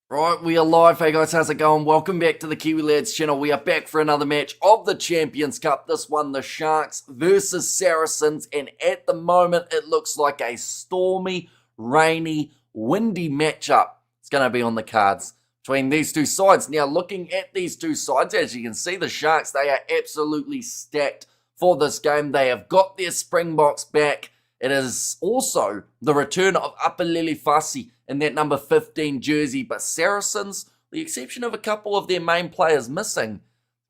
Right, we are live. Hey guys, how's it going? Welcome back to the Kiwi Lads channel. We are back for another match of the Champions Cup. This one, the Sharks versus Saracens. And at the moment, it looks like a stormy, rainy, windy matchup. It's going to be on the cards between these two sides. Now, looking at these two sides, as you can see, the Sharks, they are absolutely stacked for this game. They have got their Springboks back. It is also the return of Apalele Fassi in that number 15 jersey. But Saracens, with the exception of a couple of their main players missing,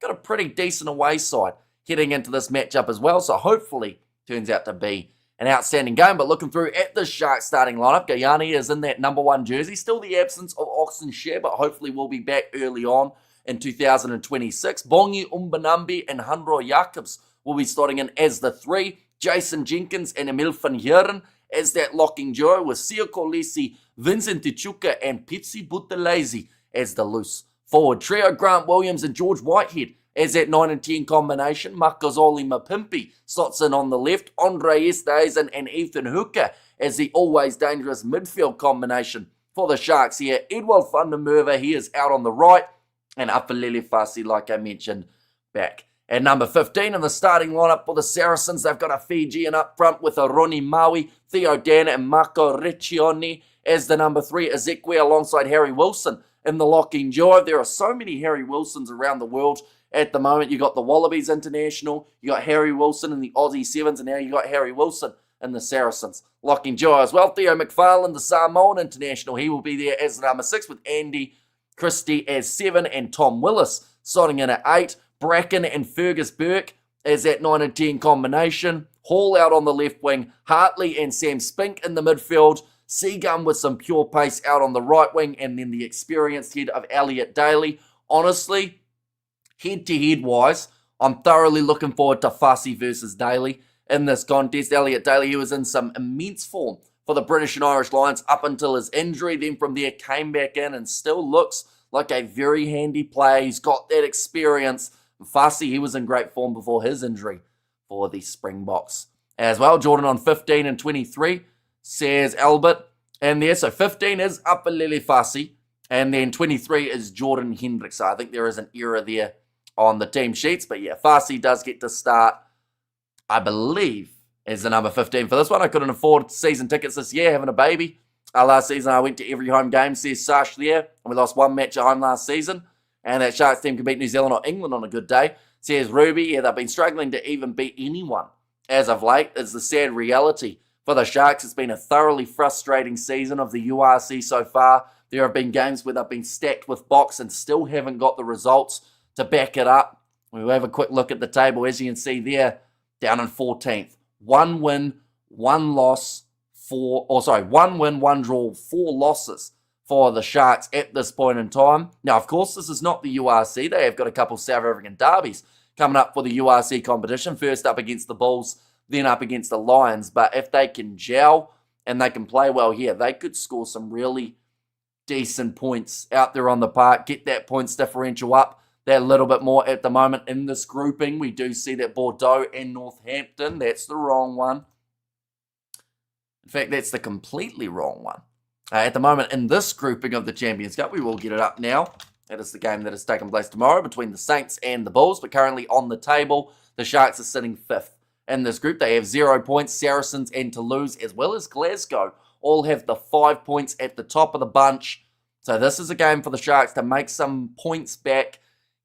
got a pretty decent away side heading into this matchup as well. So hopefully turns out to be an outstanding game. But looking through at the Sharks starting lineup, Guyani is in that number 1 jersey. Still the absence of Oxen Share, but hopefully will be back early on in 2026. Bongi Umbanambi and Handro Jacobs will be starting in as the 3. Jason Jenkins and Emil van Heeren as that locking duo, with Sia Kolisi, Vincent Tichuka and Pitsy Buthelezi as the loose forward trio. Grant Williams and George Whitehead as that 9 and 10 combination. Makazoli Mapimpi slots in on the left. Andre Esthuizen and Ethan Hooker as the always dangerous midfield combination for the Sharks here. Edward van der Merwe, he is out on the right. And Apalele Fassi, like I mentioned, back at number 15 in the starting lineup for the Saracens. They've got a Fijian up front with a Ronnie Maui, Theo Dan and Marco Riccioni as the number 3. Ezekwe alongside Harry Wilson in the locking duo. There are so many Harry Wilsons around the world at the moment. You got the Wallabies International, you got Harry Wilson in the Aussie Sevens, and now you got Harry Wilson in the Saracens locking duo as well. Theo McFarlane, the Samoan International, he will be there as the number 6 with Andy Christie as 7 and Tom Willis slotting in at 8. Bracken and Fergus Burke as that 9 and 10 combination. Hall out on the left wing. Hartley and Sam Spink in the midfield. Seagun with some pure pace out on the right wing. And then the experienced head of Elliot Daly. Honestly, head-to-head wise, I'm thoroughly looking forward to Fassi versus Daly in this contest. Elliot Daly, he was in some immense form for the British and Irish Lions up until his injury. Then from there came back in and still looks like a very handy player. He's got that experience. Fassi, he was in great form before his injury for the Springboks as well. Jordan on 15 and 23, says Albert. And there, so 15 is Apalele Fassi, and then 23 is Jordan Hendricks. So I think there is an error there on the team sheets. But yeah, Fassi does get to start, I believe, as the number 15 for this one. I couldn't afford season tickets this year, having a baby. Last season, I went to every home game, says Sash there, and we lost one match at home last season. And that Sharks team can beat New Zealand or England on a good day. Says Ruby, yeah, they've been struggling to even beat anyone as of late. It's the sad reality for the Sharks. It's been a thoroughly frustrating season of the URC so far. There have been games where they've been stacked with box and still haven't got the results to back it up. We'll have a quick look at the table. As you can see there, down in 14th. 1 win, 1 loss, 1 win, 1 draw, 4 losses for the Sharks at this point in time. Now, of course, this is not the URC. They have got a couple South African derbies coming up for the URC competition. First up against the Bulls, then up against the Lions. But if they can gel and they can play well here, they could score some really decent points out there on the park, get that points differential up that little bit more at the moment in this grouping. We do see that Bordeaux and Northampton, that's the wrong one. In fact, that's the completely wrong one. At the moment, in this grouping of the Champions Cup, we will get it up now. That is the game that is taking place tomorrow between the Saints and the Bulls. But currently on the table, the Sharks are sitting 5th in this group. They have 0 points. Saracens and Toulouse, as well as Glasgow, all have the 5 points at the top of the bunch. So this is a game for the Sharks to make some points back,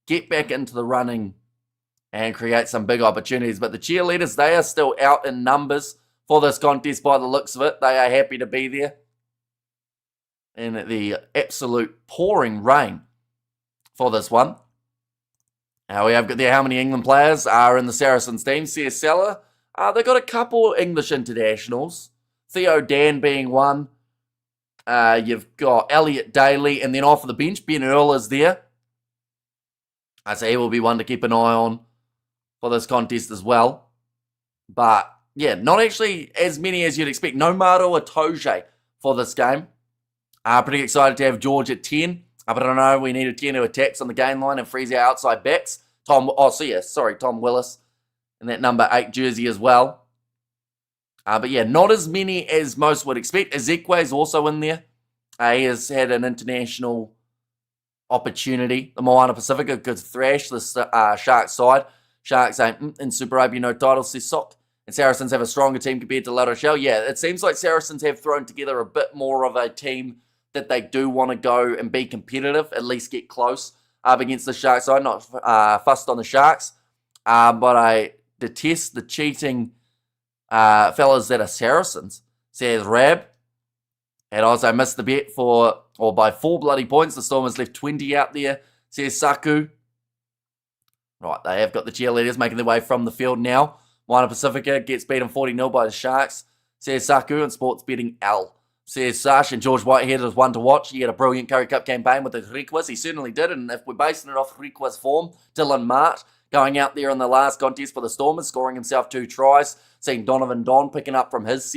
get back into the running, and create some big opportunities. But the cheerleaders, they are still out in numbers for this contest by the looks of it. They are happy to be there in the absolute pouring rain for this one. Now we have got there how many England players are in the Saracens team. CS Seller, they've got a couple English internationals. Theo Dan being one. You've got Elliot Daly, and then off of the bench, Ben Earl is there. I say he will be one to keep an eye on for this contest as well. But yeah, not actually as many as you'd expect. No Maro Atoje for this game. Pretty excited to have George at 10. But I don't know, we need a 10 who attacks on the game line and frees our outside backs. Tom Willis in that number 8 jersey as well. But yeah, not as many as most would expect. Ezekwe is also in there. He has had an international opportunity. The Moana Pacifica could thrash the Sharks side. Sharks ain't in Super Rugby, no title, says Sock. And Saracens have a stronger team compared to La Rochelle. Yeah, it seems like Saracens have thrown together a bit more of a team that they do want to go and be competitive, at least get close up against the Sharks side. Not fussed on the Sharks, but I detest the cheating fellas that are Saracens, says Rab. And also missed the bet by 4 bloody points. The Stormers left 20 out there, says Saku. Right, they have got the cheerleaders making their way from the field now. Moana Pacifica gets beaten 40-0 by the Sharks, says Saku, and sports betting L. Says Sash, and George Whitehead is one to watch. He had a brilliant Curry Cup campaign with the Requas. He certainly did, and if we're basing it off Requas form, Dylan Mart going out there in the last contest for the Stormers, scoring himself 2 tries. Seeing Donovan Don picking up from his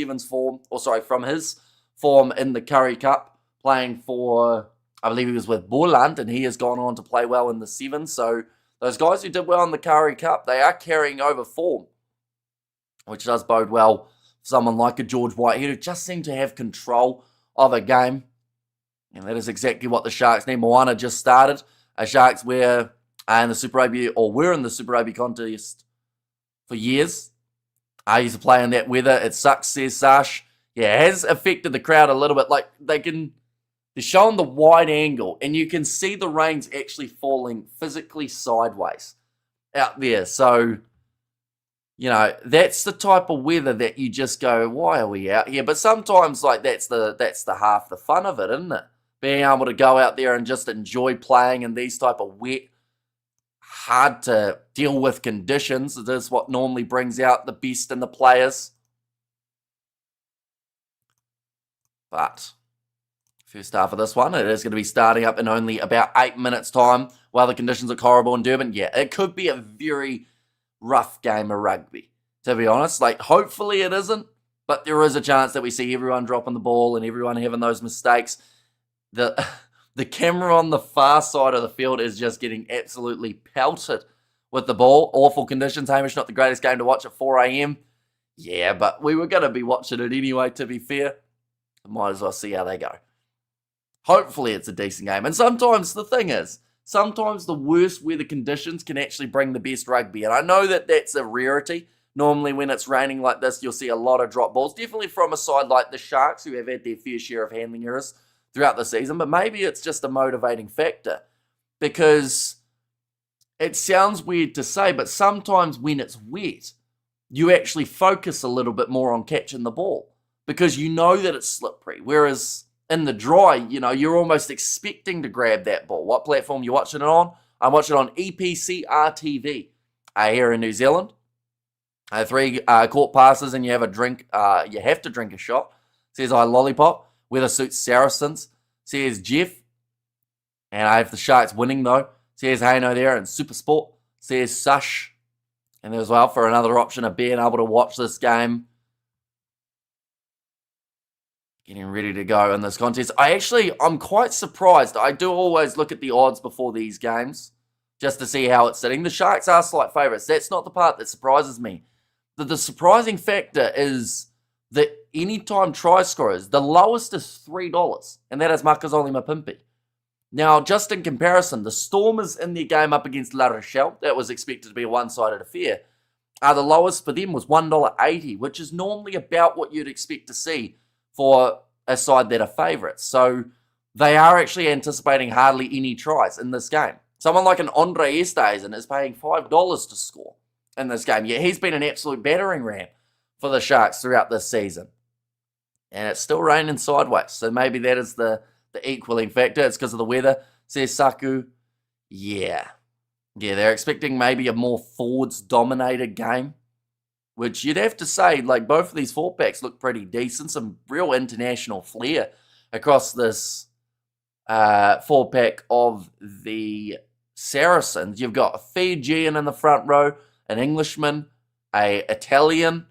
from his form in the Curry Cup, playing for, I believe he was with Borland, and he has gone on to play well in the Sevens. So those guys who did well in the Curry Cup, they are carrying over form, which does bode well for someone like a George Whitehead, who just seemed to have control of a game. And that is exactly what the Sharks need. Moana just started. Sharks were in the Super Rugby contest for years. I used to play in that weather. It sucks, says Sash. Yeah, it has affected the crowd a little bit. Like, they're showing the wide angle, and you can see the rain's actually falling physically sideways out there. So, you know, that's the type of weather that you just go, why are we out here? But sometimes, like, that's the half the fun of it, isn't it? Being able to go out there and just enjoy playing in these type of wet, hard to deal with conditions. It is what normally brings out the best in the players. But first half of this one, it is going to be starting up in only about 8 minutes' time while the conditions look horrible in Durban. Yeah, it could be a very rough game of rugby, to be honest. Like, hopefully it isn't, but there is a chance that we see everyone dropping the ball and everyone having those mistakes. The camera on the far side of the field is just getting absolutely pelted with the ball. Awful conditions. Hamish, not the greatest game to watch at 4 a.m. Yeah, but we were going to be watching it anyway, to be fair. Might as well see how they go. Hopefully it's a decent game. And sometimes the thing is, sometimes the worst weather conditions can actually bring the best rugby. And I know that that's a rarity. Normally when it's raining like this, you'll see a lot of drop balls. Definitely from a side like the Sharks, who have had their fair share of handling errors throughout the season. But maybe it's just a motivating factor. Because it sounds weird to say, but sometimes when it's wet, you actually focus a little bit more on catching the ball. Because you know that it's slippery. Whereas in the dry, you know, you're almost expecting to grab that ball. What platform you watching it on? I'm watching it on EPCR TV here in New Zealand. 3 court passes and you have a drink. You have to drink a shot. Says I Lollipop. Weather suits Saracens. Says Jeff. And I have the Sharks winning though. Says Hayno there and Super Sport. Says Sush. And as well for another option of being able to watch this game. Getting ready to go in this contest. I'm quite surprised. I do always look at the odds before these games just to see how it's sitting. The Sharks are slight favourites. That's not the part that surprises me. The surprising factor is that anytime try scorers, the lowest is $3, and that is Makazole Mapimpi. Now, just in comparison, the Stormers in their game up against La Rochelle, that was expected to be a one-sided affair, the lowest for them was $1.80, which is normally about what you'd expect to see for a side that are favourites. So they are actually anticipating hardly any tries in this game. Someone like an Andre Esterhuizen is paying $5 to score in this game. Yeah, he's been an absolute battering ram for the Sharks throughout this season. And it's still raining sideways. So maybe that is the equaling factor. It's because of the weather. Says Saku. Yeah, they're expecting maybe a more forwards-dominated game. Which you'd have to say, like, both of these 4-packs look pretty decent. Some real international flair across this 4-pack of the Saracens. You've got a Fijian in the front row, an Englishman, a Italian,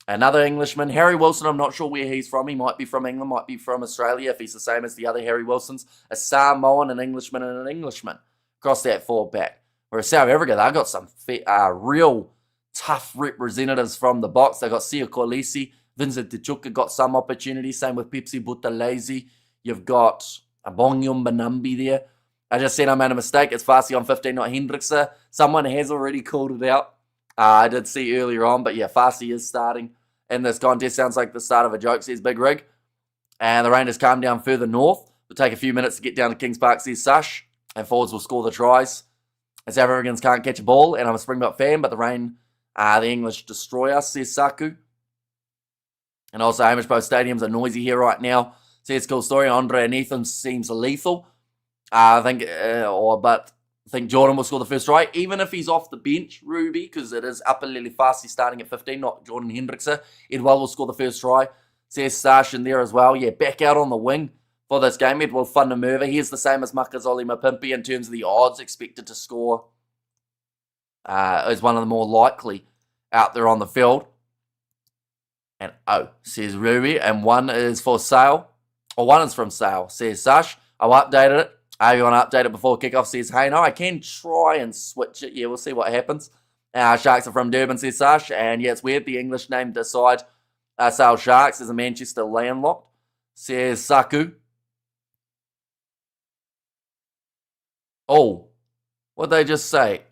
another Englishman. Harry Wilson, I'm not sure where he's from. He might be from England, might be from Australia, if he's the same as the other Harry Wilsons. A Samoan, an Englishman, and an Englishman across that 4-pack. Whereas South Africa, they've got some real tough representatives from the box. They got Sia Kolisi, Vincent Tichuka got some opportunity. Same with Pepsi Buthelezi. You've got Abongyum Banambi there. I just said I made a mistake. It's Farsi on 15, not Hendrickse. Someone has already called it out. I did see earlier on, but yeah, Farsi is starting in this contest. Sounds like the start of a joke, says Big Rig. And the rain has calmed down further north. It'll take a few minutes to get down to Kings Park, says Sush. And forwards will score the tries. And South Africans can't catch a ball. And I'm a Springbok fan, but the rain, the English destroy us, says Saku. And also, Hamish Post Stadiums are noisy here right now. Says cool story. Andre and Ethan seems lethal. I think Jordan will score the first try, even if he's off the bench, Ruby, because it is Upper Lily Farsi starting at 15, not Jordan Hendrickse. Edwell will score the first try. Says Sash in there as well. Yeah, back out on the wing for this game. Edwell Fundamerva. He's the same as Makazole Mapimpi in terms of the odds expected to score. Is one of the more likely out there on the field. And says Ruby. And one is for sale. Or one is from sale, says Sash. I've updated it. You want to update it before kickoff, says hey. No, I can try and switch it. Yeah, we'll see what happens. Sharks are from Durban, says Sash. And yeah, it's weird. The English name decide Sale Sharks is a Manchester landlocked, says Saku. Oh, what'd they just say?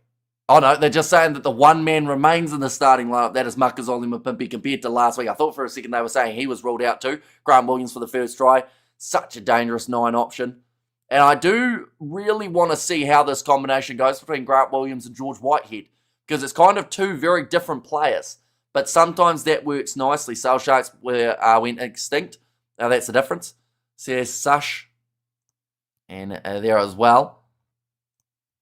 Oh no, they're just saying that the one man remains in the starting lineup. That is Makazole Mapimpi compared to last week. I thought for a second they were saying he was ruled out too. Grant Williams for the first try. Such a dangerous 9 option. And I do really want to see how this combination goes between Grant Williams and George Whitehead. Because it's kind of two very different players. But sometimes that works nicely. Sale Sharks went extinct. Now that's the difference. Says Sush. And there as well.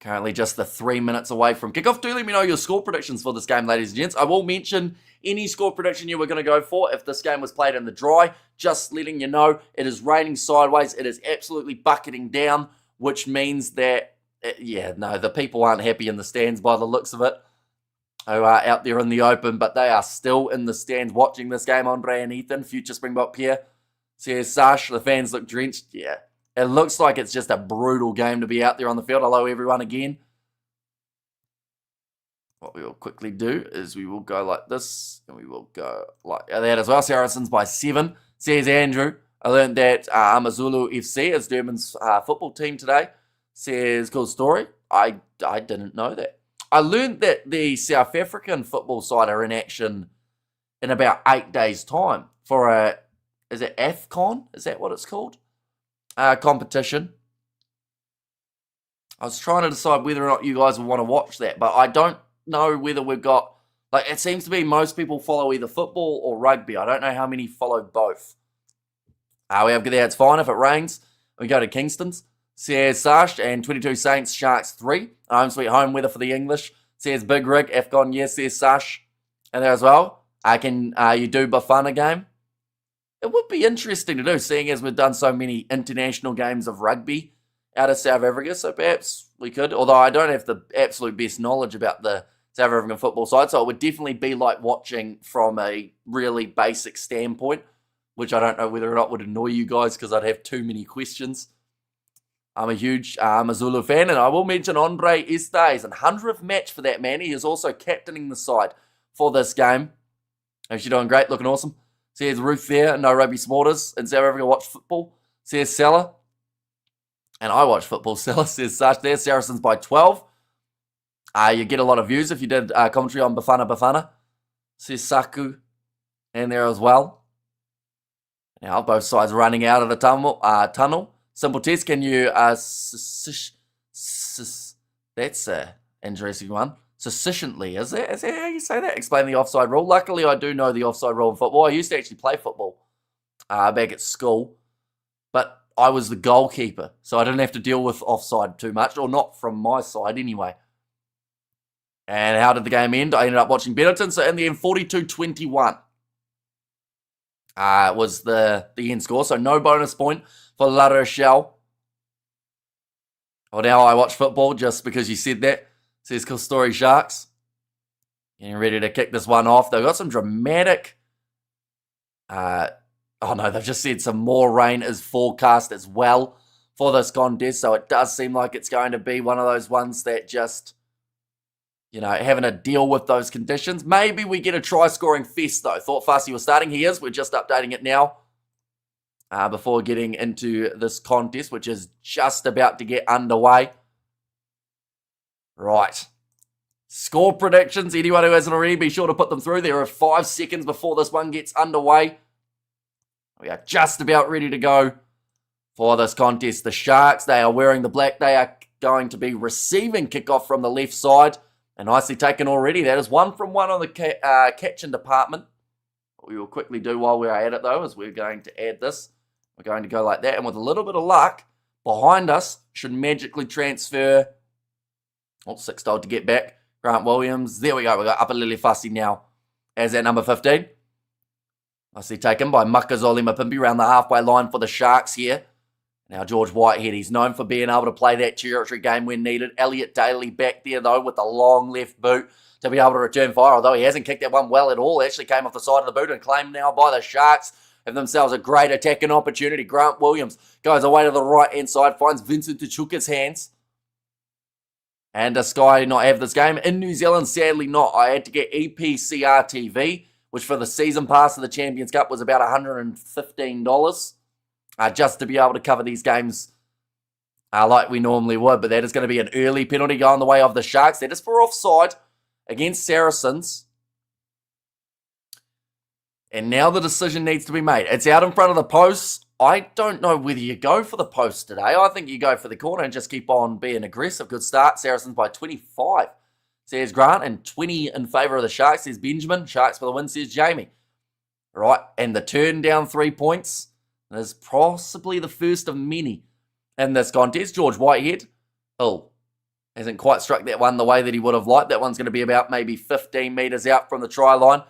Currently just the 3 minutes away from kickoff. Do let me know your score predictions for this game, ladies and gents. I will mention any score prediction you were going to go for if this game was played in the dry. Just letting you know, it is raining sideways. It is absolutely bucketing down, which means that, the people aren't happy in the stands by the looks of it, who are out there in the open, but they are still in the stands watching this game. Andre and Ethan, future Springbok pair. Says Sash, the fans look drenched. Yeah. It looks like it's just a brutal game to be out there on the field. Hello, everyone, again. What we will quickly do is we will go like this, and we will go like that as well. Saracens by 7, says Andrew. I learned that Amazulu FC is Durban's football team today. Says, cool story. I didn't know that. I learned that the South African football side are in action in about 8 days' time for is it AFCON? Is that what it's called? Competition. I was trying to decide whether or not you guys would want to watch that, but I don't know whether we've got, it seems to be most people follow either football or rugby. I don't know how many follow both. We have there, it's fine if it rains. We go to Kingston's. Says Sash and 22 Saints, Sharks 3. Home sweet home weather for the English. Says Big Rig, AFCON, yes, says Sash. And there as well. Can you do Bafana game? It would be interesting to do, seeing as we've done so many international games of rugby out of South Africa, so perhaps we could, although I don't have the absolute best knowledge about the South African football side, so it would definitely be like watching from a really basic standpoint, which I don't know whether or not would annoy you guys because I'd have too many questions. I'm a huge Mazulu fan, and I will mention Andre Estes, and 100th match for that man. He is also captaining the side for this game. Hope you're doing great, looking awesome. Says Ruth there, no rugby supporters in South Africa watch football. Says Salah. And I watch football, Salah. Says Sash there, Saracens by 12. You get a lot of views if you did commentary on Bafana. Says Saku in there as well. Now both sides running out of the tunnel. Simple test, can you... that's an interesting one. Sufficiently, is that how you say that? Explain the offside rule. Luckily, I do know the offside rule in football. I used to actually play football back at school, but I was the goalkeeper, so I didn't have to deal with offside too much, or not from my side anyway. And how did the game end? I ended up watching Benetton, so in the end, 42-21 was the end score, so no bonus point for La Rochelle. Well, now I watch football just because you said that. Says Cool Story Sharks. Getting ready to kick this one off. They've got some dramatic... they've just said some more rain is forecast as well for this contest. So it does seem like it's going to be one of those ones that just, having to deal with those conditions. Maybe we get a try-scoring fest, though. Thought Farsi was starting. He is. We're just updating it now. before getting into this contest, which is just about to get underway. Right. Score predictions. Anyone who hasn't already, be sure to put them through. There are 5 seconds before this one gets underway. We are just about ready to go for this contest. The Sharks, they are wearing the black. They are going to be receiving kickoff from the left side. And nicely taken already. That is 1 from 1 on the catching department. What we will quickly do while we're at it, though, is we're going to add this. We're going to go like that. And with a little bit of luck, behind us should magically transfer. 6 to get back. Grant Williams. There we go. We've got Upper Lily Fussy now as at number 15. Nicely taken by Makazole Mapimpi around the halfway line for the Sharks here. Now George Whitehead, he's known for being able to play that territory game when needed. Elliot Daly back there though with the long left boot to be able to return fire, although he hasn't kicked that one well at all. Actually came off the side of the boot and claimed now by the Sharks. Have themselves a great attacking opportunity. Grant Williams goes away to the right-hand side, finds Vincent Tuchuka's hands. And does Sky not have this game? In New Zealand, sadly not. I had to get EPCR TV, which for the season pass of the Champions Cup was about $115. Just to be able to cover these games like we normally would. But that is going to be an early penalty going the way of the Sharks. That is for offside against Saracens. And now the decision needs to be made. It's out in front of the posts. I don't know whether you go for the post today. I think you go for the corner and just keep on being aggressive. Good start. Saracens by 25, says Grant, and 20 in favour of the Sharks, says Benjamin. Sharks for the win, says Jamie. Right, and the turn down 3 points is possibly the first of many in this contest. George Whitehead, hasn't quite struck that one the way that he would have liked. That one's going to be about maybe 15 metres out from the try line.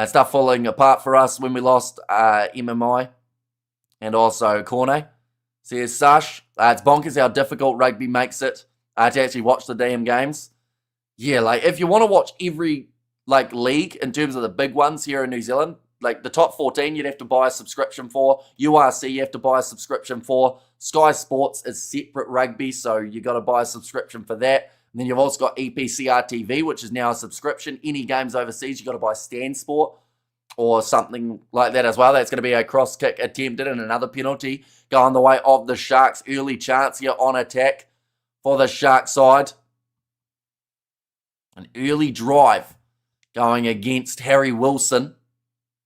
Stuff falling apart for us when we lost MMI and also Cornet. Says Sash, it's bonkers how difficult rugby makes it to actually watch the damn games. Yeah, like if you want to watch every league in terms of the big ones here in New Zealand, like the top 14 you'd have to buy a subscription for. URC you have to buy a subscription for. Sky Sports is separate rugby, so you got to buy a subscription for that. And then you've also got EPCR TV, which is now a subscription. Any games overseas, you've got to buy Stan Sport or something like that as well. That's going to be a cross kick attempted and another penalty going the way of the Sharks. Early chance here on attack for the Shark side. An early drive going against Harry Wilson.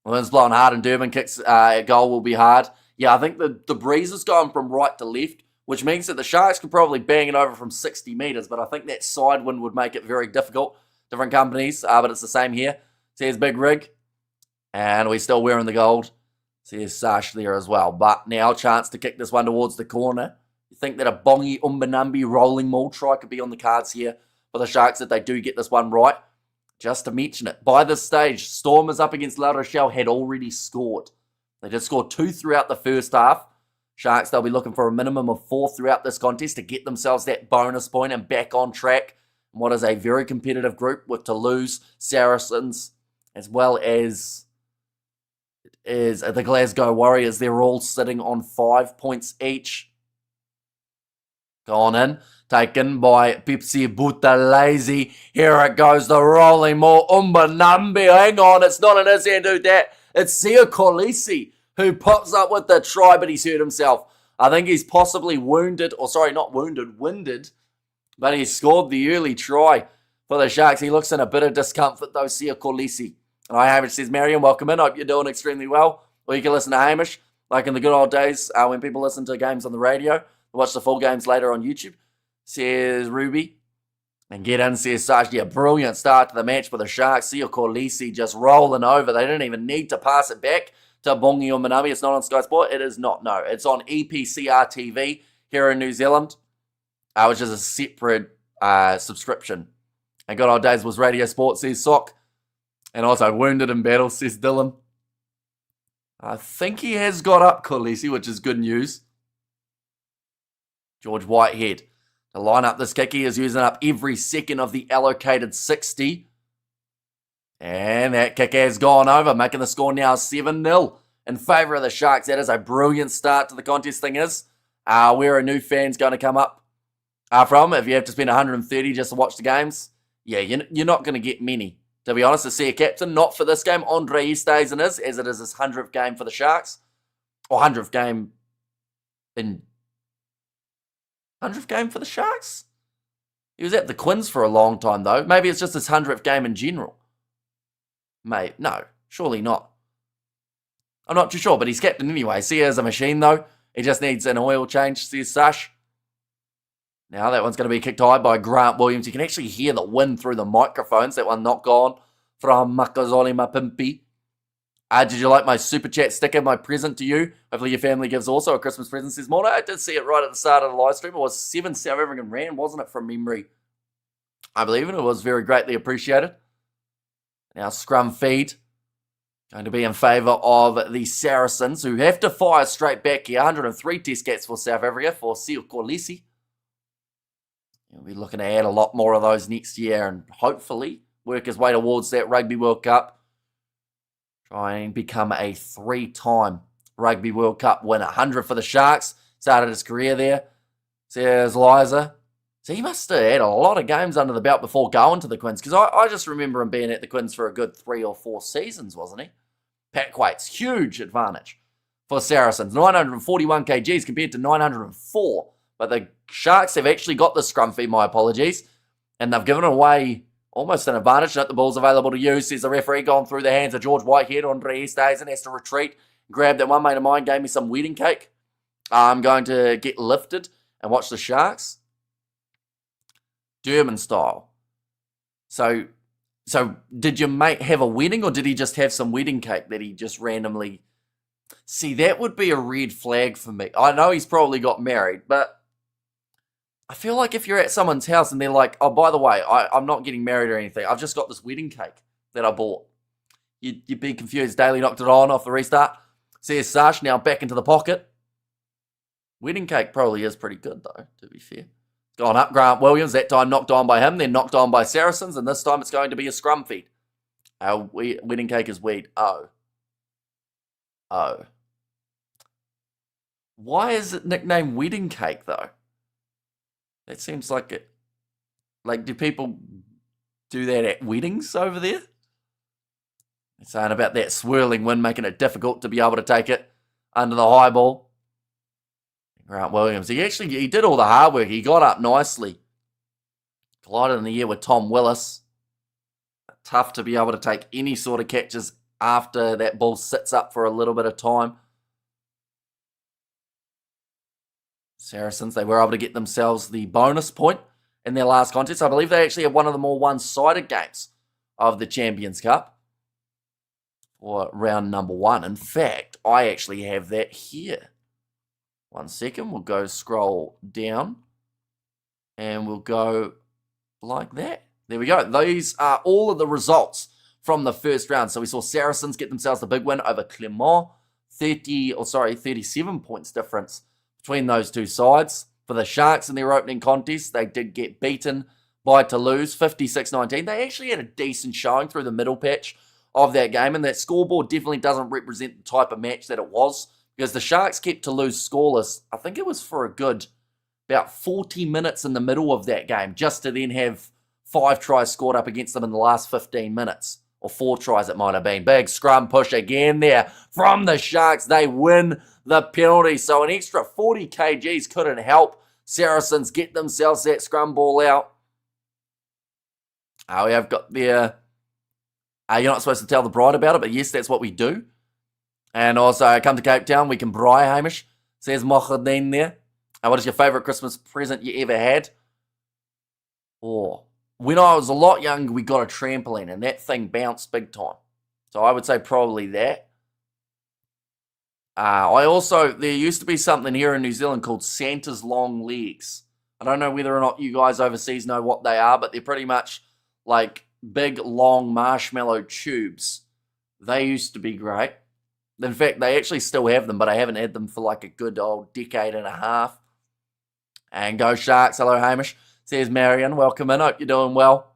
The wind's blowing hard and Durban kicks a goal will be hard. Yeah, I think the breeze is going from right to left, which means that the Sharks could probably bang it over from 60 metres, but I think that side wind would make it very difficult. Different companies, but it's the same here. Says Big Rig, and we're still wearing the gold. Says Sash there as well. But now chance to kick this one towards the corner. You think that a Bongi Umbanambi rolling maul try could be on the cards here for the Sharks if they do get this one right. Just to mention it, by this stage, Storm is up against La Rochelle, had already scored. They did score 2 throughout the first half. Sharks, they'll be looking for a minimum of 4 throughout this contest to get themselves that bonus point and back on track in what is a very competitive group with Toulouse, Saracens, as well as the Glasgow Warriors. They're all sitting on 5 points each. Gone in, taken by Pepsi Buthelezi. Here it goes, the rolling maul. Umbanambi, hang on, it's not in his hand, who that? It's Sia Kolisi who pops up with the try, but he's hurt himself. I think he's possibly wounded, or sorry, not wounded, winded, but he scored the early try for the Sharks. He looks in a bit of discomfort though, Sia Kolisi. And Hamish says, Marion, welcome in. Hope you're doing extremely well. Or you can listen to Hamish, like in the good old days when people listen to games on the radio. Watch the full games later on YouTube, says Ruby. And get in, says Sash. Yeah, brilliant start to the match for the Sharks. Sia Kolisi just rolling over. They didn't even need to pass it back to Bongi or Manami. It's not on Sky Sport. It is not, no. It's on EPCR TV here in New Zealand, which is a separate subscription. And good old days was Radio Sport, says Sock. And also wounded in battle, says Dylan. I think he has got up, Kolisi, which is good news. George Whitehead to line up this kick. He is using up every second of the allocated 60. And that kick has gone over, making the score now 7-0 in favour of the Sharks. That is a brilliant start to the contest, thing is. Where are new fans going to come up from? If you have to spend 130 just to watch the games, yeah, you're not going to get many. To be honest, to see a captain, not for this game. Andre stays in his, as it is his 100th game for the Sharks. Or 100th game in 100th game for the Sharks? He was at the Quins for a long time, though. Maybe it's just his 100th game in general. Mate, no, surely not. I'm not too sure, but he's captain anyway. See, as a machine, though. He just needs an oil change, says Sash. Now that one's going to be kicked high by Grant Williams. You can actually hear the wind through the microphones. That one not gone from Makazole Mapimpi. Did you like my super chat sticker, my present to you? Hopefully your family gives also a Christmas present, says Mona. I did see it right at the start of the live stream. It was 7 South African Rand, wasn't it, from memory? I believe it. It was very greatly appreciated. Now scrum feed. Going to be in favour of the Saracens, who have to fire straight back here. 103 test caps for South Africa for Sil Kolisi. We'll be looking to add a lot more of those next year and hopefully work his way towards that Rugby World Cup. Try and become a 3-time Rugby World Cup winner. 100 for the Sharks. Started his career there. Says Liza. So he must have had a lot of games under the belt before going to the Quins. Because I just remember him being at the Quins for a good 3 or 4 seasons, wasn't he? Pack weights. Huge advantage for Saracens. 941 kgs compared to 904. But the Sharks have actually got the scrum feed, my apologies. And they've given away almost an advantage. Note the ball's available to use, says the referee, gone through the hands of George Whitehead. Andre Easthuizen has to retreat. Grab that one mate of mine, gave me some wedding cake. I'm going to get lifted and watch the Sharks. German style. So did your mate have a wedding or did he just have some wedding cake that he just randomly... See, that would be a red flag for me. I know he's probably got married, but I feel like if you're at someone's house and they're like, oh, by the way, I'm not getting married or anything. I've just got this wedding cake that I bought. You'd be confused. Daly knocked it on off the restart. Says Sash, now back into the pocket. Wedding cake probably is pretty good, though, to be fair. Gone up, Grant Williams. That time knocked on by him, then knocked on by Saracens, and this time it's going to be a scrum feed. Our wedding cake is weed. Oh. Why is it nicknamed wedding cake, though? That seems like it. Like, do people do that at weddings over there? They're saying about that swirling wind making it difficult to be able to take it under the high ball. Grant Williams, he did all the hard work. He got up nicely. Collided in the air with Tom Willis. Tough to be able to take any sort of catches after that ball sits up for a little bit of time. Saracens, they were able to get themselves the bonus point in their last contest. I believe they actually have one of the more one-sided games of the Champions Cup for round number 1. In fact, I actually have that here. 1 second, we'll go scroll down and we'll go like that. There we go. These are all of the results from the first round. So we saw Saracens get themselves the big win over Clermont. 37 points difference between those two sides. For the Sharks in their opening contest, they did get beaten by Toulouse, 56-19. They actually had a decent showing through the middle patch of that game, and that scoreboard definitely doesn't represent the type of match that it was, because the Sharks kept Toulouse scoreless. I think it was for a good about 40 minutes in the middle of that game, just to then have 5 tries scored up against them in the last 15 minutes. Or 4 tries it might have been. Big scrum push again there from the Sharks. They win the penalty. So an extra 40 kgs couldn't help Saracens get themselves that scrum ball out. We have got there. You're not supposed to tell the bride about it, but yes, that's what we do. And also, come to Cape Town, we can braai, Hamish. Says Mohadeen there. What is your favourite Christmas present you ever had? When I was a lot younger, we got a trampoline, and that thing bounced big time. So I would say probably that. There used to be something here in New Zealand called Santa's Long Legs. I don't know whether or not you guys overseas know what they are, but they're pretty much like big, long marshmallow tubes. They used to be great. In fact, they actually still have them, but I haven't had them for like a good old decade and a half. And go Sharks. Hello, Hamish. Says Marion. Welcome in. Hope you're doing well.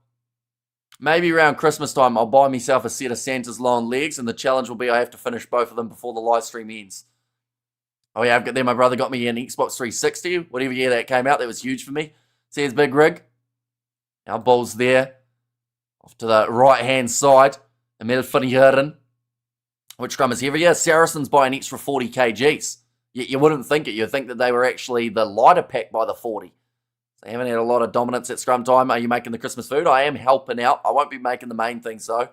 Maybe around Christmas time, I'll buy myself a set of Santa's Long Legs, and the challenge will be I have to finish both of them before the live stream ends. Oh yeah, I've got there. My brother got me an Xbox 360. Whatever year that came out, that was huge for me. Says Big Rig. Our ball's there. Off to the right-hand side. Emil Finiheren. Which scrum is heavier? Saracens by an extra 40 kgs. You wouldn't think it. You'd think that they were actually the lighter pack by the 40. They haven't had a lot of dominance at scrum time. Are you making the Christmas food? I am helping out. I won't be making the main things, though,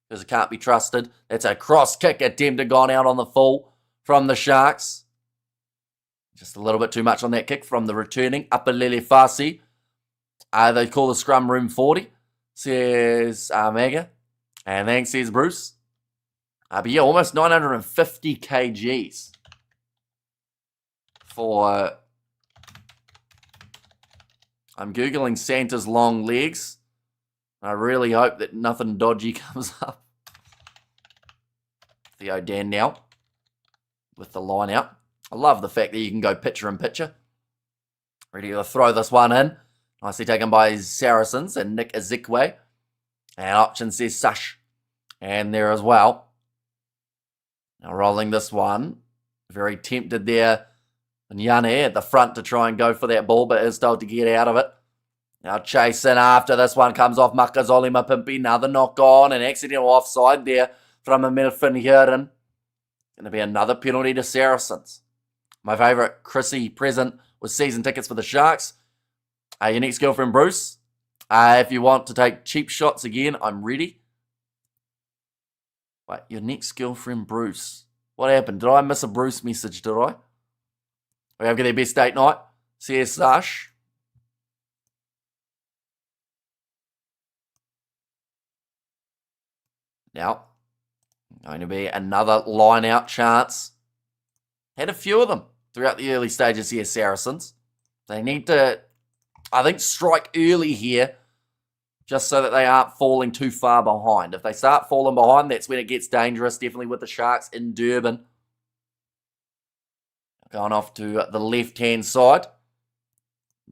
because it can't be trusted. That's a cross kick attempt gone out on the full from the Sharks. Just a little bit too much on that kick from the returning Apalele Fasi. They call the scrum room 40, says Mega. And thanks, says Bruce. But yeah, almost 950 kgs for... I'm Googling Santa's long legs. I really hope that nothing dodgy comes up. Theo Dan now with the line out. I love the fact that you can go picture in picture. Ready to throw this one in. Nicely taken by Saracens and Nick Ezekwe. And option says Sush. And there as well. Now rolling this one. Very tempted there. And Yane at the front to try and go for that ball, but is told to get out of it. Now chasing after this one comes off Makazoli Mapimpi. Another knock on and accidental offside there from a Melfin Heron. Going to be another penalty to Saracens. My favourite Chrissy present was season tickets for the Sharks. Your next girlfriend Bruce. If you want to take cheap shots again, I'm ready. Wait, your next girlfriend Bruce. What happened? Did I miss a Bruce message, did I? We have got their best date night. CS Sash. Now, going to be another line-out chance. Had a few of them throughout the early stages here, Saracens. They need to, I think, strike early here just so that they aren't falling too far behind. If they start falling behind, that's when it gets dangerous, definitely with the Sharks in Durban. Going off to the left-hand side.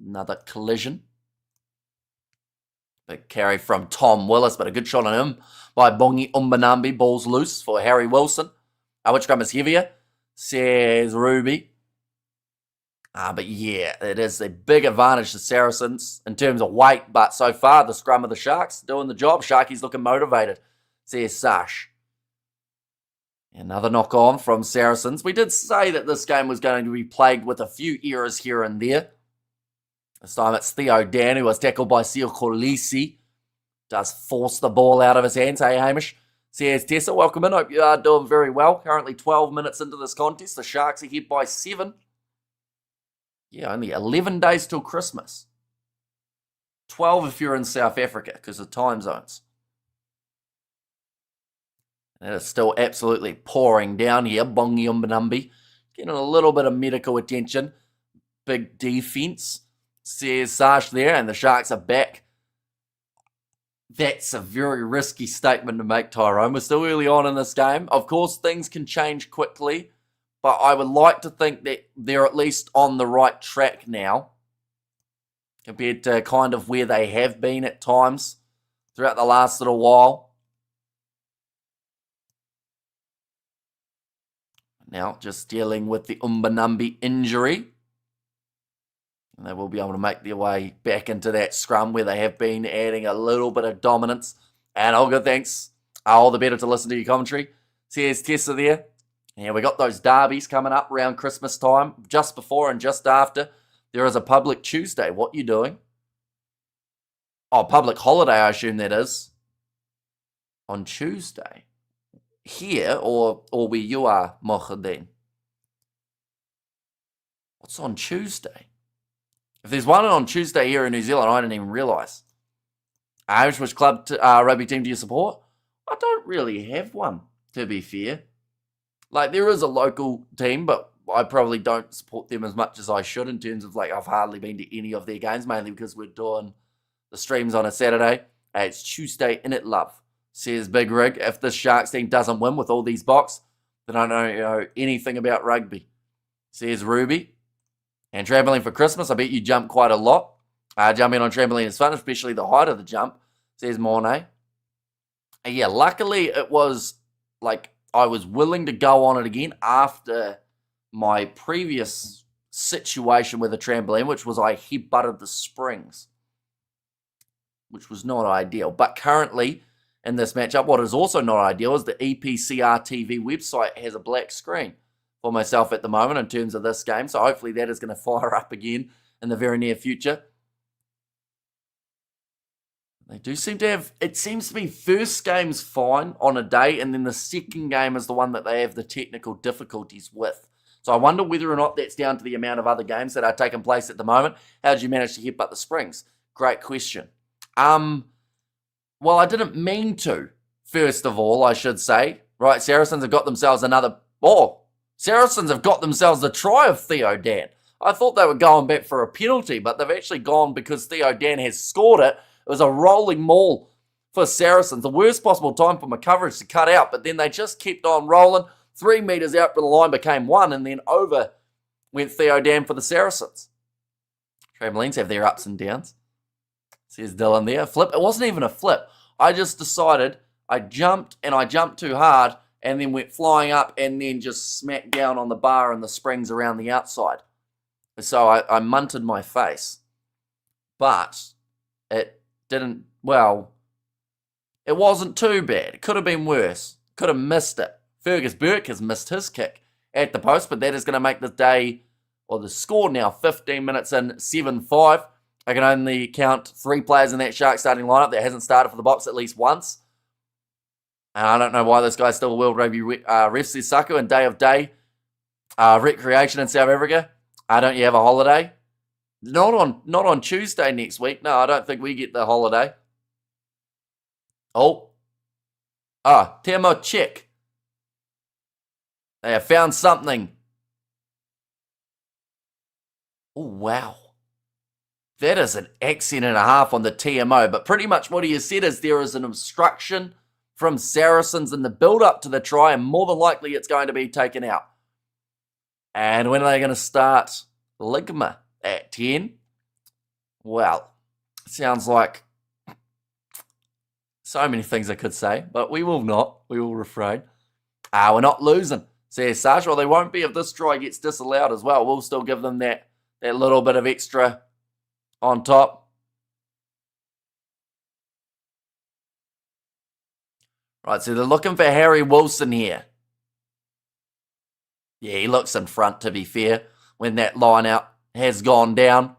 Another collision. Big carry from Tom Willis, but a good shot on him by Bongi Umbanambi. Ball's loose for Harry Wilson. Which scrum is heavier? Says Ruby. But yeah, it is a big advantage to Saracens in terms of weight, but so far the scrum of the Sharks doing the job. Sharky's looking motivated. Says Sash. Another knock on from Saracens. We did say that this game was going to be plagued with a few errors here and there. This time it's Theo Dan, who was tackled by Seal Kolisi. Does force the ball out of his hands. Hey, Hamish. Says Tessa, welcome in. Hope you are doing very well. Currently 12 minutes into this contest. The Sharks are ahead by 7. Yeah, only 11 days till Christmas. 12 if you're in South Africa because of time zones. And it is still absolutely pouring down here. Bongi Umbanambi getting a little bit of medical attention. Big defense. Says Sash there, and the Sharks are back. That's a very risky statement to make, Tyrone. We're still early on in this game. Of course, things can change quickly, but I would like to think that they're at least on the right track now compared to kind of where they have been at times throughout the last little while. Now, just dealing with the Umbanambi injury. And they will be able to make their way back into that scrum where they have been adding a little bit of dominance. And all good, thanks. All the better to listen to your commentary. Here's Tessa there. And we got those derbies coming up around Christmas time. Just before and just after. There is a public Tuesday. What you doing? Oh, public holiday, I assume that is. On Tuesday. Here or where you are, Mohadin? What's on Tuesday? If there's one on Tuesday here in New Zealand, I didn't even realise. Which club rugby team do you support? I don't really have one, to be fair. Like, there is a local team, but I probably don't support them as much as I should in terms of, like, I've hardly been to any of their games, mainly because we're doing the streams on a Saturday. It's Tuesday in it, love. Says Big Rig, if this Sharks team doesn't win with all these box, then I don't know anything about rugby. Says Ruby. And trampoline for Christmas, I bet you jump quite a lot. Jumping on trampoline is fun, especially the height of the jump, says Mornay. Yeah, luckily it was, like, I was willing to go on it again after my previous situation with a trampoline, which was I headbutted the springs, which was not ideal. But currently, in this matchup. What is also not ideal is the EPCR TV website has a black screen for myself at the moment in terms of this game. So hopefully that is going to fire up again in the very near future. They do seem to have, it seems to be first game's fine on a day, and then the second game is the one that they have the technical difficulties with. So I wonder whether or not that's down to the amount of other games that are taking place at the moment. How did you manage to headbutt the springs? Great question. Well, I didn't mean to, first of all, I should say. Right, Saracens have got themselves Saracens have got themselves the try of Theo Dan. I thought they were going back for a penalty, but they've actually gone because Theo Dan has scored it. It was a rolling maul for Saracens. The worst possible time for my coverage to cut out, but then they just kept on rolling. 3 metres out from the line became 1, and then over went Theo Dan for the Saracens. Trampolines have their ups and downs. Says Dylan there. Flip. It wasn't even a flip. I just decided I jumped too hard and then went flying up and then just smacked down on the bar and the springs around the outside. So I munted my face. But it didn't, well, it wasn't too bad. It could have been worse. Could have missed it. Fergus Burke has missed his kick at the post, but that is going to make the day, or the score now, 15 minutes in, 7-5. I can only count 3 players in that Sharks starting lineup that hasn't started for the Box at least once. And I don't know why this guy's still a World Rugby ref, says Saku, and day of day recreation in South Africa. Don't you have a holiday? Not on Tuesday next week. No, I don't think we get the holiday. Temo check. They have found something. Oh, wow. That is an accent and a half on the TMO, but pretty much what he has said is there is an obstruction from Saracens in the build-up to the try, and more than likely it's going to be taken out. And when are they going to start? Ligma at 10. Well, sounds like so many things I could say, but we will not. We will refrain. We're not losing, says Sarge. Well, they won't be if this try gets disallowed as well. We'll still give them that little bit of extra on top. Right, so they're looking for Harry Wilson here. Yeah, he looks in front, to be fair, when that line out has gone down.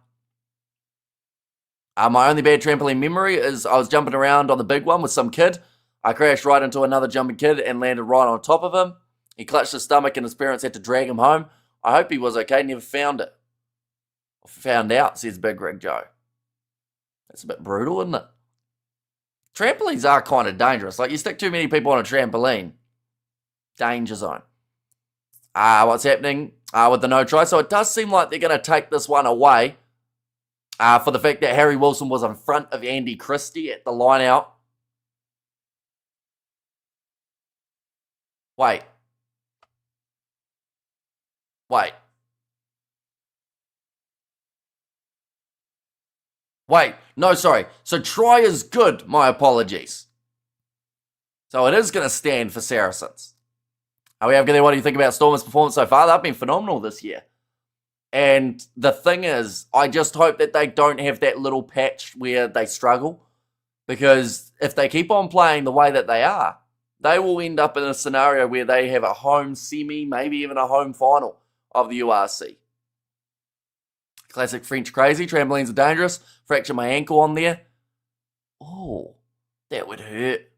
My only bad trampoline memory is I was jumping around on the big one with some kid. I crashed right into another jumping kid and landed right on top of him. He clutched his stomach and his parents had to drag him home. I hope he was okay, never found it. Found out, says Big Rig Joe. That's a bit brutal, isn't it? Trampolines are kind of dangerous. Like, you stick too many people on a trampoline, danger zone. What's happening with the no try? So it does seem like they're going to take this one away for the fact that Harry Wilson was in front of Andy Christie at the line out. Wait. No, sorry. So try is good. My apologies. So it is going to stand for Saracens. We have what do you think about Stormers' performance so far? They've been phenomenal this year. And the thing is, I just hope that they don't have that little patch where they struggle. Because if they keep on playing the way that they are, they will end up in a scenario where they have a home semi, maybe even a home final of the URC. Classic French crazy. Trampolines are dangerous. Fracture my ankle on there. Oh, that would hurt.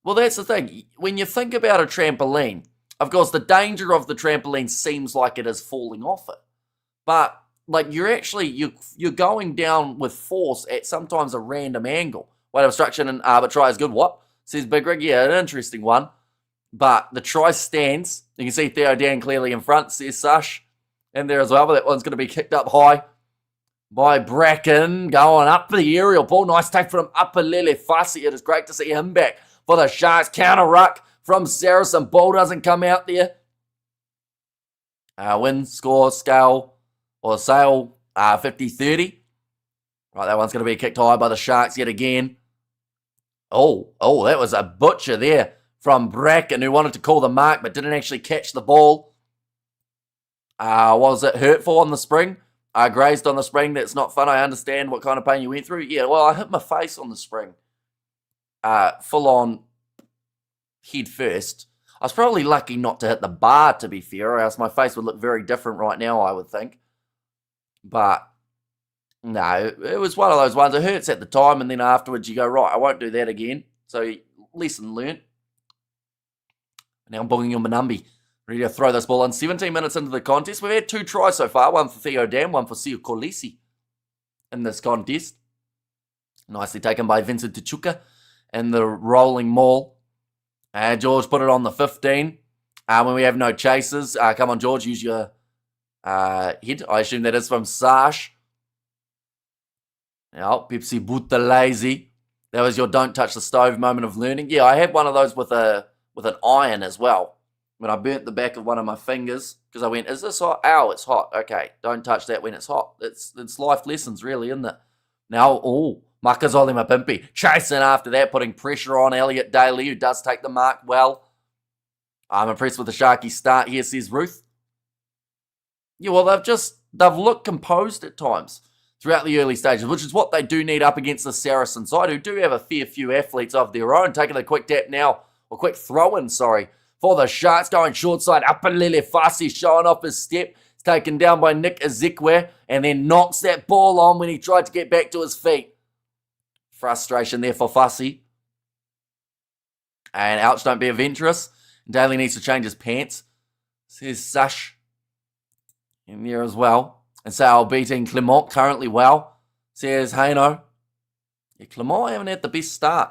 Well, that's the thing. When you think about a trampoline, of course, the danger of the trampoline seems like it is falling off it. But, like, you're going down with force at sometimes a random angle. Weight obstruction and try is good. What? Says Big Rig. Yeah, an interesting one. But the try stands. You can see Theo Dan clearly in front, says Sash. In there as well, but that one's going to be kicked up high by Bracken, going up for the aerial ball. Nice take from Upper Lele Fussy. It is great to see him back for the Sharks. Counter ruck from Saracen. Ball doesn't come out there. Win, score, scale, or sale, 50-30. Right, that one's going to be kicked high by the Sharks yet again. Oh, that was a butcher there from Bracken, who wanted to call the mark, but didn't actually catch the ball. Was it hurtful on the spring? Grazed on the spring. That's not fun. I understand what kind of pain you went through. Yeah, well, I hit my face on the spring. full on head first. I was probably lucky not to hit the bar, to be fair, or else my face would look very different right now, I would think. But no, it was one of those ones. It hurts at the time, and then afterwards you go, right, I won't do that again. So lesson learnt. Now booking on Manumbi. Ready to throw this ball in. 17 minutes into the contest. We've had 2 tries so far. One for Theo Dan, one for Sio Kolisi in this contest. Nicely taken by Vincent Tuchuka and the rolling maul. George put it on the 15. When we have no chasers. Come on, George, use your head. I assume that is from Sash. Now, Pepsi Butalese. That was your don't touch the stove moment of learning. Yeah, I had one of those with an iron as well. When I burnt the back of one of my fingers, because I went, is this hot? Ow, it's hot. Okay, don't touch that when it's hot. It's life lessons, really, isn't it? Now, Makazole Mapimpi. Chasing after that, putting pressure on Elliot Daly, who does take the mark well. I'm impressed with the Sharky start here, says Ruth. Yeah, well, they've looked composed at times throughout the early stages, which is what they do need up against the Saracen side, who do have a fair few athletes of their own. Taking a quick tap now, or quick throw-in, for the Sharks, going short side. Upalele Fasi showing off his step. It's taken down by Nick Ezekwe, and then knocks that ball on when he tried to get back to his feet. Frustration there for Fasi. And ouch, don't be adventurous. Daly needs to change his pants. Says Sash in there as well. And Sal beating Clement currently well. Says Haino. Yeah, Clement haven't had the best start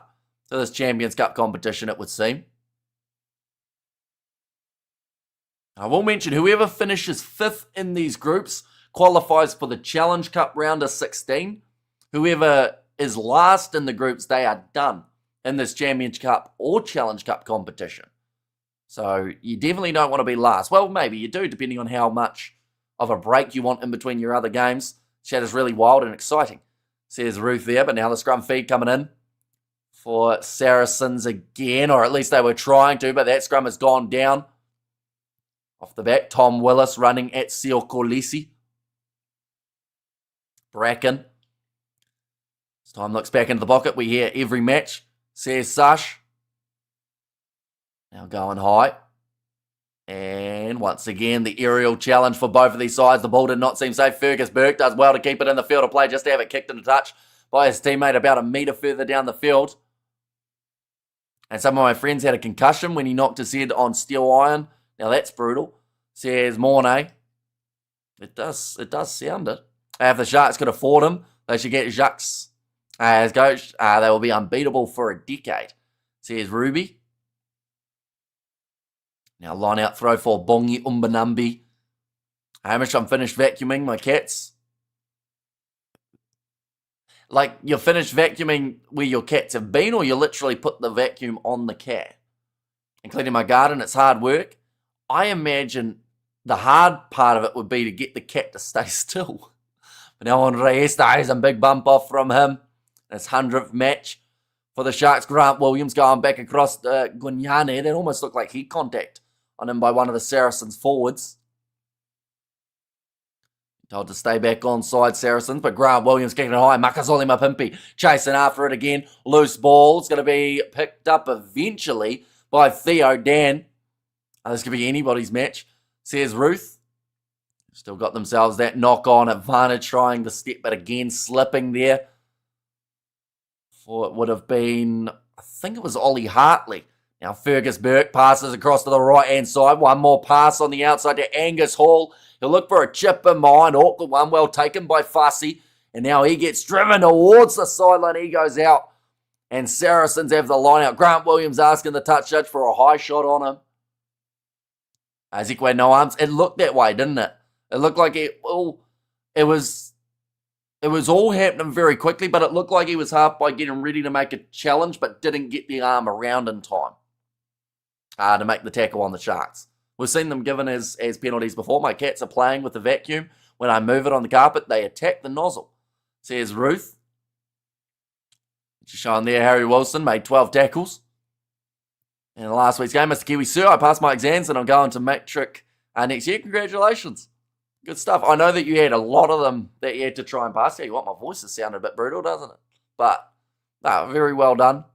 to this Champions Cup competition, it would seem. I will mention whoever finishes 5th in these groups qualifies for the Challenge Cup round of 16. Whoever is last in the groups, they are done in this Champions Cup or Challenge Cup competition. So you definitely don't want to be last. Well, maybe you do, depending on how much of a break you want in between your other games. Chat is really wild and exciting, says Ruth there. But now the scrum feed coming in for Saracens again, or at least they were trying to, but that scrum has gone down. Off the back, Tom Willis running at Sio Kolisi. Bracken. This time looks back into the pocket. We hear every match, says Sash. Now going high. And once again, the aerial challenge for both of these sides. The ball did not seem safe. Fergus Burke does well to keep it in the field of play, just to have it kicked into touch by his teammate about a metre further down the field. And some of my friends had a concussion when he knocked his head on steel iron. Now that's brutal, says Mornay. It does sound it. If the Sharks could afford him, they should get Jacques as coach. They will be unbeatable for a decade, says Ruby. Now line out throw for Bongi Umbanambi. Hamish, I'm finished vacuuming my cats. Like, you're finished vacuuming where your cats have been, or you literally put the vacuum on the cat? And cleaning my garden, it's hard work. I imagine the hard part of it would be to get the cat to stay still. But now on Reyesta has a big bump off from him. His 100th match for the Sharks. Grant Williams going back across Gunyane. That almost looked like heat contact on him by one of the Saracens forwards. Told to stay back onside Saracens, but Grant Williams kicking it high. Makazole Mapimpi chasing after it again. Loose ball. It's going to be picked up eventually by Theo Dan. This could be anybody's match, says Ruth. Still got themselves that knock-on advantage, trying the step, but again slipping there. For it would have been, I think it was Ollie Hartley. Now Fergus Burke passes across to the right-hand side. One more pass on the outside to Angus Hall. He'll look for a chip in mind. Awkward one, well taken by Fussy. And now he gets driven towards the sideline. He goes out. And Saracens have the line out. Grant Williams asking the touch judge for a high shot on him. Ezekwe no arms. It looked that way, didn't it? It looked like it was all happening very quickly, but it looked like he was half by getting ready to make a challenge, but didn't get the arm around in time to make the tackle on the Sharks. We've seen them given as penalties before. My cats are playing with the vacuum. When I move it on the carpet, they attack the nozzle, says Ruth. Just showing there, Harry Wilson made 12 tackles. In last week's game, Mr. Kiwi Sir, I passed my exams and I'm going to Matric next year. Congratulations. Good stuff. I know that you had a lot of them that you had to try and pass. Yeah, you want my voice has sounded a bit brutal, doesn't it? But, no, very well done.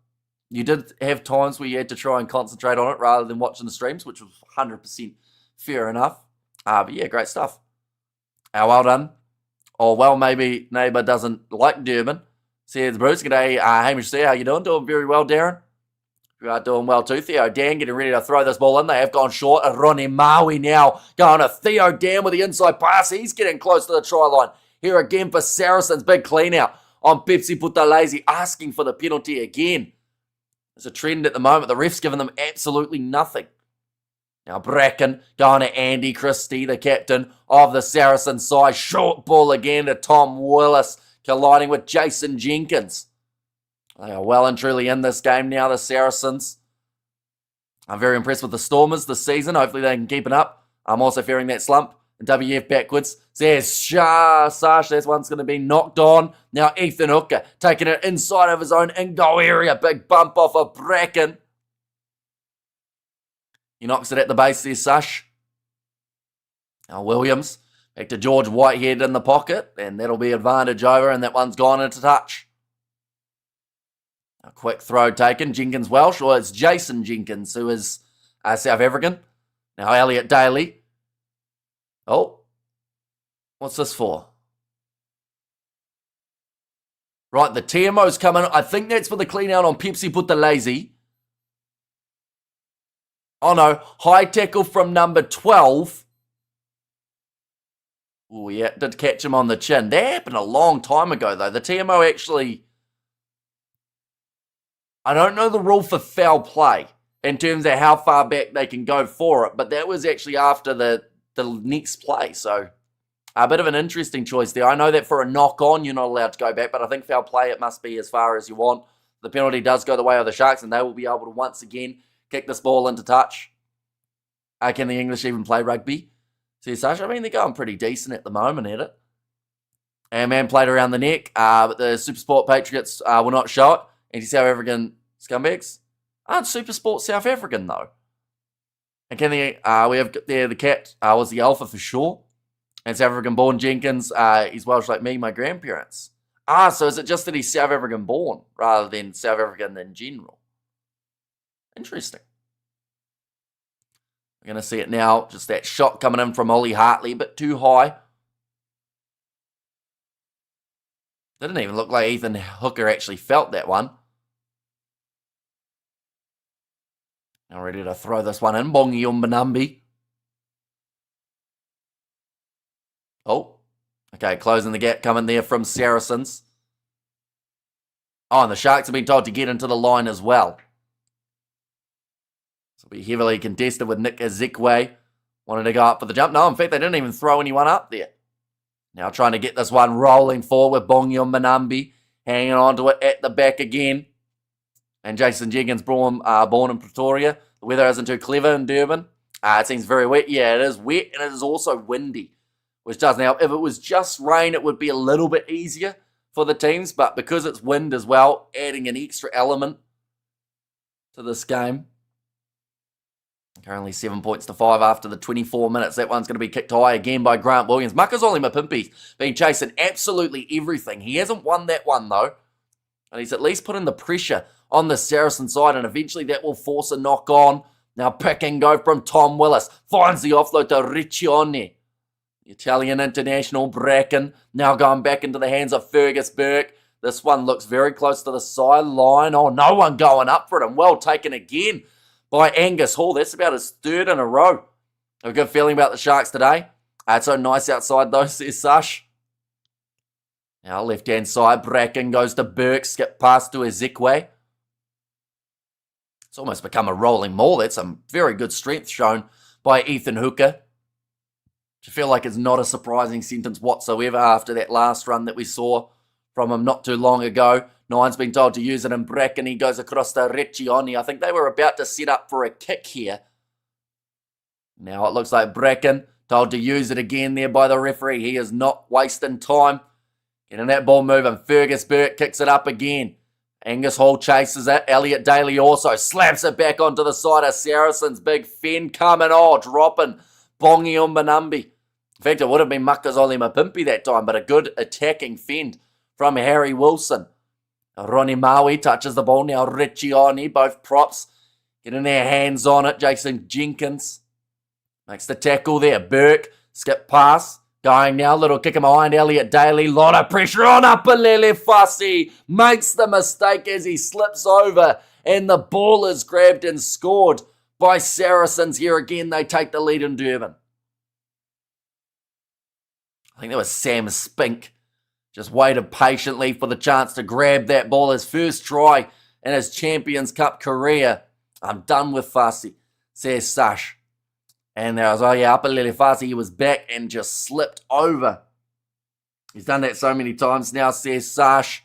You did have times where you had to try and concentrate on it rather than watching the streams, which was 100% fair enough. But yeah, great stuff. Well done. Or, well, maybe neighbour doesn't like Durban. Says Bruce, g'day, Hamish there. How you doing? Doing very well, Darren. You are doing well too. Theo Dan getting ready to throw this ball in. They have gone short. Ronnie Maui now going to Theo Dan with the inside pass. He's getting close to the try line. Here again for Saracens. Big clean out on Pepsi Putalese, asking for the penalty again. There's a trend at the moment. The ref's giving them absolutely nothing. Now Bracken going to Andy Christie, the captain of the Saracens side. Short ball again to Tom Willis, colliding with Jason Jenkins. They are well and truly in this game now, the Saracens. I'm very impressed with the Stormers this season. Hopefully they can keep it up. I'm also fearing that slump. And WF backwards. There's Sash. That one's going to be knocked on. Now Ethan Hooker taking it inside of his own in-goal area. Big bump off of Bracken. He knocks it at the base there, Sash. Now Williams back to George Whitehead in the pocket. And that'll be advantage over. And that one's gone into touch. A quick throw taken. Jenkins Welsh, or it's Jason Jenkins, who is South African. Now Elliot Daly. Oh, what's this for? Right, the TMO's coming. I think that's for the clean out on Pepsi Putalese. Oh no, high tackle from number 12. Oh yeah, did catch him on the chin. That happened a long time ago though. The TMO actually... I don't know the rule for foul play in terms of how far back they can go for it, but that was actually after the next play, so a bit of an interesting choice there. I know that for a knock-on, you're not allowed to go back, but I think foul play, it must be as far as you want. The penalty does go the way of the Sharks, and they will be able to once again kick this ball into touch. Can the English even play rugby? See, Sasha, I mean, they're going pretty decent at the moment at it. And man played around the neck, but the Supersport Patriots will not show it. Anti-South African scumbags aren't Supersport South African, though. And can the, we have there the cat was the alpha for sure. And South African born Jenkins, he's Welsh like me, my grandparents. So is it just that he's South African born rather than South African in general? Interesting. We're going to see it now. Just that shot coming in from Ollie Hartley, a bit too high. Didn't even look like Ethan Hooker actually felt that one. Now ready to throw this one in. Bongi Umbanambi. Oh. Okay, closing the gap coming there from Saracens. Oh, and the Sharks have been told to get into the line as well. So it'll be heavily contested with Nick Ezekwe. Wanted to go up for the jump. No, in fact, they didn't even throw anyone up there. Now trying to get this one rolling forward with Bongi Umbanambi. Hanging on to it at the back again. And Jason Jenkins, born in Pretoria. The weather isn't too clever in Durban. It seems very wet. Yeah, it is wet and it is also windy, which doesn't help. If it was just rain, it would be a little bit easier for the teams. But because it's wind as well, adding an extra element to this game. Currently 7 points to 5 after the 24 minutes. That one's going to be kicked high again by Grant Williams. Makazole Mapimpi's been chasing absolutely everything. He hasn't won that one though. And he's at least putting the pressure on the Saracen side, and eventually that will force a knock on. Now pick and go from Tom Willis. Finds the offload to Riccione. Italian international Bracken. Now going back into the hands of Fergus Burke. This one looks very close to the sideline. Oh, no one going up for it, and well taken again by Angus Hall. That's about his third in a row. I have a good feeling about the Sharks today. It's so nice outside though, says Sash. Now left-hand side, Bracken goes to Burke. Skip past to Ezekwe. It's almost become a rolling maul. That's some very good strength shown by Ethan Hooker. I feel like it's not a surprising sentence whatsoever after that last run that we saw from him not too long ago. Nine's been told to use it in Bracken. He goes across to Riccione. I think they were about to set up for a kick here. Now it looks like Bracken told to use it again there by the referee. He is not wasting time. Getting that ball moving. Fergus Burke kicks it up again. Angus Hall chases it. Elliot Daly also slaps it back onto the side of Saracens. Big fend coming. Oh, dropping Bongi Umbanambi. In fact, it would have been Makazole Mapimpi that time, but a good attacking fend from Harry Wilson. Ronnie Maui touches the ball. Now Riccioni, both props, getting their hands on it. Jason Jenkins makes the tackle there. Burke, skip pass. Going now, little kick in behind Elliot Daly. Lot of pressure on Apalele Fassi. Makes the mistake as he slips over. And the ball is grabbed and scored by Saracens. Here again, they take the lead in Durban. I think that was Sam Spink. Just waited patiently for the chance to grab that ball. His first try in his Champions Cup career. I'm done with Fassi, says Sash. And there was, Apalele Fassi, he was back and just slipped over. He's done that so many times now, says Sash.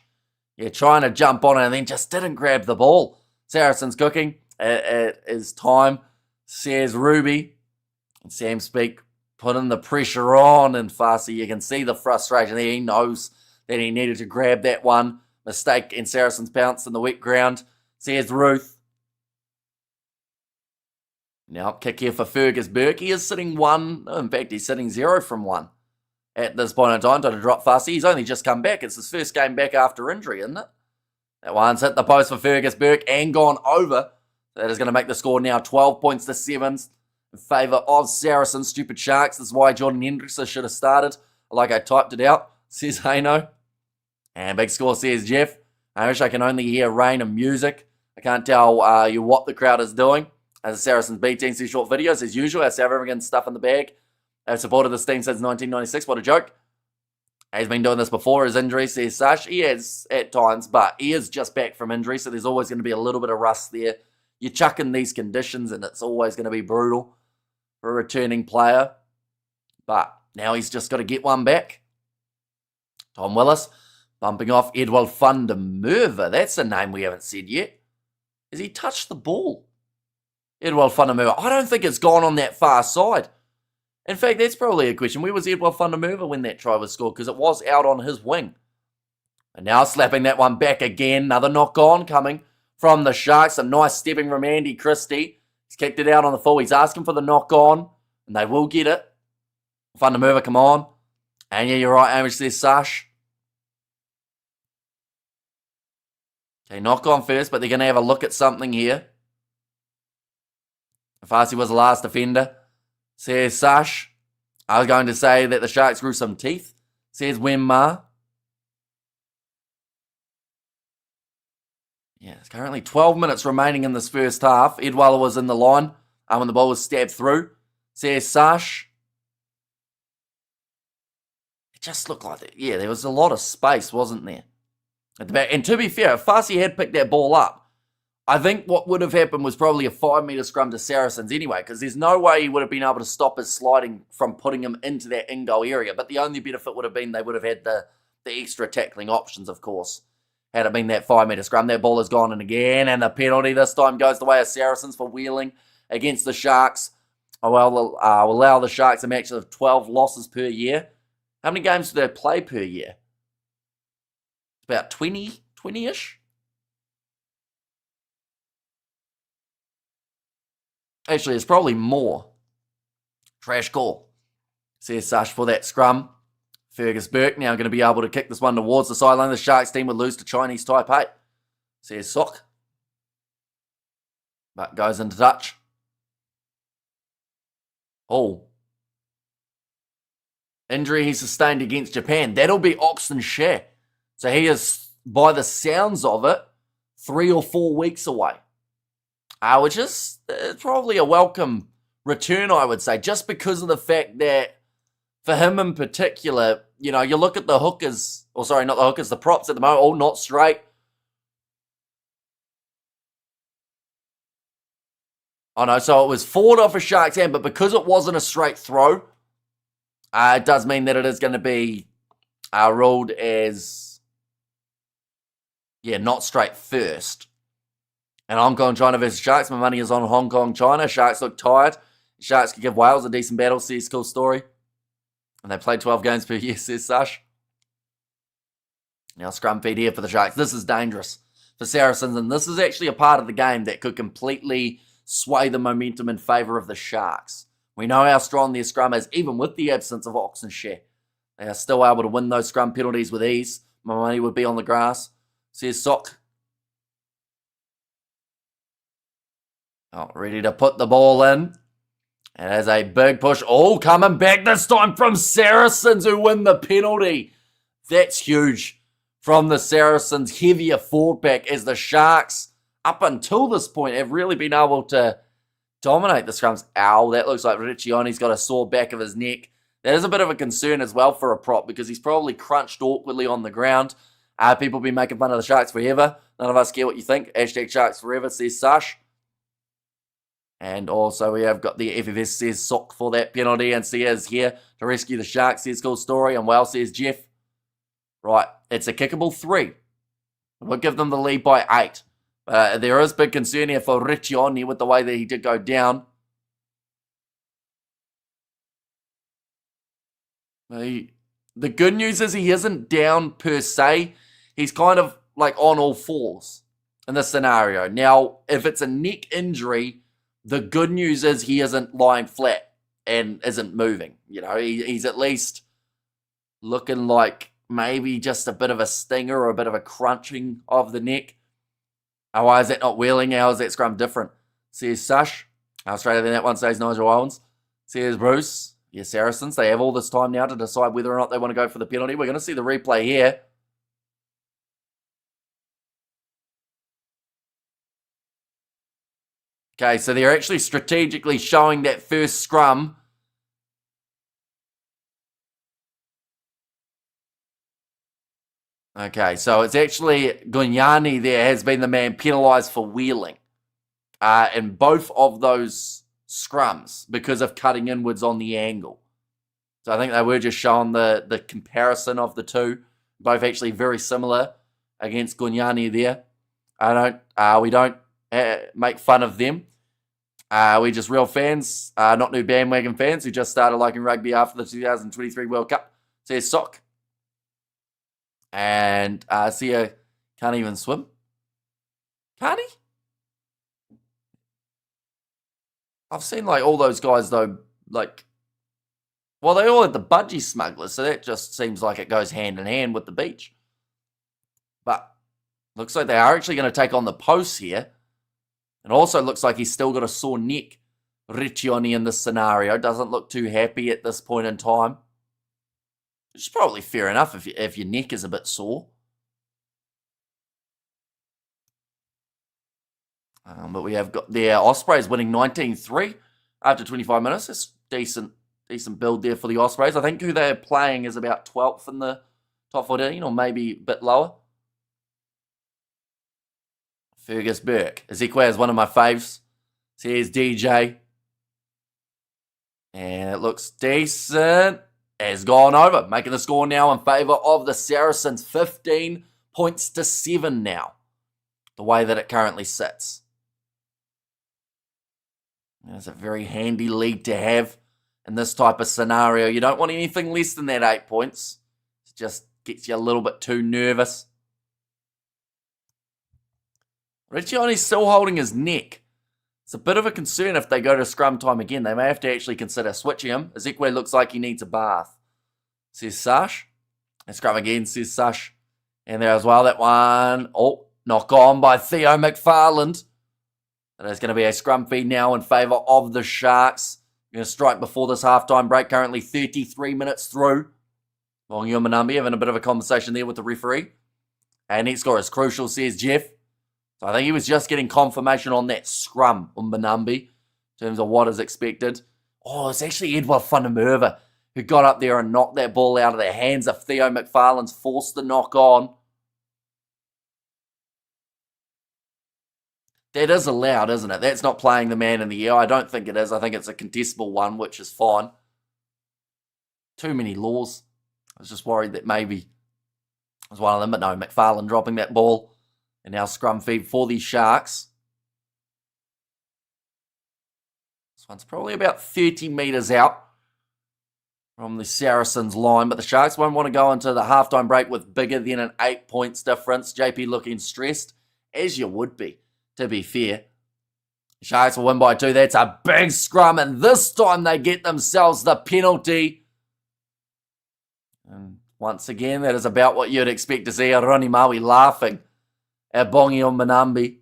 Trying to jump on it and then just didn't grab the ball. Saracens cooking. It is time, says Ruby. And Sam Speak putting the pressure on, and Fassi, you can see the frustration there. He knows that he needed to grab that one. Mistake, and Saracens bounced in the wet ground, says Ruth. Now, kick here for Fergus Burke. He is sitting 1. In fact, he's sitting 0 from 1 at this point in time. Trying to drop Fassi. He's only just come back. It's his first game back after injury, isn't it? That one's hit the post for Fergus Burke and gone over. That is going to make the score now 12 points to 7 in favour of Saracens. Stupid Sharks. This is why Jordan Hendrickson should have started. Like I typed it out, says Hano. And big score, says Jeff. I wish I can only hear rain and music. I can't tell you what the crowd is doing. As the Saracens B team sees short videos, as usual, our South African stuff in the bag. I've supported this team since 1996. What a joke. He's been doing this before his injury, says Sash. He has at times, but he is just back from injury, so there's always going to be a little bit of rust there. You chuck in these conditions, and it's always going to be brutal for a returning player. But now he's just got to get one back. Tom Willis bumping off Edwald van der Merwe. That's a name we haven't said yet. Has he touched the ball? Edwald van der Merwe. I don't think it's gone on that far side. In fact, that's probably a question. Where was Edwald van der Merwe when that try was scored? Because it was out on his wing. And now slapping that one back again. Another knock on coming from the Sharks. Some nice stepping from Andy Christie. He's kicked it out on the full. He's asking for the knock on. And they will get it. Van der Merwe, come on. And yeah, you're right, Amish, says Sash. Okay, knock on first, but they're going to have a look at something here. Fassi was the last offender, says Sash. I was going to say that the Sharks grew some teeth, says Wemma. Yeah, it's currently 12 minutes remaining in this first half. Edwalla was in the line when the ball was stabbed through, says Sash. It just looked like that. Yeah, there was a lot of space, wasn't there? At the back. And to be fair, if Fassi had picked that ball up, I think what would have happened was probably a 5-metre scrum to Saracens anyway, because there's no way he would have been able to stop his sliding from putting him into that in-goal area. But the only benefit would have been they would have had the extra tackling options, of course, had it been that 5-metre scrum. That ball has gone in again, and the penalty this time goes the way of Saracens for wheeling against the Sharks. Will allow the Sharks a match of 12 losses per year. How many games do they play per year? About 20-ish? Actually, it's probably more. Trash call, says Sash for that scrum. Fergus Burke now going to be able to kick this one towards the sideline. The Sharks team would lose to Chinese Taipei, says Sok. But goes into touch. Oh. Injury he sustained against Japan. That'll be Oxen Share. So he is, by the sounds of it, 3 or 4 weeks away. Which is probably a welcome return, I would say, just because of the fact that for him in particular, you know, you look at the hookers, or sorry, not the hookers, the props at the moment, all not straight. Oh no, so it was forward off a Sharks hand, but because it wasn't a straight throw, it does mean that it is going to be ruled as, not straight first. And Hong Kong, China versus Sharks. My money is on Hong Kong, China. Sharks look tired. Sharks could give Wales a decent battle, says Cool Story. And they played 12 games per year, says Sash. Now scrum feed here for the Sharks. This is dangerous for Saracens, and this is actually a part of the game that could completely sway the momentum in favour of the Sharks. We know how strong their scrum is, even with the absence of Oxenshire. They are still able to win those scrum penalties with ease. My money would be on the grass. says Sock. Oh, ready to put the ball in. And as a big push, coming back this time from Saracens, who win the penalty. That's huge from the Saracens, heavier forward pack, as the Sharks, up until this point, have really been able to dominate the scrums. Ow, that looks like Riccioni's got a sore back of his neck. That is a bit of a concern as well for a prop, because he's probably crunched awkwardly on the ground. People have been making fun of the Sharks forever. None of us care what you think. Hashtag Sharks forever, says Sash. And also we have got the FFS says Sock for that penalty, and Sears here to rescue the Sharks, says Cool Story, and well, says Jeff. Right, it's a kickable 3. We'll give them the lead by 8. There is big concern here for Riccioni with the way that he did go down. The good news is he isn't down per se. He's kind of like on all fours in this scenario. Now, if it's a neck injury, the good news is he isn't lying flat and isn't moving. You know, he's at least looking like maybe just a bit of a stinger or a bit of a crunching of the neck. Why is that not wheeling? How is that scrum different? Says Sush. Straighter than that one, says Nigel Owens. Says Bruce. Yes, Saracens. They have all this time now to decide whether or not they want to go for the penalty. We're going to see the replay here. Okay, so they're actually strategically showing that first scrum. Okay, so it's actually Gugnani there has been the man penalised for wheeling in both of those scrums because of cutting inwards on the angle. So I think they were just showing the comparison of the two. Both actually very similar against Gugnani there. We don't make fun of them. We're just real fans, not new bandwagon fans who just started liking rugby after the 2023 World Cup. Says Sock. And Sia can't even swim. Can't he? I've seen like all those guys though, like, well, they all had the budgie smugglers, so that just seems like it goes hand in hand with the beach. But looks like they are actually going to take on the posts here. It also looks like he's still got a sore neck. Riccioni in this scenario doesn't look too happy at this point in time. Which is probably fair enough if your neck is a bit sore. But we have got the Ospreys winning 19-3 after 25 minutes. That's decent build there for the Ospreys. I think who they're playing is about 12th in the top 14, or maybe a bit lower. Fergus Burke. Ezekiel is one of my faves. So here's DJ. And it looks decent. Has gone over, making the score now in favour of the Saracens. 15 points to 7 now, the way that it currently sits. That's a very handy lead to have in this type of scenario. You don't want anything less than that 8 points. It just gets you a little bit too nervous. Riccioni's still holding his neck. It's a bit of a concern if they go to scrum time again. They may have to actually consider switching him. Ezekiel looks like he needs a bath. Says Sash. And scrum again, says Sash. And there as well, that one. Knock on by Theo McFarland. And there's going to be a scrum feed now in favour of the Sharks. Going to strike before this halftime break. Currently 33 minutes through. Longy Manambi having a bit of a conversation there with the referee. And next score is crucial, says Jeff. So I think he was just getting confirmation on that scrum on Manambi in terms of what is expected. It's actually Edward van der Merwe who got up there and knocked that ball out of the hands of Theo McFarland's forced the knock on. That is allowed, isn't it? That's not playing the man in the air. I don't think it is. I think it's a contestable one, which is fine. Too many laws. I was just worried that maybe it was one of them, but no, McFarland dropping that ball. And now scrum feed for the Sharks. This one's probably about 30 metres out from the Saracens line. But the Sharks won't want to go into the halftime break with bigger than an 8 points difference. JP looking stressed, as you would be, to be fair. The Sharks will win by 2. That's a big scrum. And this time they get themselves the penalty. And once again, that is about what you'd expect to see. Ronnie Maui laughing at Bongi on Manambi.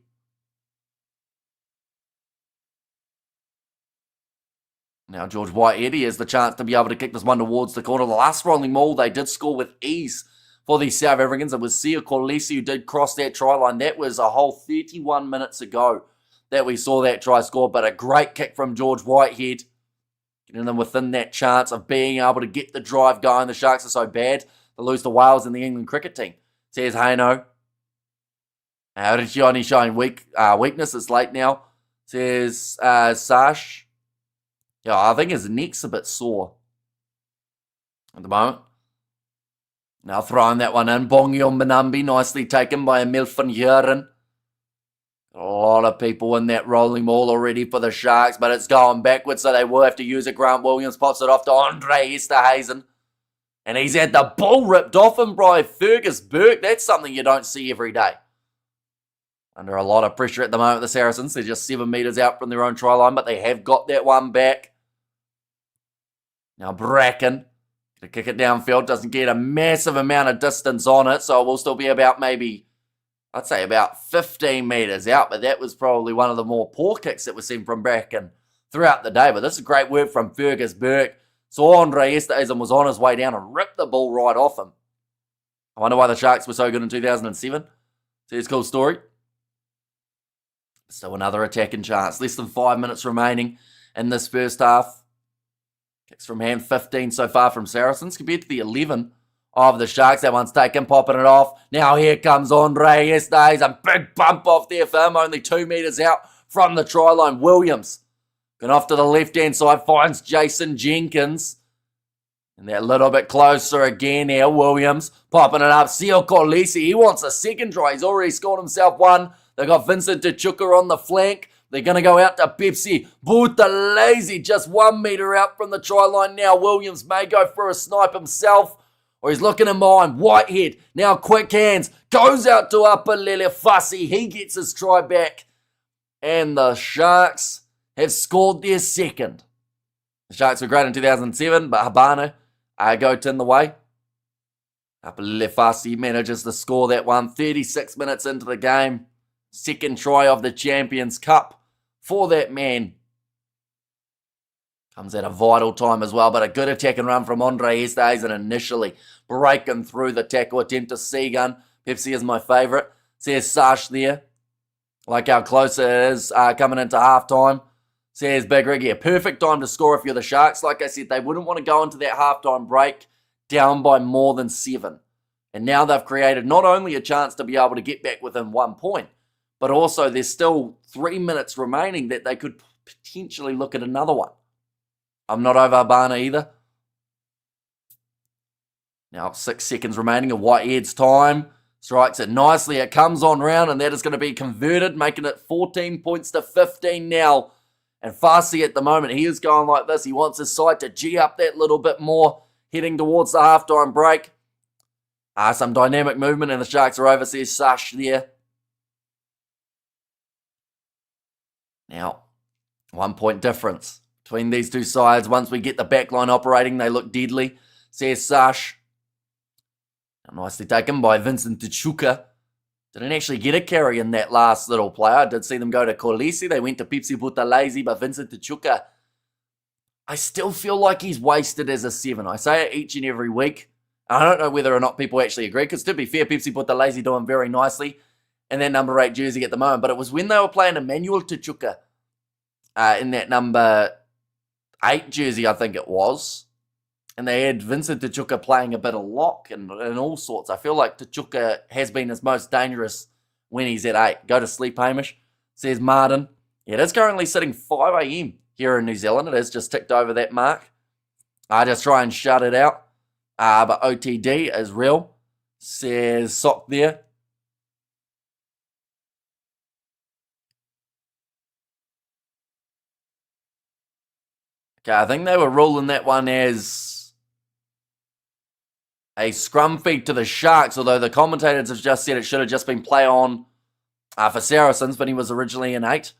Now George Whitehead, he has the chance to be able to kick this one towards the corner. The last rolling maul, they did score with ease for the South Africans. It was Sia Corlesi who did cross that try line. That was a whole 31 minutes ago that we saw that try score, but a great kick from George Whitehead, getting them within that chance of being able to get the drive going. The Sharks are so bad, they lose to Wales in the England cricket team. Says Haino. How did Johnny showing weakness? It's late now. Says Sash. Yeah, I think his neck's a bit sore at the moment. Now throwing that one in. Bongi on Manambi, nicely taken by Emil van Heeren. A lot of people in that rolling maul already for the Sharks, but it's going backwards, so they will have to use it. Grant Williams pops it off to Andre Esterhuizen. And he's had the ball ripped off him by Fergus Burke. That's something you don't see every day. Under a lot of pressure at the moment, the Saracens. They're just 7 metres out from their own try line, but they have got that one back. Now Bracken, to kick it downfield, doesn't get a massive amount of distance on it, so it will still be about maybe, I'd say about 15 metres out, but that was probably one of the more poor kicks that we've seen from Bracken throughout the day. But this is great work from Fergus Burke. So Andre Esterhuizen was on his way down and ripped the ball right off him. I wonder why the Sharks were so good in 2007. See, it's a cool story. So another attacking chance. Less than 5 minutes remaining in this first half. Kicks from hand, 15 so far from Saracens compared to the 11 of the Sharks. That one's taken, popping it off. Now here comes Andre Esterhuizen. A big bump off there for him, only 2 metres out from the try line. Williams going off to the left-hand side, finds Jason Jenkins. And that little bit closer again here. Williams popping it up. Seal Corlesi, he wants a second try. He's already scored himself one. They got Vincent Tuchuka on the flank. They're going to go out to Pepsi. Buthelezi just 1 metre out from the try line now. Williams may go for a snipe himself, or he's looking in behind. Whitehead, now quick hands, goes out to Apalele Fussy. He gets his try back. And the Sharks have scored their second. The Sharks were great in 2007, but Habano go tin the way. Apalele Fussy manages to score that one 36 minutes into the game. Second try of the Champions Cup for that man. Comes at a vital time as well, but a good attack and run from Andre Esterhuizen initially. Breaking through the tackle attempt to Seagun. Pepsi is my favourite. Says Sash there. Like how close it is coming into halftime. Says Big Rig here. Perfect time to score if you're the Sharks. Like I said, they wouldn't want to go into that halftime break down by more than 7. And now they've created not only a chance to be able to get back within 1 point, but also there's still 3 minutes remaining that they could potentially look at another one. I'm not over Habana either. Now 6 seconds remaining of Whitehead's time. Strikes it nicely. It comes on round, and that is going to be converted, making it 14 points to 15 now. And Farsi at the moment, he is going like this. He wants his side to G up that little bit more, heading towards the halftime break. Some dynamic movement, and the Sharks are over. Says Sash there. Now, 1 point difference between these two sides. Once we get the back line operating, they look deadly. Says Sash. Nicely taken by Vincent Tuchuka. Didn't actually get a carry in that last little play. I did see them go to Corlesi. They went to Pepsi Buthelezi, but Vincent Tuchuka, I still feel like he's wasted as a 7. I say it each and every week. I don't know whether or not people actually agree, because to be fair, Pepsi Buthelezi doing very nicely in that number 8 jersey at the moment. But it was when they were playing Emmanuel Tuchuka in that number 8 jersey, I think it was. And they had Vincent Tuchuka playing a bit of lock and all sorts. I feel like Tuchuka has been his most dangerous when he's at 8. Go to sleep, Hamish, says Martin. It is currently sitting 5 a.m. here in New Zealand. It has just ticked over that mark. I just try and shut it out. But OTD is real, says Sock there. Okay, I think they were ruling that one as a scrum feed to the Sharks, although the commentators have just said it should have just been play on for Saracens, but he was originally an 8.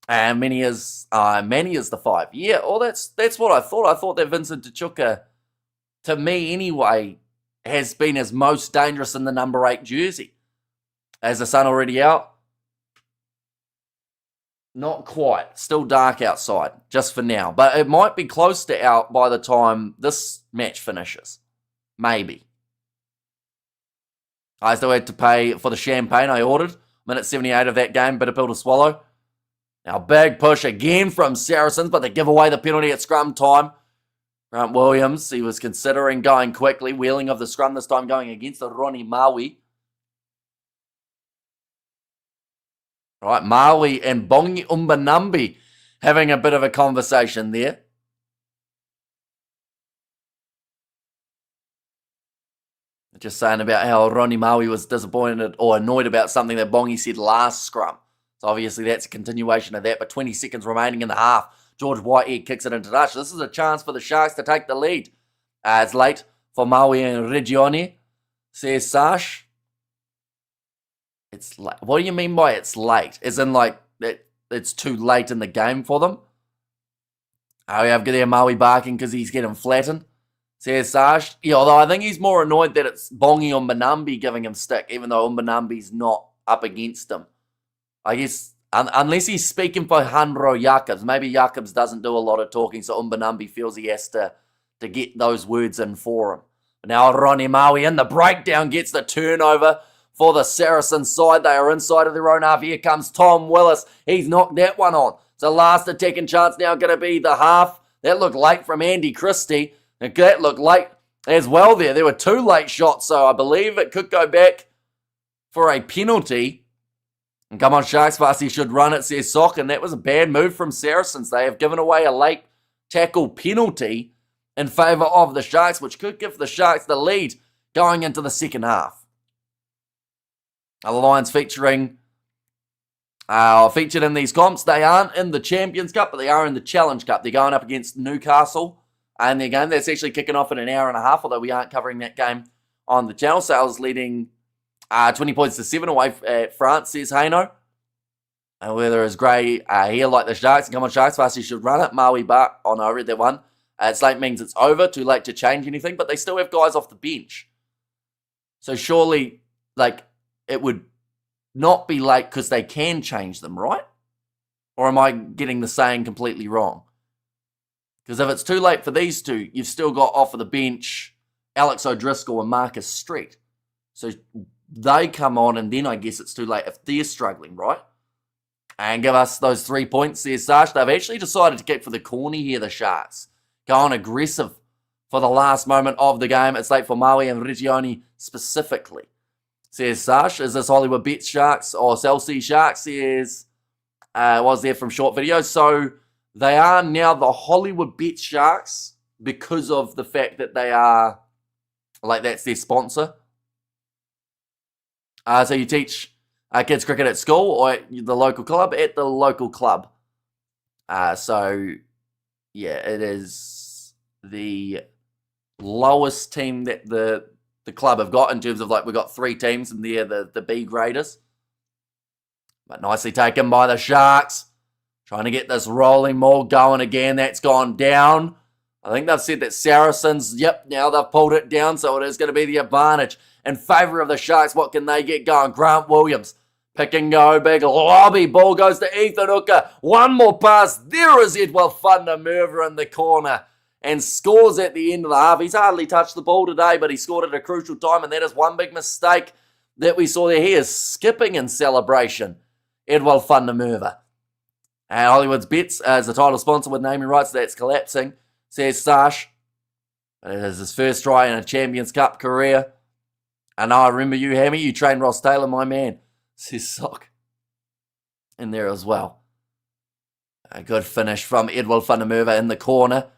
And Manny is the 5. Yeah, well, that's what I thought. I thought that Vincent Tuchuka, to me anyway, has been his most dangerous in the number 8 jersey. Is the sun already out? Not quite. Still dark outside, just for now. But it might be close to out by the time this match finishes. Maybe. I still had to pay for the champagne I ordered. Minute 78 of that game, bitter pill to swallow. Now, big push again from Saracens, but they give away the penalty at scrum time. Grant Williams, he was considering going quickly, wheeling of the scrum, this time going against the Ronnie Maui. Right, Maui and Bongi Umbanambi having a bit of a conversation there. Just saying about how Ronnie Maui was disappointed or annoyed about something that Bongi said last scrum. So obviously that's a continuation of that, but 20 seconds remaining in the half. George Whitehead kicks it into touch. This is a chance for the Sharks to take the lead. It's late for Maui and Regioni, says Sash. It's late. What do you mean by it's late? As in like it's too late in the game for them? Oh, we have there Maui barking because he's getting flattened, says Sash. Yeah, although I think he's more annoyed that it's Bongi Umbanambi giving him stick, even though Umbanambi's not up against him. I guess, unless he's speaking for Hanro Jakobs. Maybe Jakobs doesn't do a lot of talking, so Umbanambi feels he has to get those words in for him. But now Ronnie Maui in the breakdown gets the turnover for the Saracens side. They are inside of their own half. Here comes Tom Willis. He's knocked that one on. So last attacking chance now going to be the half. That looked late from Andy Christie. And that looked late as well there. There were two late shots, so I believe it could go back for a penalty. And come on, Sharks, fast he should run it, says Sock. And that was a bad move from Saracens. They have given away a late tackle penalty in favour of the Sharks, which could give the Sharks the lead going into the second half. The Lions featured in these comps. They aren't in the Champions Cup, but they are in the Challenge Cup. They're going up against Newcastle in their game. That's actually kicking off in an hour and a half, although we aren't covering that game on the channel. Sales leading 20 points to 7 away at France, says Haino. And whether it's grey here like the Sharks. Come on, Sharks, fast you should run it. Maui Bar. Oh, no, I read that one. It's late means it's over. Too late to change anything. But they still have guys off the bench. So surely, it would not be late because they can change them, right? Or am I getting the saying completely wrong? Because if it's too late for these two, you've still got off of the bench Alex O'Driscoll and Marcus Street. So they come on, and then I guess it's too late if they're struggling, right? And give us those 3 points there, Sash. They've actually decided to kick for the corner here, the Sharks. Going aggressive for the last moment of the game. It's late for Maui and Regioni specifically, says Sash. Is this Hollywood Bets Sharks or Chelsea Sharks? Says, was there from short videos. So they are now the Hollywood Bets Sharks because of the fact that they are, that's their sponsor. So you teach kids cricket at school or at the local club? At the local club. So, yeah, it is the lowest team that the club have got in terms of, we've got 3 teams and they're the B graders. But nicely taken by the Sharks. Trying to get this rolling maul going again. That's gone down. I think they've said that Saracens, now they've pulled it down, so it is going to be the advantage in favour of the Sharks. What can they get going? Grant Williams, pick and go, big lobby. Ball goes to Ethan Hooker. One more pass. There is Edwell Thundermerver in the corner and scores at the end of the half. He's hardly touched the ball today, but he scored at a crucial time, and that is one big mistake that we saw there. He is skipping in celebration, Edwell Thundermerver. And Hollywood's Bets as the title sponsor with naming rights, that's collapsing, says Sash. It is his first try in a Champions Cup career. And I remember you, Hammy. You trained Ross Taylor, my man. Says Sock in there as well. A good finish from Edwell Thundermerver in the corner.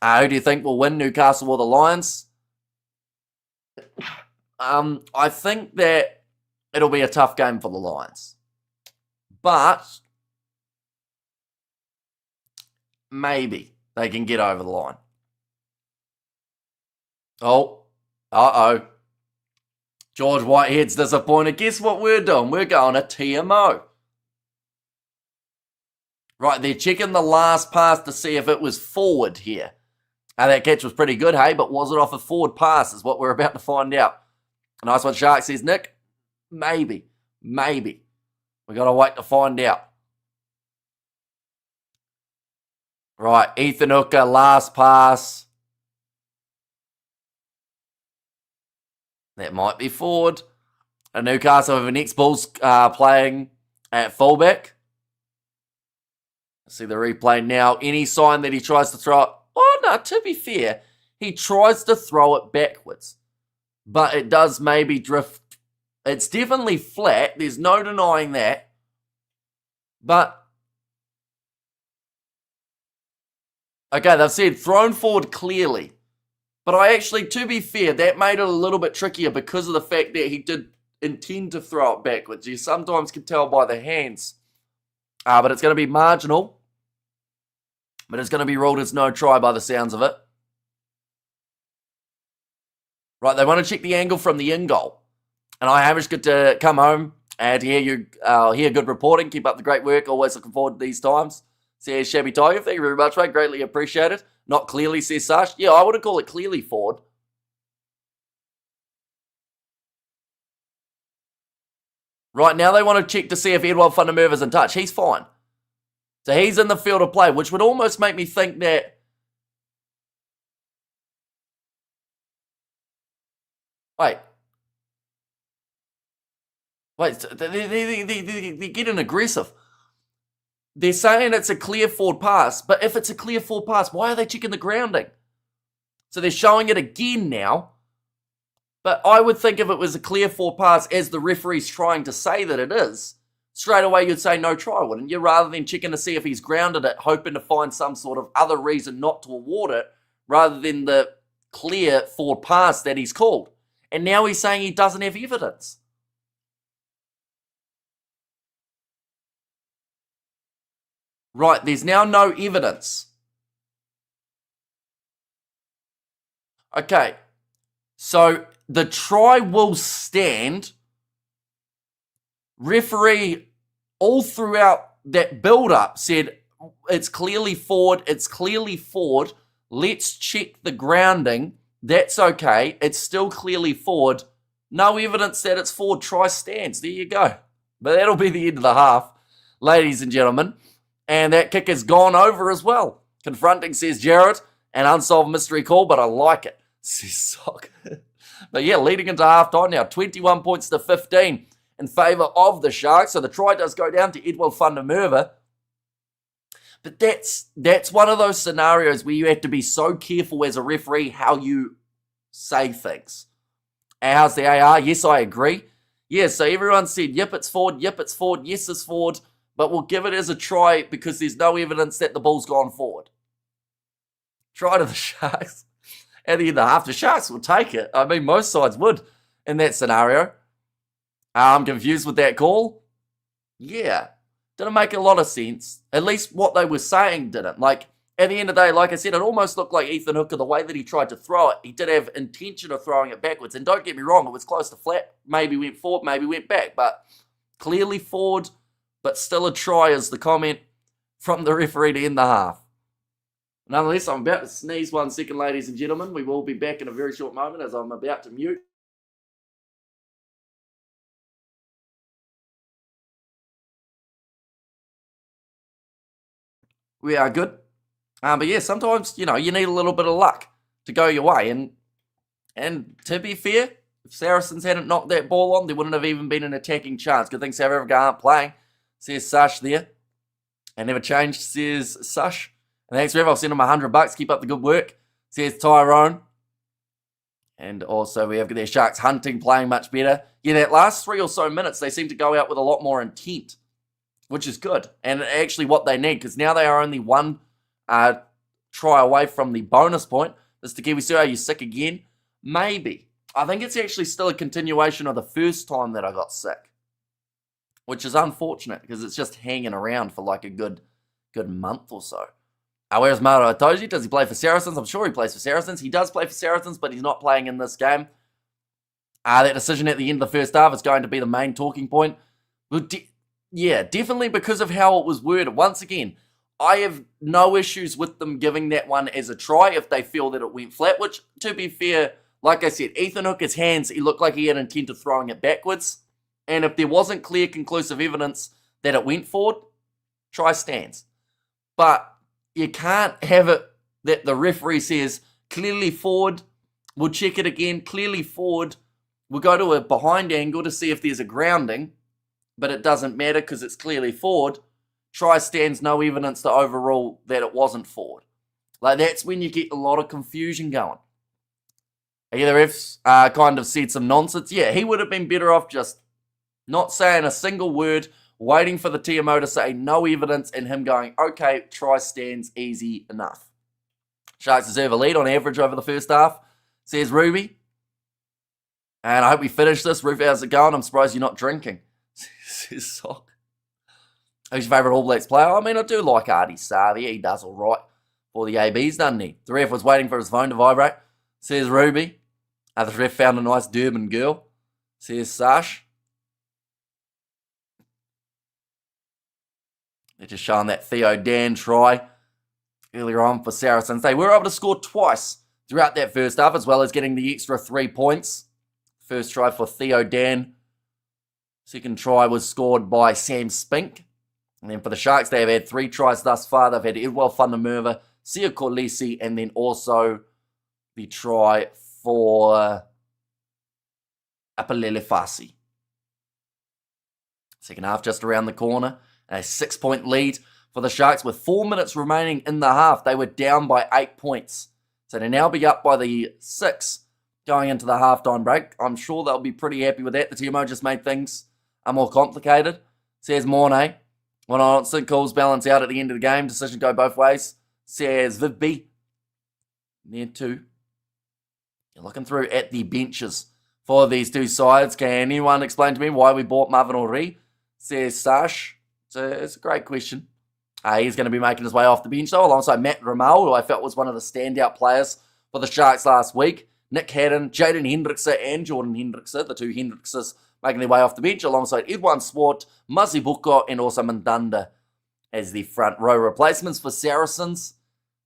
Who do you think will win, Newcastle or the Lions? I think that it'll be a tough game for the Lions. But maybe they can get over the line. Oh, uh-oh. George Whitehead's disappointed. Guess what we're doing? We're going to TMO. Right, they're checking the last pass to see if it was forward here. That catch was pretty good, hey, but was it off a forward pass is what we're about to find out. A nice one, Shark, says Nick. Maybe. Maybe. We got to wait to find out. Right, Ethan Hooker, last pass. That might be forward. And Newcastle have an ex-Bulls playing at fullback. See the replay now. Any sign that he tries to throw it? Oh, no, to be fair, he tries to throw it backwards. But it does maybe drift. It's definitely flat. There's no denying that. But, okay, they've said thrown forward clearly. But I actually, to be fair, that made it a little bit trickier because of the fact that he did intend to throw it backwards. You sometimes can tell by the hands. But it's going to be marginal. But it's going to be ruled as no try by the sounds of it. Right, they want to check the angle from the in goal. And I Hamish, good to come home and hear you hear good reporting. Keep up the great work. Always looking forward to these times. Says Shabby Tiger. Thank you very much, mate. Greatly appreciated. Not clearly, says Sash. Yeah, I wouldn't call it clearly forward. Right, now they want to check to see if Edward van der Merwe is in touch. He's fine. So he's in the field of play, which would almost make me think that... Wait, they're getting aggressive. They're saying it's a clear forward pass, but if it's a clear forward pass, why are they checking the grounding? So they're showing it again now. But I would think if it was a clear forward pass, as the referee's trying to say that it is, straight away you'd say no try, wouldn't you? Rather than checking to see if he's grounded it, hoping to find some sort of other reason not to award it, rather than the clear forward pass that he's called. And now he's saying he doesn't have evidence. Right, there's now no evidence. Okay, so the try will stand. Referee, all throughout that build-up, said it's clearly forward, it's clearly forward. Let's check the grounding. That's okay. It's still clearly forward. No evidence that it's forward. Try stands. There you go. But that'll be the end of the half, ladies and gentlemen. And that kick has gone over as well. Confronting, says Jared. An unsolved mystery call, but I like it, says Sock. But yeah, leading into half-time now. 21 points to 15 in favour of the Sharks. So the try does go down to Edward van der Merwe. But that's one of those scenarios where you have to be so careful as a referee how you say things. And how's the AR? Yes, I agree. Yeah, so everyone said, yep, it's forward, yes, it's forward, but we'll give it as a try because there's no evidence that the ball's gone forward. Try to the Sharks. At the end of the half, the Sharks will take it. I mean, most sides would in that scenario. I'm confused with that call. Yeah. Didn't make a lot of sense. At least what they were saying didn't. Like, at the end of the day, like I said, it almost looked like Ethan Hooker, the way that he tried to throw it. He did have intention of throwing it backwards. And don't get me wrong, it was close to flat. Maybe went forward, maybe went back. But clearly forward, but still a try is the comment from the referee to end the half. Nonetheless, I'm about to sneeze 1 second, ladies and gentlemen. We will be back in a very short moment as I'm about to mute. We are good. But yeah, sometimes, you need a little bit of luck to go your way. And to be fair, if Saracens hadn't knocked that ball on, there wouldn't have even been an attacking chance. Good thing South Africa aren't playing, says Sash there. And never changed, says Sash. And thanks, Rev. I'll send him $100. Keep up the good work, says Tyrone. And also we have their Sharks hunting, playing much better. Yeah, that last 3 or so minutes, they seem to go out with a lot more intent, which is good. And actually what they need, because now they are only one try away from the bonus point. Mr. Kiwisu, are you sick again? Maybe. I think it's actually still a continuation of the first time that I got sick, which is unfortunate because it's just hanging around for like a good month or so. Where's Maro Itoji? Does he play for Saracens? I'm sure he plays for Saracens. He does play for Saracens, but he's not playing in this game. That decision at the end of the first half is going to be the main talking point. Well, yeah, definitely because of how it was worded. Once again, I have no issues with them giving that one as a try if they feel that it went flat, which, to be fair, like I said, Ethan Hooker's hands, he looked like he had intent of throwing it backwards. And if there wasn't clear, conclusive evidence that it went forward, try stands. But you can't have it that the referee says, clearly forward, we'll check it again, clearly forward, we'll go to a behind angle to see if there's a grounding, but it doesn't matter because it's clearly forward. Try stands, no evidence to overrule that it wasn't forward. Like, that's when you get a lot of confusion going. The refs kind of said some nonsense. Yeah, he would have been better off just not saying a single word, waiting for the TMO to say no evidence, and him going, okay, try stands, easy enough. Sharks deserve a lead on average over the first half, says Ruby. And I hope we finish this. Ruby, how's it going? I'm surprised you're not drinking, says Sock. Who's your favourite All Blacks player? I mean, I do like Artie Savi. He does all right for the ABs, doesn't he? The ref was waiting for his phone to vibrate, says Ruby. The ref found a nice Durban girl, says Sash. They're just showing that Theo Dan try earlier on for Saracens. They were able to score twice throughout that first half, as well as getting the extra 3 points. First try for Theo Dan. Second try was scored by Sam Spink. And then for the Sharks, they have had 3 tries thus far. They've had Edwell Fundermerva, Sia Corlisi, and then also the try for Apalele Fasi. Second half just around the corner. A 6-point lead for the Sharks with 4 minutes remaining in the half. They were down by 8 points. So they now be up by the 6 going into the halftime break. I'm sure they'll be pretty happy with that. The TMO just made things more complicated. Says Mornay. When instant calls balance out at the end of the game. Decision go both ways. Says Viv B. There too. You're looking through at the benches for these two sides. Can anyone explain to me why we bought Marvin Ori? Says Sash. So it's a great question. He's going to be making his way off the bench, though, alongside Matt Ramal, who I felt was one of the standout players for the Sharks last week. Nick Haddon, Jaden Hendrickse, and Jordan Hendrickse, the two Hendrickses making their way off the bench, alongside Edwin Swart, Muzzy Buko, and also Mandanda as the front row replacements for Saracens.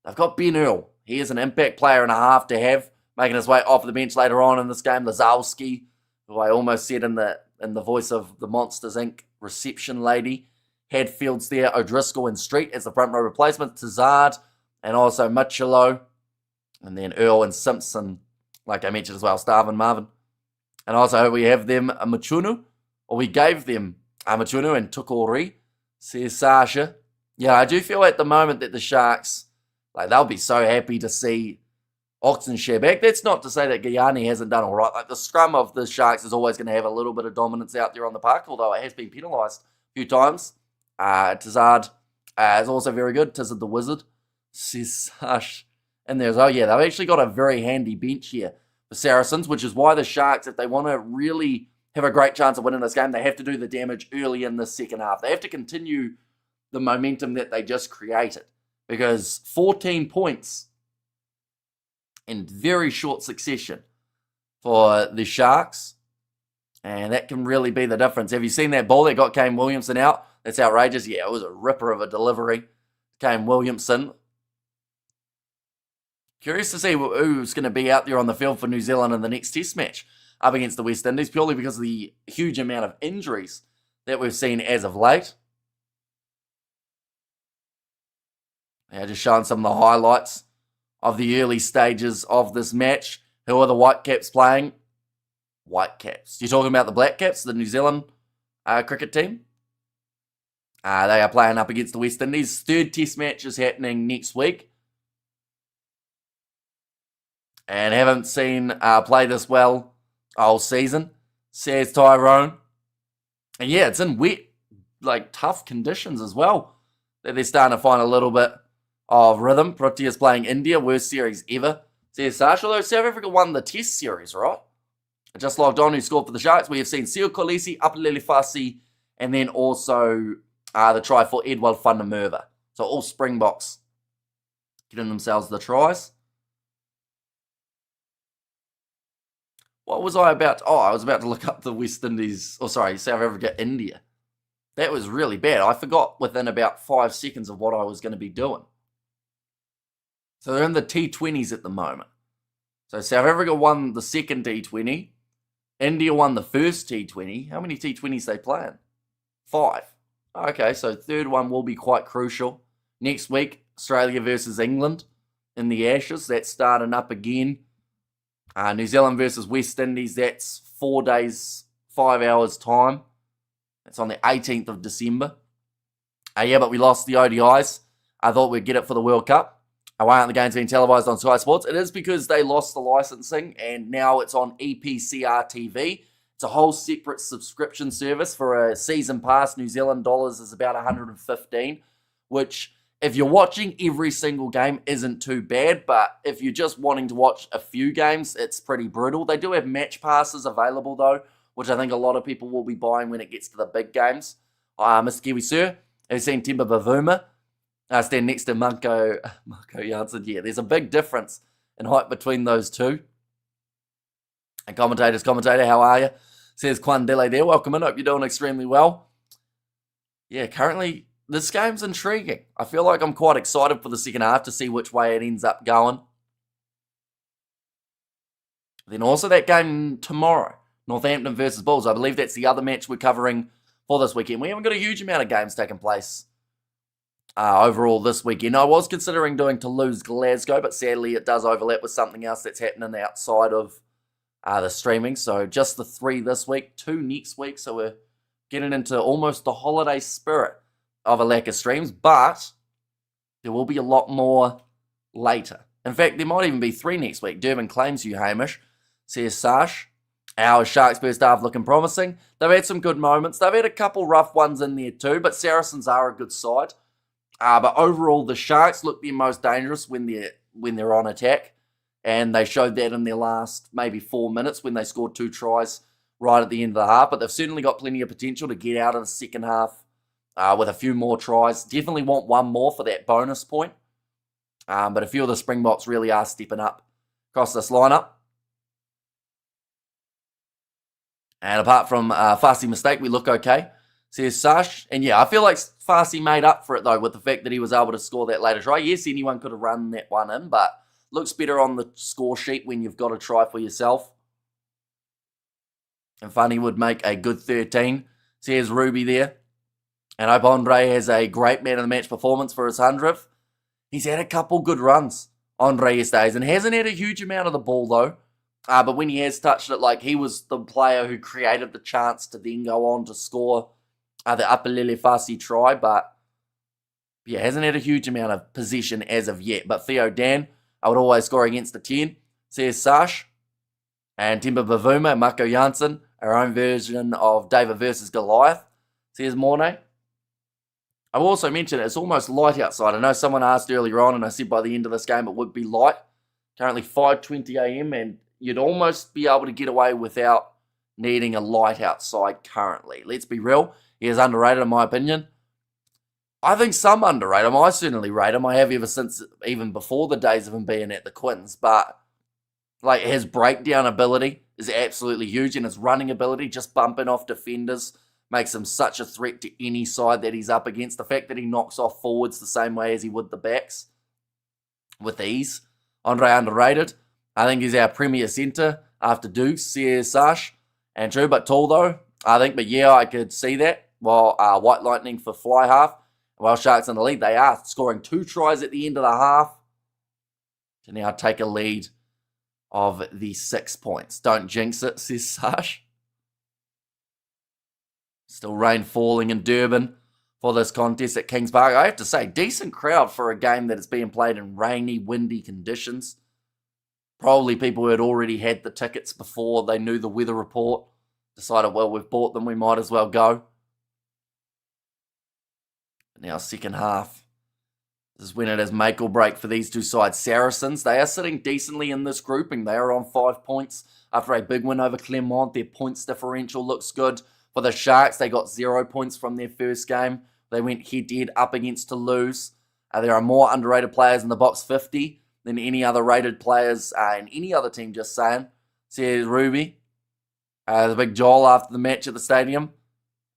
They've got Ben Earl. He is an impact player and a half to have, making his way off the bench later on in this game. Lazowski, who I almost said in the voice of the Monsters Inc. reception lady. Hadfields there, O'Driscoll and Street as the front row replacements, Tazard and also Michello. And then Earl and Simpson, like I mentioned as well, Starvin Marvin. And also we have them Machunu, or we gave them Machunu and Tukori, says Sasha. Yeah, I do feel at the moment that the Sharks, like, they'll be so happy to see Oxenshare back. That's not to say that Guyani hasn't done all right. Like, the scrum of the Sharks is always going to have a little bit of dominance out there on the park, although it has been penalised a few times. Tazard is also very good. Tizard the Wizard, says Sash. And there's, oh yeah, they've actually got a very handy bench here for Saracens, which is why the Sharks, if they want to really have a great chance of winning this game, they have to do the damage early in the second half. They have to continue the momentum that they just created, because 14 points in very short succession for the Sharks, and that can really be the difference. Have you seen that ball that got Kane Williamson out? That's outrageous. Yeah, it was a ripper of a delivery. Kane Williamson. Curious to see who's going to be out there on the field for New Zealand in the next test match up against the West Indies, purely because of the huge amount of injuries that we've seen as of late. Yeah, just showing some of the highlights of the early stages of this match. Who are the Whitecaps playing? Whitecaps. You're talking about the Black Caps, the New Zealand cricket team? They are playing up against the West Indies. Third test match is happening next week. And haven't seen play this well all season, says Tyrone. And yeah, it's in wet, like, tough conditions as well that they're starting to find a little bit of rhythm. Protea's playing India, worst series ever, says Sash. Although South Africa won the test series, right? I just logged on who scored for the Sharks. We have seen Sio Kolisi, Apalele Fasi, and then also the try for Edwell Fundermerva. So all Springboks getting themselves the tries. What was I about? I was about to look up the West Indies, South Africa, India. That was really bad. I forgot within about 5 seconds of what I was going to be doing. So they're in the T20s at the moment. So South Africa won the second T20. India won the first T20. How many T20s they playing? 5. Okay, so third one will be quite crucial. Next week, Australia versus England in the Ashes. That's starting up again. New Zealand versus West Indies. That's 4 days, 5 hours time. That's on the 18th of December. Yeah, but we lost the ODIs. I thought we'd get it for the World Cup. Why aren't the games being televised on Sky Sports? It is because they lost the licensing and now it's on EPCR TV. It's a whole separate subscription service for a season pass. New Zealand dollars is about 115, which if you're watching every single game isn't too bad, but if you're just wanting to watch a few games, it's pretty brutal. They do have match passes available though, which I think a lot of people will be buying when it gets to the big games. Mr. Kiwi Sir, have you seen Timber Bavuma? Stand next to Marco Janssen. Yeah, there's a big difference in height between those two. And commentator, how are you? Says Quandele there. Welcome in. Hope you're doing extremely well. Yeah, currently, this game's intriguing. I feel like I'm quite excited for the second half to see which way it ends up going. Then also that game tomorrow, Northampton versus Bulls. I believe that's the other match we're covering for this weekend. We haven't got a huge amount of games taking place overall this weekend. I was considering doing Toulouse-Glasgow, but sadly it does overlap with something else that's happening outside of the streaming. So just the 3 this week, 2 next week. So we're getting into almost the holiday spirit of a lack of streams, but there will be a lot more later. In fact, there might even be 3 next week. Durban claims you, Hamish. Says Sash. Our Sharks first half looking promising. They've had some good moments. They've had a couple rough ones in there too, but Saracens are a good side. But overall, the Sharks look the most dangerous when they're on attack. And they showed that in their last maybe 4 minutes when they scored 2 tries right at the end of the half. But they've certainly got plenty of potential to get out of the second half with a few more tries. Definitely want one more for that bonus point. But a few of the Springboks really are stepping up across this lineup. And apart from Farsi mistake, we look okay, says Sash. And yeah, I feel like Farsi made up for it though with the fact that he was able to score that later try. Yes, anyone could have run that one in, but looks better on the score sheet when you've got a try for yourself. And Funny would make a good 13. Says Ruby there. And I hope Andre has a great man of the match performance for his 100th. He's had a couple good runs, Andre yesterday, and hasn't had a huge amount of the ball though. But when he has touched it, like he was the player who created the chance to then go on to score the Apalele Farsi try. But yeah, hasn't had a huge amount of possession as of yet. But Theo Dan, I would always score against the 10, says Sash. And Timber Bavuma and Marco Janssen, our own version of David versus Goliath, says Mornay. I will also mention it's almost light outside. I know someone asked earlier on, and I said by the end of this game it would be light. Currently 5:20 a.m. and you'd almost be able to get away without needing a light outside currently. Let's be real. He is underrated in my opinion. I think some underrate him. I certainly rate him. I have ever since, even before the days of him being at the Quins. But like his breakdown ability is absolutely huge, and his running ability, just bumping off defenders, makes him such a threat to any side that he's up against. The fact that he knocks off forwards the same way as he would the backs with ease. Andre underrated. I think he's our premier centre after Dukes, says Sash. And true, but tall though, I think. But yeah, I could see that. While White Lightning for fly half. While Sharks in the lead, they are scoring 2 tries at the end of the half to now take a lead of the 6 points. Don't jinx it, says Sash. Still rain falling in Durban for this contest at Kings Park. I have to say, decent crowd for a game that is being played in rainy, windy conditions. Probably people who had already had the tickets before they knew the weather report. Decided, well, we've bought them, we might as well go. Now, second half. This is when it is make or break for these two sides. Saracens, they are sitting decently in this grouping. They are on 5 points after a big win over Clermont. Their points differential looks good. For the Sharks, they got 0 points from their first game. They went head-to-head up against Toulouse. There are more underrated players in the box 50 than any other rated players in any other team, just saying. Says Ruby. The big Joel after the match at the stadium.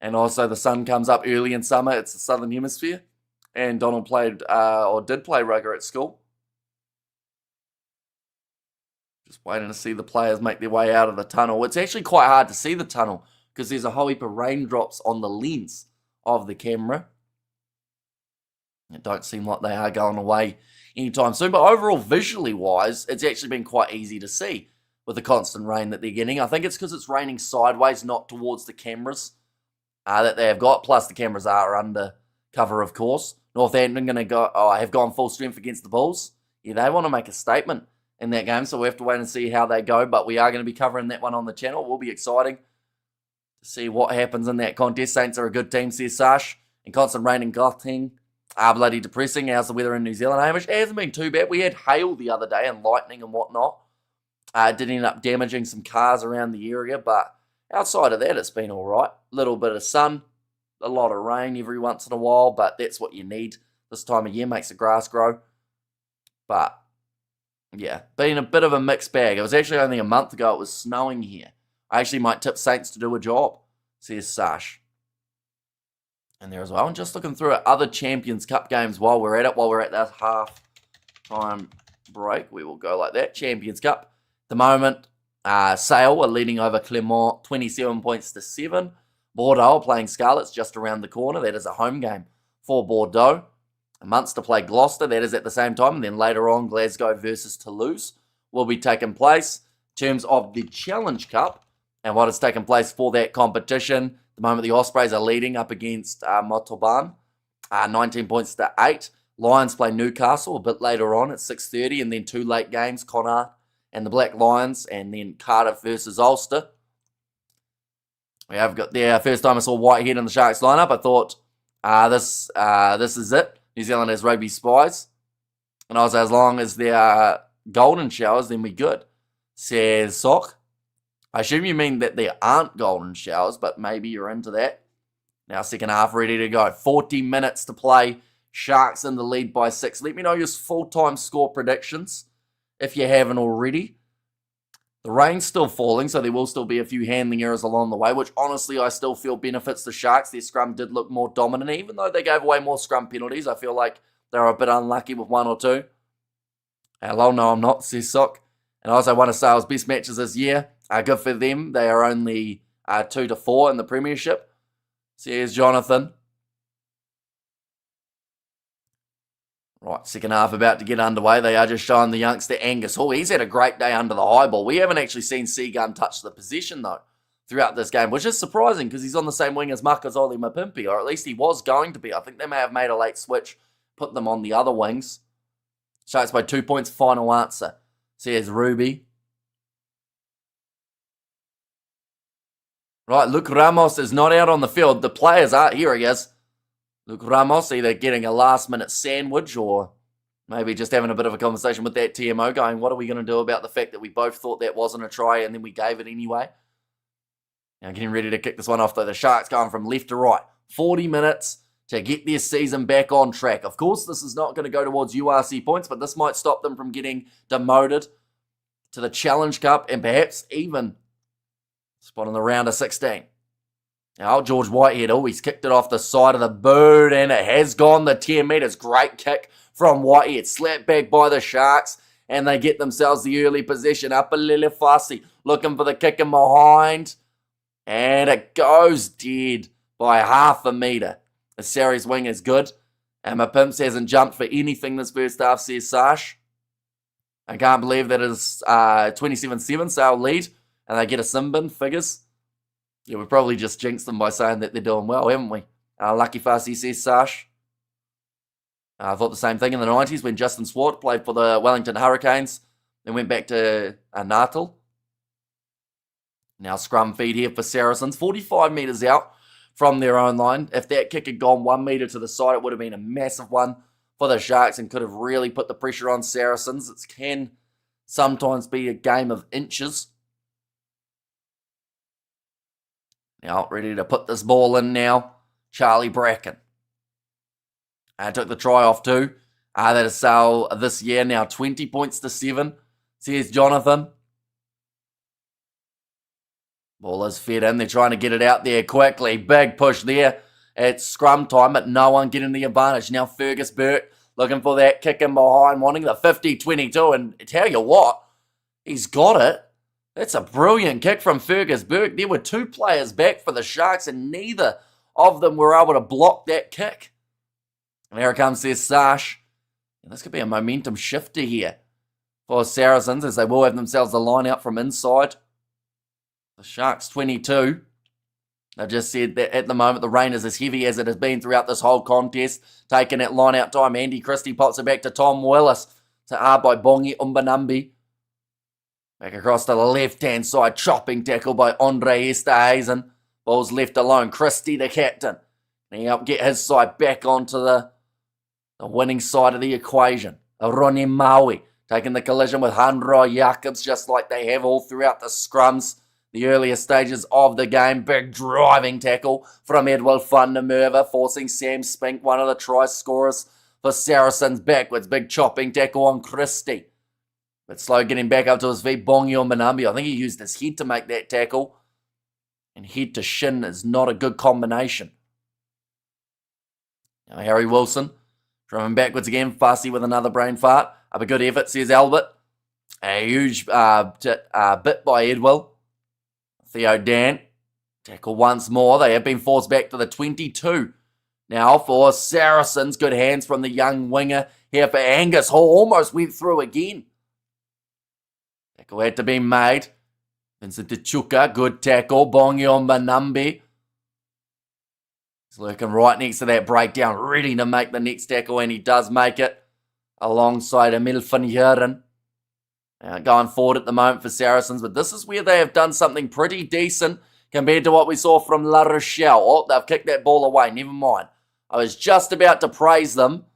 And also the sun comes up early in summer. It's the Southern Hemisphere. And Donald played, or did play rugby at school. Just waiting to see the players make their way out of the tunnel. It's actually quite hard to see the tunnel because there's a whole heap of raindrops on the lens of the camera. It don't seem like they are going away anytime soon. But overall, visually wise, it's actually been quite easy to see with the constant rain that they're getting. I think it's because it's raining sideways, not towards the cameras that they have got. Plus, the cameras are under cover, of course. Northampton have gone full strength against the Bulls. Yeah, they want to make a statement in that game, so we have to wait and see how they go. But we are going to be covering that one on the channel. It will be exciting to see what happens in that contest. Saints are a good team, says Sash. And constant rain in Gauteng are bloody depressing. How's the weather in New Zealand, Hamish? It hasn't been too bad. We had hail the other day and lightning and whatnot. It did end up damaging some cars around the area, but outside of that, it's been all right. A little bit of sun, a lot of rain every once in a while, but that's what you need this time of year. Makes the grass grow. But yeah, been a bit of a mixed bag. It was actually only a month ago it was snowing here. I actually might tip Saints to do a job, says Sash. And there as well. And just looking through at other Champions Cup games while we're at it, while we're at that half-time break. We will go like that. Champions Cup. At the moment, Sale are leading over Clermont 27 points to 7. Bordeaux playing Scarlets just around the corner. That is a home game for Bordeaux. Munster play Gloucester. That is at the same time. And then later on, Glasgow versus Toulouse will be taking place. In terms of the Challenge Cup and what has taken place for that competition, at the moment the Ospreys are leading up against Montauban, 19 points to 8. Lions play Newcastle a bit later on at 6:30, and then 2 late games, Connacht and the Black Lions, and then Cardiff versus Ulster. We have got there. First time I saw Whitehead in the Sharks lineup, I thought, this is it. New Zealand has rugby spies. And I was as long as there are golden showers, then we good, says Sock. I assume you mean that there aren't golden showers, but maybe you're into that. Now second half ready to go. 40 minutes to play. Sharks in the lead by 6. Let me know your full-time score predictions if you haven't already. The rain's still falling, so there will still be a few handling errors along the way, which honestly I still feel benefits the Sharks. Their scrum did look more dominant, even though they gave away more scrum penalties. I feel like they were a bit unlucky with 1 or 2. Hello, no I'm not, says Sock. And also one of Sale's best matches this year. Good for them. They are only 2 to 4 in the Premiership, says Jonathan. Right, second half about to get underway. They are just showing the youngster Angus Hall. He's had a great day under the high ball. We haven't actually seen Seagun touch the position, though, throughout this game, which is surprising because he's on the same wing as Makazole Mapimpi, or at least he was going to be. I think they may have made a late switch, put them on the other wings. Sharks by 2 points, final answer, says Ruby. Right, Luke Ramos is not out on the field. The players are. Here he is. Luke Ramos either getting a last-minute sandwich or maybe just having a bit of a conversation with that TMO going, what are we going to do about the fact that we both thought that wasn't a try and then we gave it anyway? Now getting ready to kick this one off, though. The Sharks going from left to right. 40 minutes to get their season back on track. Of course, this is not going to go towards URC points, but this might stop them from getting demoted to the Challenge Cup and perhaps even spot in the round of 16. Now, George Whitehead always kicked it off the side of the boot, and it has gone the 10 metres. Great kick from Whitehead. Slapped back by the Sharks, and they get themselves the early possession. Up a little fussy, looking for the kick in behind. And it goes dead by half a metre. The Sarries wing is good, and my Pimps hasn't jumped for anything this first half, says Sash. I can't believe that it's 27-7, Sale lead, and they get a sin bin, figures. Yeah, we probably just jinxed them by saying that they're doing well, haven't we? Lucky Fussy, says Sash. I thought the same thing in the 90s when Justin Swart played for the Wellington Hurricanes, then went back to Natal. Now scrum feed here for Saracens, 45 metres out from their own line. If that kick had gone 1 metre to the side, it would have been a massive one for the Sharks and could have really put the pressure on Saracens. It can sometimes be a game of inches. Now, ready to put this ball in now, Charlie Bracken. Took the try off too. That is Sale this year now, 20 points to 7, says Jonathan. Ball is fed in. They're trying to get it out there quickly. Big push there. It's scrum time, but no one getting the advantage. Now Fergus Burke looking for that kick in behind, wanting the 50-22. And tell you what, He's got it. That's a brilliant kick from Fergus Burke. There were 2 players back for the Sharks, and neither of them were able to block that kick. And here it comes, there's Sash. And this could be a momentum shifter here for Saracens, as they will have themselves the line out from inside. The Sharks 22. I've just said that at the moment the rain is as heavy as it has been throughout this whole contest. Taking that line out time, Andy Christie pops it back to Tom Willis. To R by Bongi Umbanambi. Back across to the left-hand side, chopping tackle by Andre Esterhazen. Ball's left alone, Christie the captain. And he helped get his side back onto the winning side of the equation. Ronnie Maui taking the collision with Handro Jacobs, just like they have all throughout the scrums. The earlier stages of the game, big driving tackle from Edward van der Merwe, forcing Sam Spink, one of the try scorers for Saracens, backwards. Big chopping tackle on Christie. But slow getting back up to his feet, Bongi Umbanambi. I think he used his head to make that tackle. And head to shin is not a good combination. Now Harry Wilson, driving backwards again, Fussy with another brain fart. Up a good effort, says Albert. A huge bit by Edwill. Theo Dan, tackle once more. They have been forced back to the 22. Now for Saracens, good hands from the young winger here for Angus Hall. Almost went through again. Tackle had to be made. Vincent Tichuka, good tackle. Bongi Umbanambi. He's lurking right next to that breakdown, ready to make the next tackle, and he does make it alongside Emil van Heeren. Going forward at the moment for Saracens, but this is where they have done something pretty decent compared to what we saw from La Rochelle. Oh, they've kicked that ball away, never mind. I was just about to praise them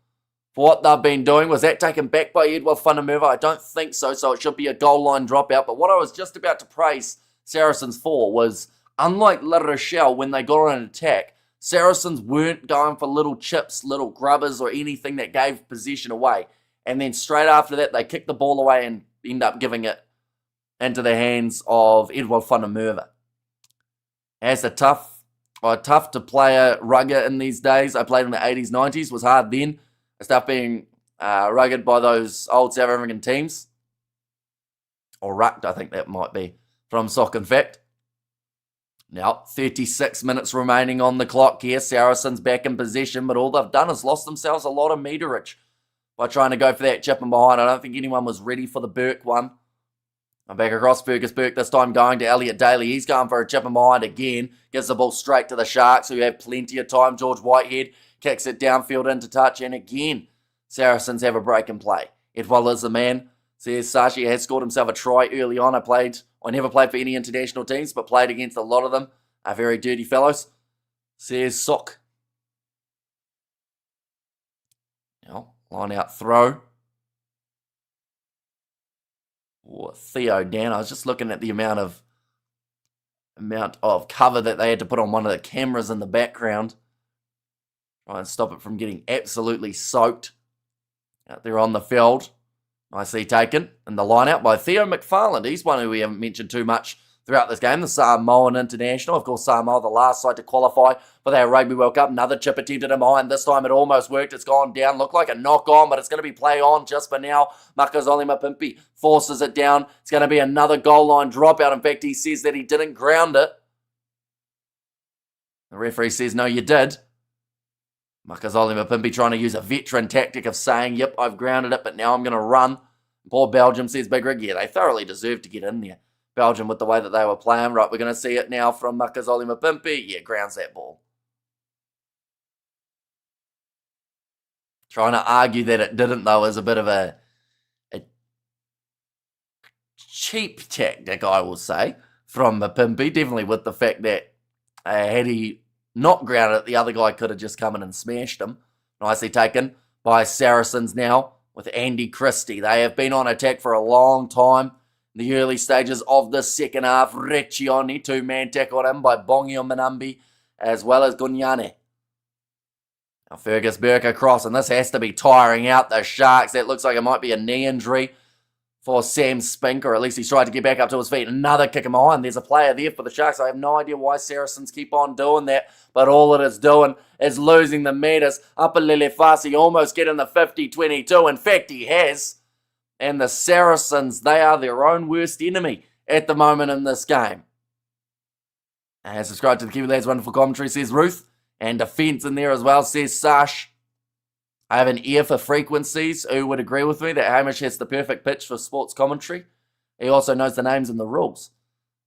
for what they've been doing. Was that taken back by Edward van der Merwe? I don't think so, so it should be a goal line dropout. But what I was just about to praise Saracens for was, unlike La Rochelle, when they got on an attack, Saracens weren't going for little chips, little grubbers, or anything that gave possession away. And then straight after that, they kicked the ball away and end up giving it into the hands of Edward van der Merwe. As a tough to play a rugger in these days. I played in the 80s, 90s, was hard then. I started being rugged by those old South African teams. Or rucked, I think that might be, from Sock in Fact. Now, 36 minutes remaining on the clock here. Saracens back in possession, but all they've done is lost themselves a lot of meterage by trying to go for that chip and behind. I don't think anyone was ready for the Burke one. I'm back across Fergus Burke, this time going to Elliot Daly. He's going for a chip and behind again. Gives the ball straight to the Sharks, who have plenty of time. George Whitehead kicks it downfield into touch, and again, Saracens have a break and play. Edwell is the man. Says Sashi has scored himself a try early on. I never played for any international teams, but played against a lot of them. Are very dirty fellows. Says Sock. Now, line out throw. Theo Dan. I was just looking at the amount of cover that they had to put on one of the cameras in the background. Try and stop it from getting absolutely soaked out there on the field. Nicely taken. And the line out by Theo McFarland. He's one who we haven't mentioned too much throughout this game. The Samoan International. Of course, Samoa, the last side to qualify for their Rugby World Cup. Another chip attempted in behind. This time it almost worked. It's gone down. Looked like a knock on, but it's going to be play on just for now. Makazole Mapimpi forces it down. It's going to be another goal line dropout. In fact, he says that he didn't ground it. The referee says, no, you did. Makazole Mapimpi trying to use a veteran tactic of saying, yep, I've grounded it, but now I'm going to run. Poor Belgium, says Big Rig. Yeah, they thoroughly deserved to get in there. Belgium with the way that they were playing. Right, we're going to see it now from Makazole Mapimpi. Yeah, grounds that ball. Trying to argue that it didn't, though, is a bit of a cheap tactic, I will say, from Mapimpi. Definitely with the fact that had he not grounded it, the other guy could have just come in and smashed him. Nicely taken by Saracens now with Andy Christie. They have been on attack for a long time. In the early stages of the second half, Reccioni, two-man tackled him by Bongi Umbanambi, as well as Gunyane. Now Fergus Burke across, and this has to be tiring out the Sharks. That looks like it might be a knee injury for Sam Spink, or at least he's tried to get back up to his feet. Another kick him behind. There's a player there for the Sharks. I have no idea why Saracens keep on doing that, but all it is doing is losing the meters. Upper Lele Fasi almost getting the 50-22. In fact, he has. And the Saracens, they are their own worst enemy at the moment in this game. And subscribe to the Kiwi Lads Wonderful Commentary, says Ruth. And defence in there as well, says Sash. I have an ear for frequencies. Who would agree with me that Hamish has the perfect pitch for sports commentary? He also knows the names and the rules.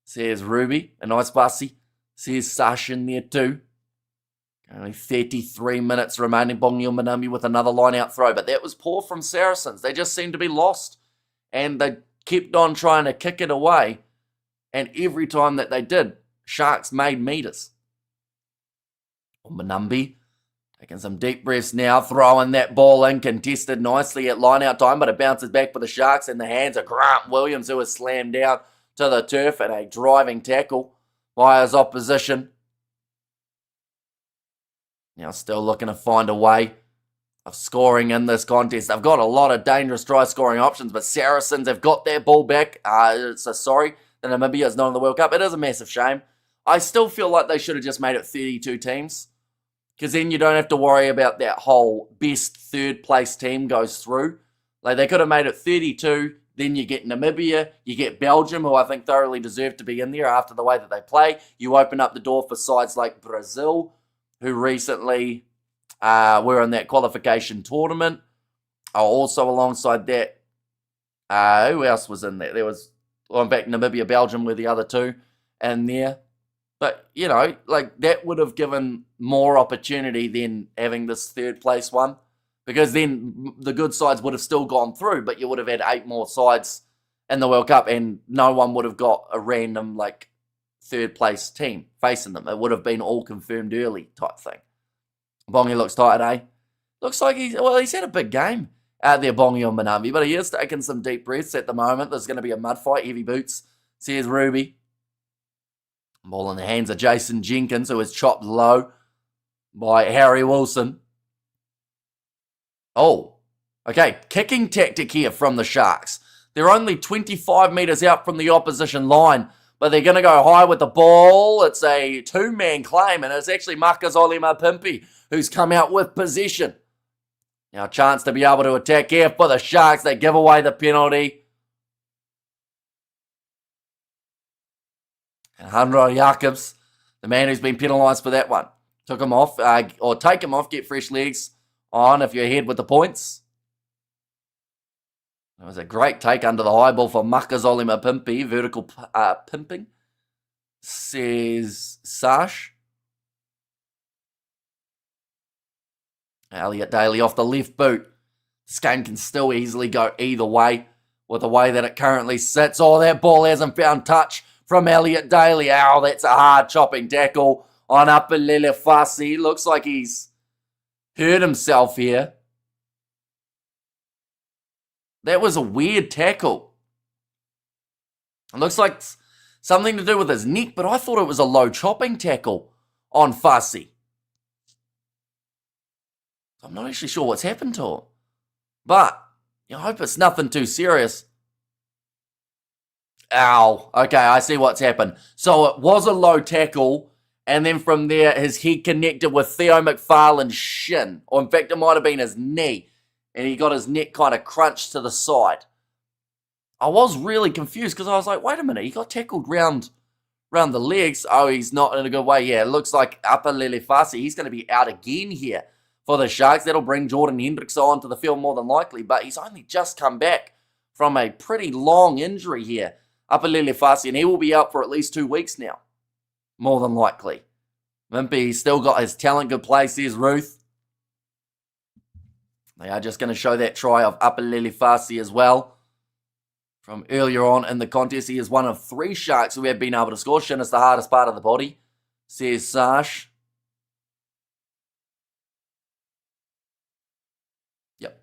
Says Ruby, a nice bussy. Says Sash in there too. Only 33 minutes remaining. Bongi Manambi with another line-out throw. But that was poor from Saracens. They just seemed to be lost. And they kept on trying to kick it away. And every time that they did, Sharks made meters. Manambi taking some deep breaths now. Throwing that ball in. Contested nicely at line-out time. But it bounces back for the Sharks in the hands of Grant Williams, who was slammed down to the turf and a driving tackle by his opposition. Now still looking to find a way of scoring in this contest. They've got a lot of dangerous try scoring options, but Saracens have got their ball back. Sorry, the Namibia is not in the World Cup. It is a massive shame. I still feel like they should have just made it 32 teams, because then you don't have to worry about that whole best third place team goes through. Like, they could have made it 32. Then you get Namibia, you get Belgium, who I think thoroughly deserve to be in there after the way that they play. You open up the door for sides like Brazil, who recently were in that qualification tournament. Also alongside that, who else was in there? There was, well, in fact, Namibia, Belgium were the other two in there. But, you know, like, that would have given more opportunity than having this third place one. Because then the good sides would have still gone through, but you would have had 8 more sides in the World Cup, and no one would have got a random, like, third place team facing them. It would have been all confirmed early type thing. Bongi looks tired, eh? Looks like he's had a big game out there, Bongi on Manambi, but he is taking some deep breaths at the moment. There's going to be a mud fight, heavy boots. Says Ruby. Ball in the hands of Jason Jenkins, who is chopped low by Harry Wilson. Oh, okay, kicking tactic here from the Sharks. They're only 25 metres out from the opposition line, but they're going to go high with the ball. It's a 2-man claim, and it's actually Makazole Mapimpi who's come out with possession. Now a chance to be able to attack here for the Sharks. They give away the penalty. And Hanro Jacobs, the man who's been penalised for that one, took him off, or take him off, get fresh legs on if you're ahead with the points. It was a great take under the high ball for Makazole Mapimpi. Vertical pimping, says Sash. Elliot Daly off the left boot. This game can still easily go either way with the way that it currently sits. Oh, that ball hasn't found touch from Elliot Daly. Ow, that's a hard chopping tackle on Upper Lelefasi. Looks like he's hurt himself here. That was a weird tackle. It looks like something to do with his neck, but I thought it was a low chopping tackle on Fussy. I'm not actually sure what's happened to him. But I hope it's nothing too serious. Ow. Okay, I see what's happened. So it was a low tackle, and then from there, his head connected with Theo McFarlane's shin. Or in fact, it might have been his knee. And he got his neck kind of crunched to the side. I was really confused because I was like, wait a minute, he got tackled round the legs. Oh, he's not in a good way. Yeah, it looks like Upper Lelefasi, he's going to be out again here for the Sharks. That'll bring Jordan Hendricks onto the field more than likely, but he's only just come back from a pretty long injury here, Upper Lelefasi, and he will be out for at least 2 weeks now, more than likely. Mimpy's still got his talent. Good play, says Ruth. They are just going to show that try of Upper Lelefasi as well. From earlier on in the contest, he is one of 3 Sharks who have been able to score. Shin is the hardest part of the body, says Sash. Yep.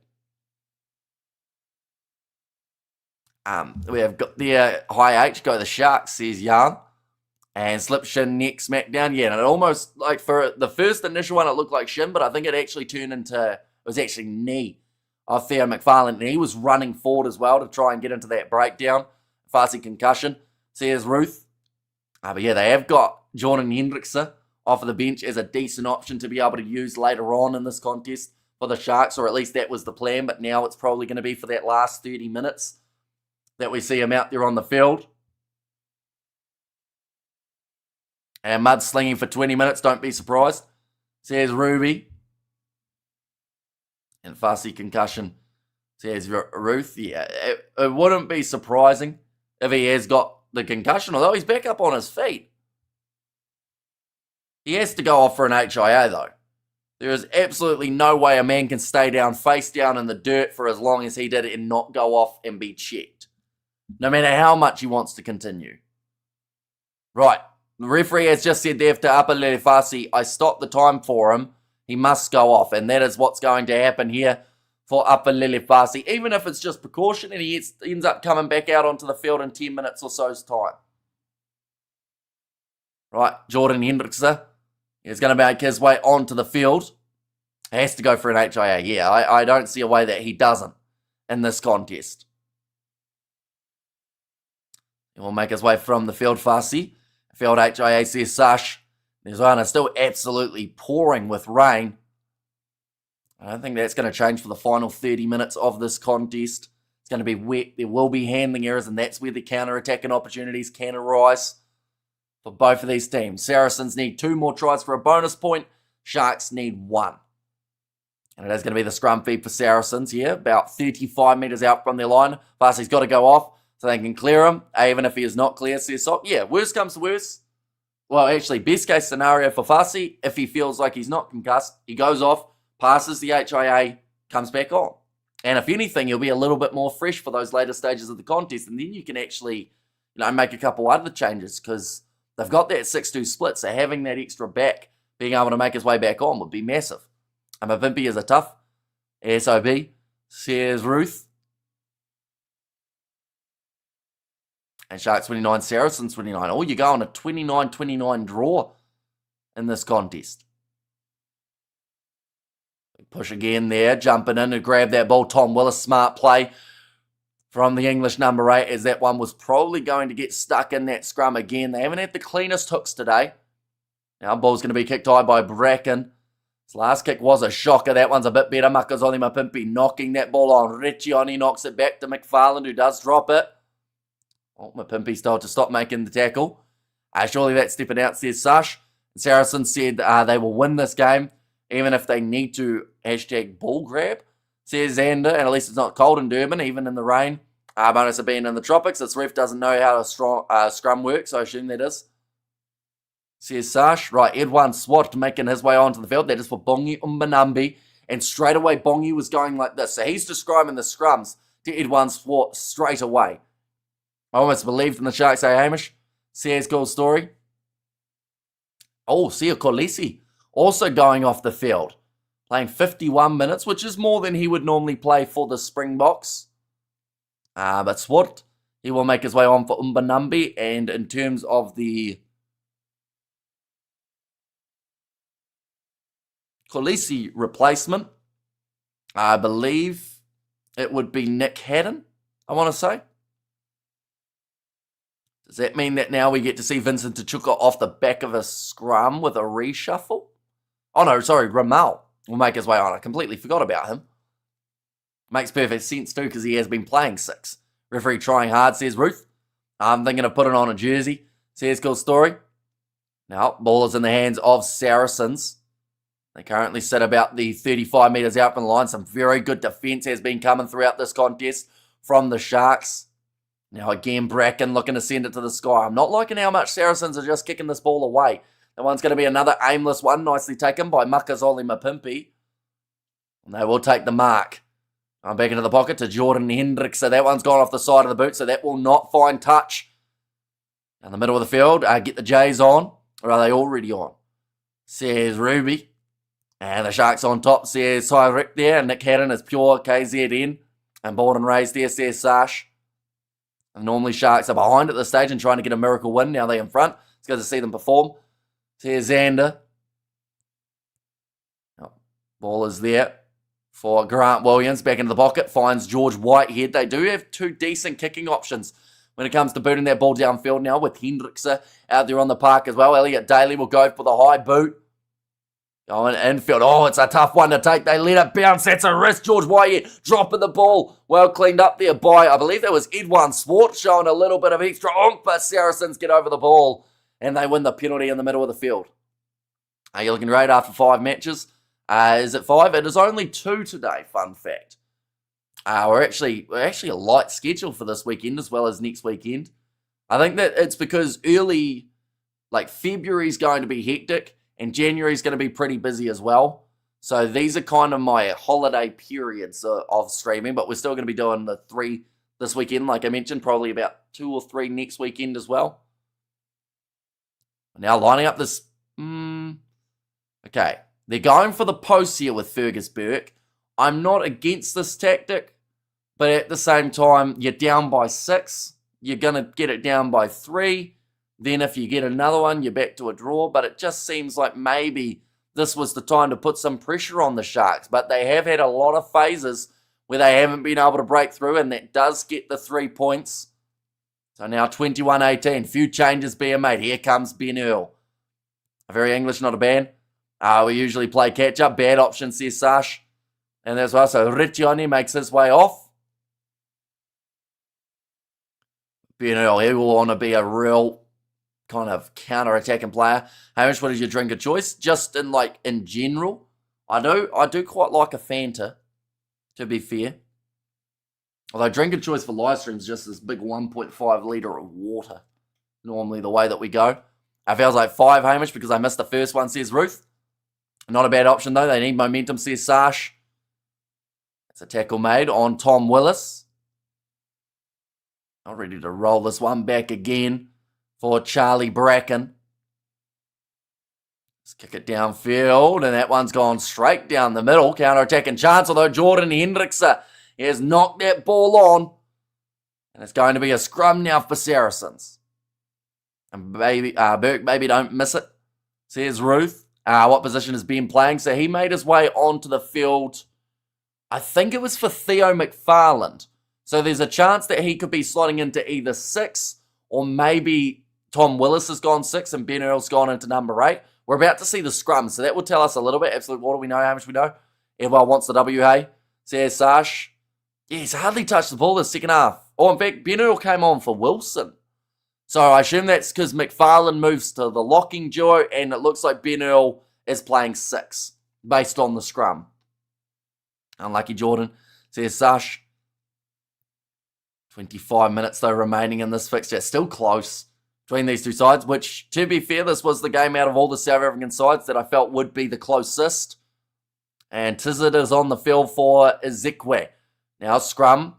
We have got the high H, go the Sharks, says Jan. And slip shin, neck, smackdown. Yeah, and it almost, like for the first initial one, it looked like shin, but I think it actually turned into, it was actually knee of Theo McFarlane. And he was running forward as well to try and get into that breakdown. Farsi concussion, says Ruth. But yeah, they have got Jordan Hendrickson off of the bench as a decent option to be able to use later on in this contest for the Sharks, or at least that was the plan, but now it's probably going to be for that last 30 minutes that we see him out there on the field. And mudslinging for 20 minutes, don't be surprised. Says Ruby. And fussy concussion, says Ruth. Yeah, it wouldn't be surprising if he has got the concussion, although he's back up on his feet. He has to go off for an HIA, though. There is absolutely no way a man can stay down, face down in the dirt for as long as he did and not go off and be checked, no matter how much he wants to continue. Right, the referee has just said there to Apalele Fasi, I stopped the time for him. He must go off, and that is what's going to happen here for Apalele Fasi, even if it's just precaution and he ends up coming back out onto the field in 10 minutes or so's time. Right, Jordan Hendrickse is going to make his way onto the field. He has to go for an HIA. Yeah, I don't see a way that he doesn't in this contest. He will make his way from the field, Fasi. Field HIA says Sash. There's one. It's still absolutely pouring with rain. I don't think that's going to change for the final 30 minutes of this contest. It's going to be wet. There will be handling errors, and that's where the counter-attacking opportunities can arise for both of these teams. Saracens need 2 more tries for a bonus point. Sharks need 1. And it is going to be the scrum feed for Saracens here, about 35 metres out from their line. Fasi's got to go off so they can clear him, even if he is not clear. So, yeah, worst comes to worst. Well, actually, best case scenario for Fasi, if he feels like he's not concussed, he goes off, passes the HIA, comes back on. And if anything, he'll be a little bit more fresh for those later stages of the contest, and then you can actually, make a couple other changes, because they've got that 6-2 split, so having that extra back, being able to make his way back on would be massive. And Mavimpi is a tough SOB, says Ruth. And Sharks 29, Saracens 29. Oh, you go on a 29-29 draw in this contest. Push again there, jumping in to grab that ball. Tom Willis, smart play from the English number 8, as that one was probably going to get stuck in that scrum again. They haven't had the cleanest hooks today. Now ball's going to be kicked high by Bracken. His last kick was a shocker. That one's a bit better. Makazole Mapimpi knocking that ball on. Riccioni knocks it back to McFarland, who does drop it. Oh, Mapimpi's told to stop making the tackle. Surely that's stepping out, says Sash. Saracens said they will win this game, even if they need to #ball grab, says Xander. And at least it's not cold in Durban, even in the rain. Bonus of being in the tropics. This ref doesn't know how to scrum works, so I assume that is. Says Sash. Right, Edwin Swat making his way onto the field. That is for Bongi Umbanambi. And straight away, Bongi was going like this. So he's describing the scrums to Edwin Swat straight away. I almost believed in the Sharks, Hamish. Says cool story. Oh, Sia Kolisi also going off the field. Playing 51 minutes, which is more than he would normally play for the Springboks. But Swat, he will make his way on for Umbanambi. And in terms of the Kolisi replacement, I believe it would be Nick Haddon, I want to say. Does that mean that now we get to see Vincent Tachuka off the back of a scrum with a reshuffle? Oh no, sorry, Ramal will make his way on. I completely forgot about him. Makes perfect sense too, because he has been playing 6. Referee trying hard, says Ruth. I'm thinking of putting on a jersey, says cool story. Now, ball is in the hands of Saracens. They currently sit about the 35 metres out from the line. Some very good defence has been coming throughout this contest from the Sharks. Now again, Bracken looking to send it to the sky. I'm not liking how much Saracens are just kicking this ball away. That one's going to be another aimless one, nicely taken by Makazole Mapimpi. And they will take the mark. I'm back into the pocket to Jordan Hendricks. So that one's gone off the side of the boot, so that will not find touch. In the middle of the field, get the Jays on. Or are they already on? Says Ruby. And the Sharks on top, says Tyrick there. And Nick Haddon is pure KZN. And ball and raised there, says Sash. And normally Sharks are behind at this stage and trying to get a miracle win. Now they're in front. It's good to see them perform. Here's Xander. Oh, ball is there for Grant Williams. Back into the pocket. Finds George Whitehead. They do have 2 decent kicking options when it comes to booting that ball downfield now, with Hendrickse out there on the park as well. Elliot Daly will go for the high boot. Going infield. Oh, it's a tough one to take. They let it bounce. That's a risk. George Wyatt dropping the ball. Well cleaned up there by, I believe that was Edwin Swart, showing a little bit of extra oomph, but Saracens get over the ball and they win the penalty in the middle of the field. Are you looking great after 5 matches? Is it 5? It is only 2 today, fun fact. We're actually a light schedule for this weekend as well as next weekend. I think that it's because early, like February's going to be hectic and January's going to be pretty busy as well. So these are kind of my holiday periods of streaming, but we're still going to be doing the 3 this weekend, like I mentioned, probably about 2 or 3 next weekend as well. Now lining up this, okay, they're going for the post here with Fergus Burke. I'm not against this tactic, but at the same time, you're down by 6. You're going to get it down by 3. Then if you get another one, you're back to a draw. But it just seems like maybe this was the time to put some pressure on the Sharks. But they have had a lot of phases where they haven't been able to break through, and that does get the 3 points. So now 21-18. Few changes being made. Here comes Ben Earl. Very English, not a band. We usually play catch-up. Bad option, says Sash. And that's why. So Riccioni makes his way off. Ben Earl, he will want to be a real kind of counter-attacking player. Hamish, what is your drink of choice? Just in general, I do quite like a Fanta, to be fair. Although drink of choice for live streams is just this big 1.5 litre of water. Normally the way that we go. I feels like 5, Hamish, because I missed the first one, says Ruth. Not a bad option, though. They need momentum, says Sash. It's a tackle made on Tom Willis. I'm ready to roll this one back again for Charlie Bracken. Let's kick it downfield, and that one's gone straight down the middle. Counter-attacking chance, although Jordan Hendrickse has knocked that ball on. And it's going to be a scrum now for Saracens. And Burke, baby, don't miss it, says Ruth. What position has Ben playing? So he made his way onto the field. I think it was for Theo McFarland. So there's a chance that he could be slotting into either 6 or maybe Tom Willis has gone 6 and Ben Earl's gone into number 8. We're about to see the scrum, so that will tell us a little bit. Absolutely, what do we know? How much we know? Everyone wants the W, hey? Says Sash. Yeah, he's hardly touched the ball this second half. Oh, in fact, Ben Earl came on for Wilson. So I assume that's because McFarland moves to the locking duo, and it looks like Ben Earl is playing 6 based on the scrum. Unlucky Jordan, says Sash. 25 minutes, though, remaining in this fixture. Still close between these two sides, which, to be fair, this was the game out of all the South African sides that I felt would be the closest. And Tizzard is on the field for Ezekwe. Now, scrum.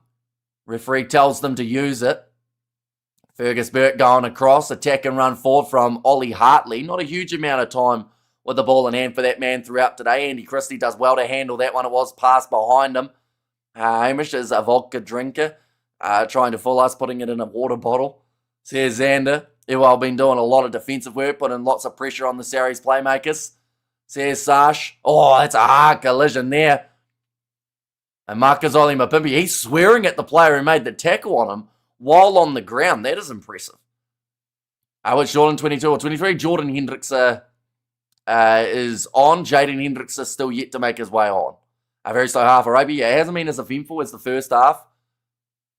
Referee tells them to use it. Fergus Burke going across. Attack and run forward from Ollie Hartley. Not a huge amount of time with the ball in hand for that man throughout today. Andy Christie does well to handle that one. It was passed behind him. Hamish is a vodka drinker. Trying to fool us, putting it in a water bottle. Says Xander. I've been doing a lot of defensive work, putting lots of pressure on the Sarries playmakers. Says Sash. Oh, that's a hard collision there. And Marcus Oli Mapimpi, he's swearing at the player who made the tackle on him while on the ground. That is impressive. Which Jordan 22 or 23? Jordan Hendrickse is on. Jaden Hendrickse is still yet to make his way on. A very slow half of rugby. Yeah, it hasn't been as eventful as the first half.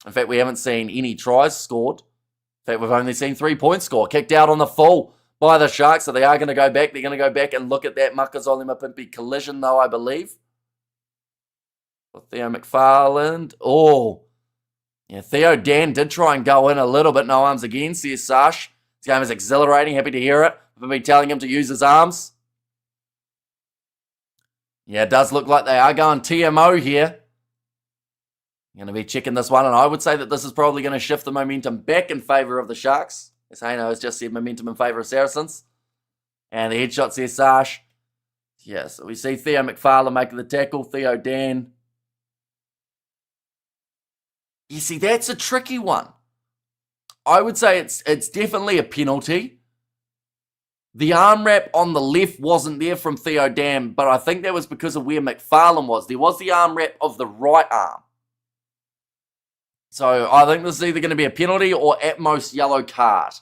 In fact, we haven't seen any tries scored. In fact, we've only seen 3 points scored. Kicked out on the full by the Sharks, so they are going to go back. They're going to go back and look at that Makazole Mapimpi collision, though, I believe. With Theo McFarland. Oh. Yeah, Theo Dan did try and go in a little bit. No arms again, says Sash. This game is exhilarating. Happy to hear it. I've been telling him to use his arms. Yeah, it does look like they are going TMO here. Going to be checking this one, and I would say that this is probably going to shift the momentum back in favour of the Sharks. As Haino has just said, momentum in favour of Saracens. And the headshot says Sash. Yeah, so we see Theo McFarlane making the tackle. Theo Dan. You see, that's a tricky one. I would say it's definitely a penalty. The arm wrap on the left wasn't there from Theo Dan, but I think that was because of where McFarlane was. There was the arm wrap of the right arm. So I think this is either going to be a penalty or at most yellow card,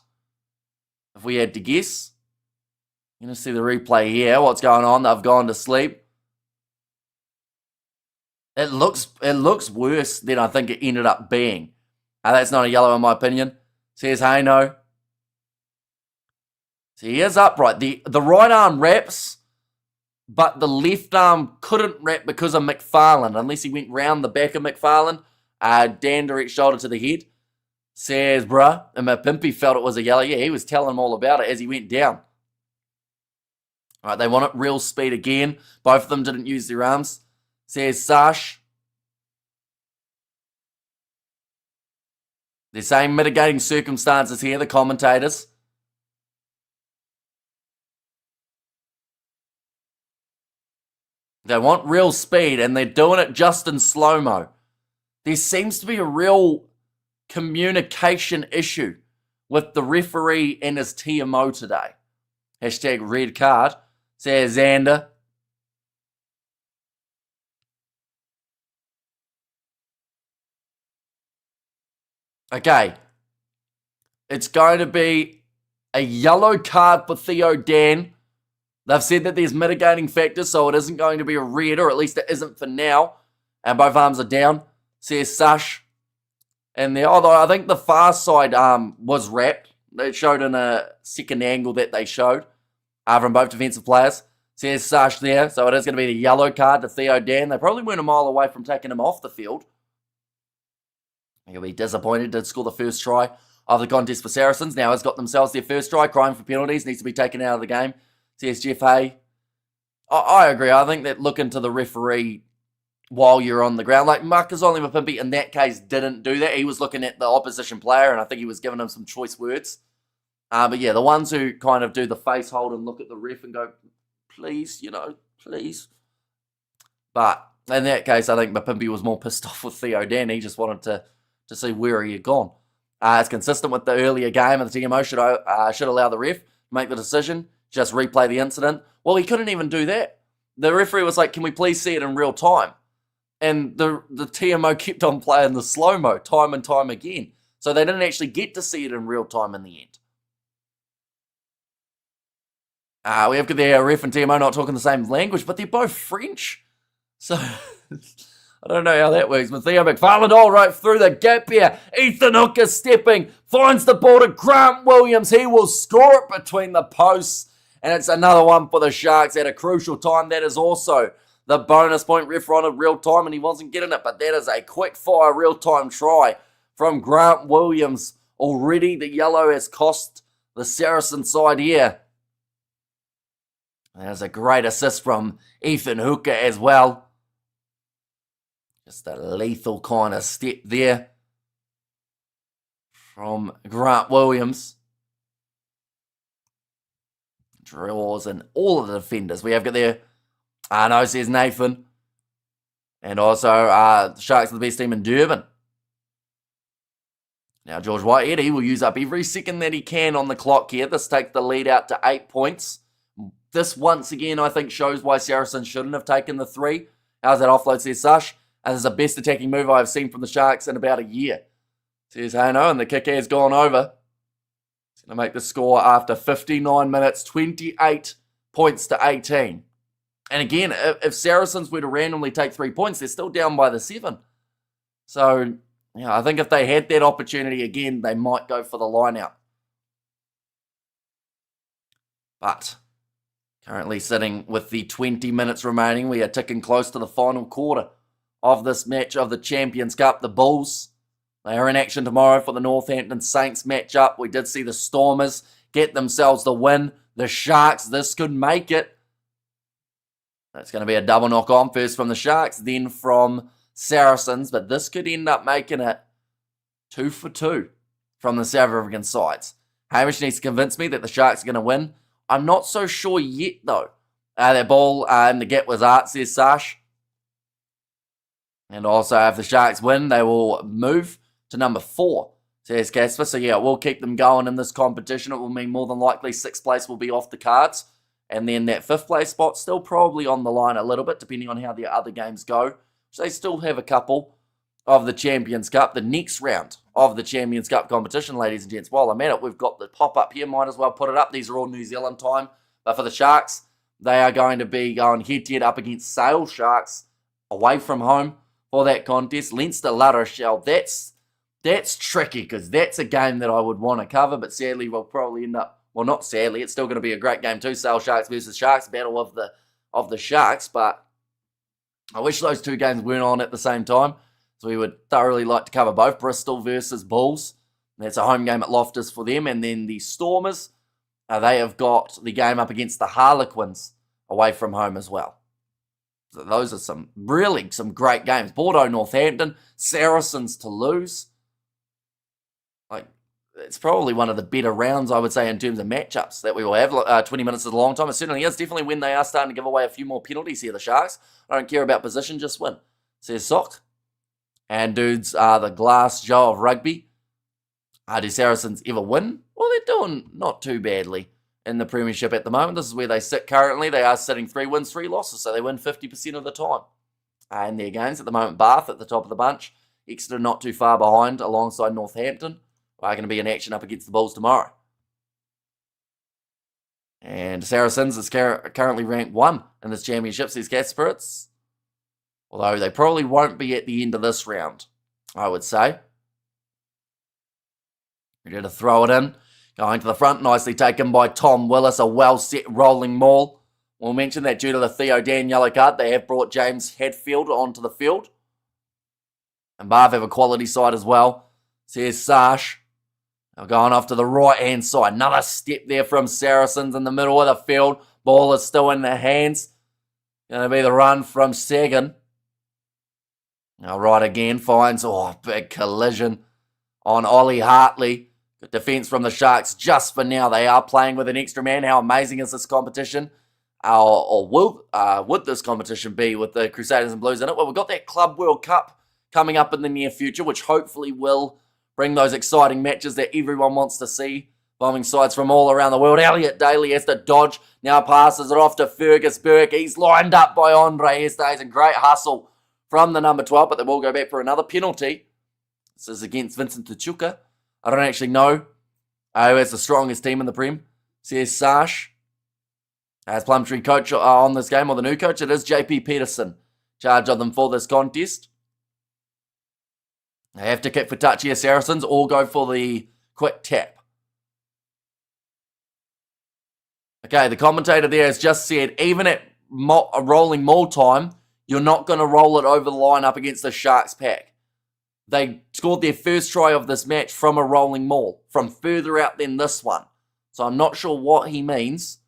if we had to guess. You're going to see the replay here. What's going on? They've gone to sleep. It looks worse than I think it ended up being. That's not a yellow in my opinion. Says Haino. So he is upright. The right arm wraps, but the left arm couldn't wrap because of McFarlane, unless he went round the back of McFarlane. Dan direct shoulder to the head. Says, bruh, and Mapimpi felt it was a yellow. Yeah, he was telling him all about it as he went down. All right, they want it real speed again. Both of them didn't use their arms. Says Sash. They're saying mitigating circumstances here, the commentators. They want real speed, and they're doing it just in slow-mo. There seems to be a real communication issue with the referee and his TMO today. Hashtag red card. Says Xander. Okay. It's going to be a yellow card for Theo Dan. They've said that there's mitigating factors, so it isn't going to be a red, or at least it isn't for now. And both arms are down. Says Sash. And there, although I think the far side arm was wrapped. They showed in a second angle that they showed from both defensive players. Says Sash there, so it is going to be the yellow card to Theo Dan. They probably weren't a mile away from taking him off the field. He'll be disappointed. Did score the first try of the contest for Saracens. Now has got themselves their first try. Crying for penalties. Needs to be taken out of the game. Says Jeff Hay. I agree. I think that looking to the referee while you're on the ground, like Marcus Mapimpi in that case didn't do that. He was looking at the opposition player, and I think he was giving him some choice words. But yeah, the ones who kind of do the face hold and look at the ref and go, please, please. But in that case, I think Mapimpi was more pissed off with Theo Dan. He just wanted to see where he had gone. It's consistent with the earlier game, and the TMO should allow the ref to make the decision, just replay the incident. Well, he couldn't even do that. The referee was like, can we please see it in real time? And the TMO kept on playing the slow-mo time and time again. So they didn't actually get to see it in real time in the end. We have their ref and TMO not talking the same language, but they're both French. So I don't know how that works. But Theo McFarlane all right through the gap here. Ethan Hooker stepping, finds the ball to Grant Williams. He will score it between the posts. And it's another one for the Sharks at a crucial time. That is also the bonus point. Ref on real time, and he wasn't getting it. But that is a quick-fire, real-time try from Grant Williams. Already the yellow has cost the Saracen side here. There's a great assist from Ethan Hooker as well. Just a lethal kind of step there from Grant Williams. Draws in all of the defenders. We have got there, no, says Nathan. And also, the Sharks are the best team in Durban. Now, George Whitehead, he will use up every second that he can on the clock here. This takes the lead out to 8 points. This, once again, I think shows why Saracens shouldn't have taken the 3. How's that offload, says Sash? And this is the best attacking move I've seen from the Sharks in about a year. Says Hano, and the kick has gone over. He's going to make the score after 59 minutes, 28 points to 18. And again, if Saracens were to randomly take 3 points, they're still down by the 7. So, I think if they had that opportunity again, they might go for the line out. But currently sitting with the 20 minutes remaining, we are ticking close to the final quarter of this match of the Champions Cup. The Bulls, they are in action tomorrow for the Northampton Saints matchup. We did see the Stormers get themselves the win. The Sharks, this could make it. That's going to be a double knock on. First from the Sharks, then from Saracens. But this could end up making it 2 for 2 from the South African sides. Hamish needs to convince me that the Sharks are going to win. I'm not so sure yet, though. That ball in the gap was Art, says Sash. And also, if the Sharks win, they will move to number 4, says Casper. So, yeah, we'll keep them going in this competition. It will mean more than likely 6th place will be off the cards. And then that 5th place spot still probably on the line a little bit, depending on how the other games go. So they still have a couple of the Champions Cup. The next round of the Champions Cup competition, ladies and gents. While I'm at it, we've got the pop-up here. Might as well put it up. These are all New Zealand time. But for the Sharks, they are going to be going head-to-head up against Sale Sharks away from home for that contest. Leinster La Rochelle, that's tricky because that's a game that I would want to cover, but sadly we'll probably end up, well, not sadly, it's still going to be a great game too. Sale Sharks versus Sharks, battle of the Sharks, but I wish those two games weren't on at the same time. So we would thoroughly like to cover both. Bristol versus Bulls. That's a home game at Loftus for them. And then the Stormers, they have got the game up against the Harlequins away from home as well. So those are some great games. Bordeaux, Northampton, Saracens to lose. It's probably one of the better rounds, I would say, in terms of matchups that we will have. 20 minutes is a long time. It certainly is. Definitely when they are starting to give away a few more penalties here, the Sharks. I don't care about position, just win. Says Sock. And dudes are the Glass Joe of rugby. Do Saracens ever win? Well, they're doing not too badly in the Premiership at the moment. This is where they sit currently. They are sitting 3 wins, 3 losses, so they win 50% of the time. And their games at the moment, Bath at the top of the bunch. Exeter not too far behind alongside Northampton. Are going to be in action up against the Bulls tomorrow. And Saracens is currently ranked 1 in this championship, says Caspirits. Although they probably won't be at the end of this round, I would say. Ready to throw it in. Going to the front, nicely taken by Tom Willis, a well-set rolling maul. We'll mention that due to the Theo Dan yellow card, they have brought James Hadfield onto the field. And Bath have a quality side as well. Says Sash. Now going off to the right-hand side. Another step there from Saracens in the middle of the field. Ball is still in their hands. Going to be the run from Sagan. Now right again. Finds, big collision on Ollie Hartley. Good defence from the Sharks just for now. They are playing with an extra man. How amazing is this competition? Would this competition be with the Crusaders and Blues in it? Well, we've got that Club World Cup coming up in the near future, which hopefully will bring those exciting matches that everyone wants to see. Bombing sides from all around the world. Elliot Daly has to dodge. Now passes it off to Fergus Burke. He's lined up by Andre Estes. And great hustle from the number 12. But they will go back for another penalty. This is against Vincent Tuchuka. I don't actually know who has the strongest team in the Prem. Says Sash. As Plumtree coach on this game, or the new coach, it is JP Peterson. Charge of them for this contest. They have to kick for touch here, Saracens, or go for the quick tap. Okay, the commentator there has just said, even at rolling maul time, you're not going to roll it over the line up against the Sharks pack. They scored their first try of this match from a rolling maul, from further out than this one. So I'm not sure what he means.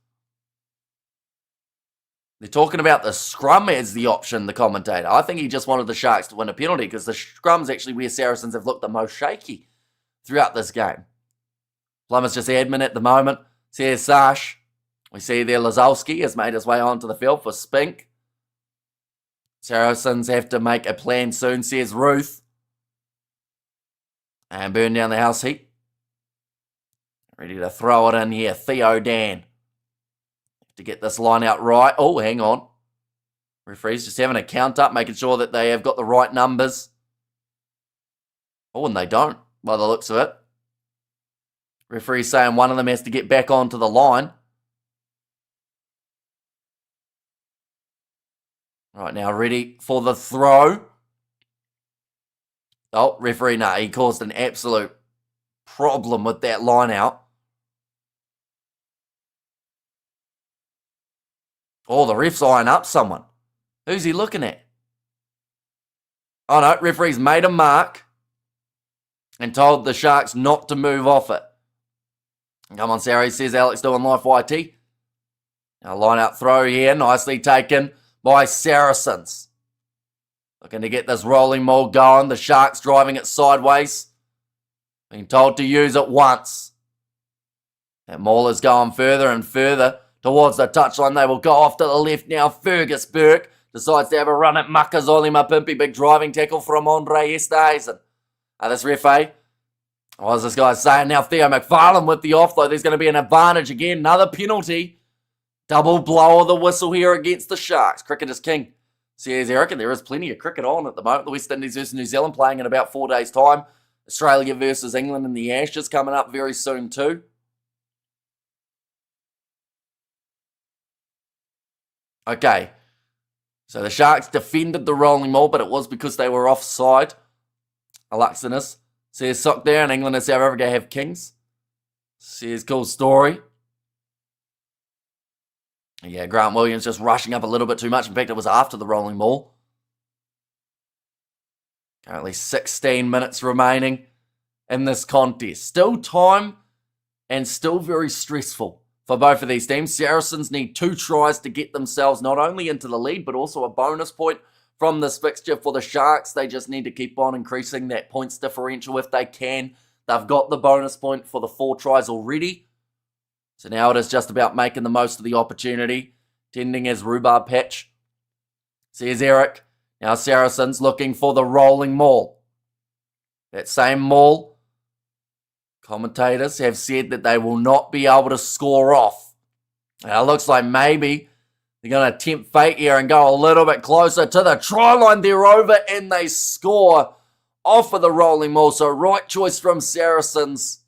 They're talking about the scrum as the option, the commentator. I think he just wanted the Sharks to win a penalty because the scrum's actually where Saracens have looked the most shaky throughout this game. Plum is just admin at the moment. Says Sash. We see there Lazowski has made his way onto the field for Spink. Saracens have to make a plan soon, says Ruth. And burn down the house heat. Ready to throw it in here. Theo Dan. To get this line out right. Oh, hang on. Referee's just having a count up, making sure that they have got the right numbers. Oh, and they don't, by the looks of it. Referee's saying one of them has to get back onto the line. Right, now ready for the throw. Oh, referee, no, he caused an absolute problem with that line out. Oh, the ref's eyeing up someone. Who's he looking at? Oh, no, referee's made a mark and told the Sharks not to move off it. Come on, Sarah, says Alex doing Life YT. Now, line out throw here, nicely taken by Saracens. Looking to get this rolling maul going. The Sharks driving it sideways. Being told to use it once. That maul is going further and further towards the touchline. They will go off to the left now. Fergus Burke decides to have a run at Makazoli Mapimpi. Big driving tackle from Andre Estes. This referee, what is this guy saying now? Theo McFarlane with the offload. There's going to be an advantage again. Another penalty. Double blow of the whistle here against the Sharks. Cricket is king, says Eric, and there is plenty of cricket on at the moment. The West Indies versus New Zealand playing in about 4 days' time. Australia versus England in the Ashes coming up very soon too. Okay. So the Sharks defended the rolling maul, but it was because they were offside. Aluxinus says sock there, and England and South Africa have kings. Says cool story. Yeah, Grant Williams just rushing up a little bit too much. In fact, it was after the rolling maul. Currently 16 minutes remaining in this contest. Still time and still very stressful for both of these teams. Saracens need 2 tries to get themselves not only into the lead, but also a bonus point from this fixture. For the Sharks, they just need to keep on increasing that points differential if they can. They've got the bonus point for the 4 tries already. So now it is just about making the most of the opportunity. Tending as rhubarb patch. Says Eric. Now Saracens looking for the rolling maul. That same maul, commentators have said that they will not be able to score off. Now it looks like maybe they're going to tempt fate here and go a little bit closer to the try line. They're over and they score off of the rolling maul. So right choice from Saracens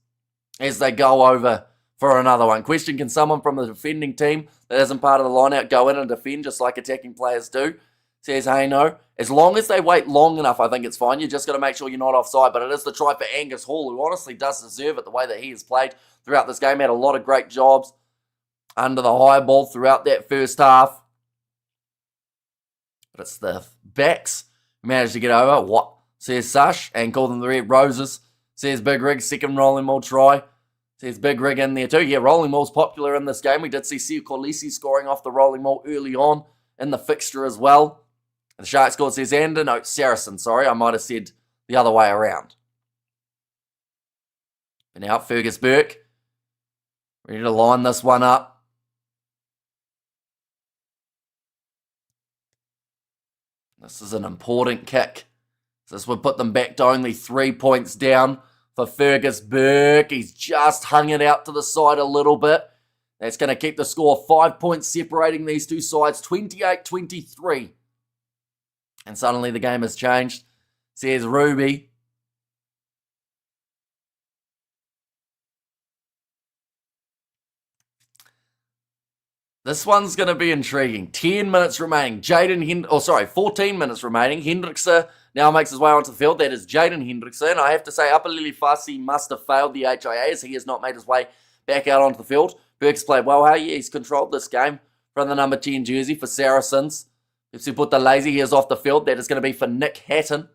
as they go over for another one. Question, can someone from the defending team that isn't part of the line-out go in and defend just like attacking players do? Says, hey, no. As long as they wait long enough, I think it's fine. You just got to make sure you're not offside. But it is the try for Angus Hall, who honestly does deserve it the way that he has played throughout this game. Had a lot of great jobs under the high ball throughout that first half. But it's the backs who managed to get over. What? Says Sush and call them the Red Roses. Says Big Rig, second rolling maul try. Says Big Rig in there too. Yeah, rolling maul's popular in this game. We did see Siu Kolisi scoring off the rolling maul early on in the fixture as well. The Sharks scored, says Ander. No, Saracen, sorry. I might have said the other way around. And now Fergus Burke. Ready to line this one up. This is an important kick. This would put them back to only 3 points down for Fergus Burke. He's just hung it out to the side a little bit. That's going to keep the score 5 points separating these two sides, 28-23. And suddenly the game has changed. Says Ruby. This one's going to be intriguing. 10 minutes remaining. 14 minutes remaining. Hendrickse now makes his way onto the field. That is Jaden Hendrickse. And I have to say, Upper Lilifasi must have failed the HIA as he has not made his way back out onto the field. Burke's played well. Hey, he's controlled this game from the number 10 jersey for Saracens. If you put the lazy hairs off the field, that is going to be for Nick Hatton.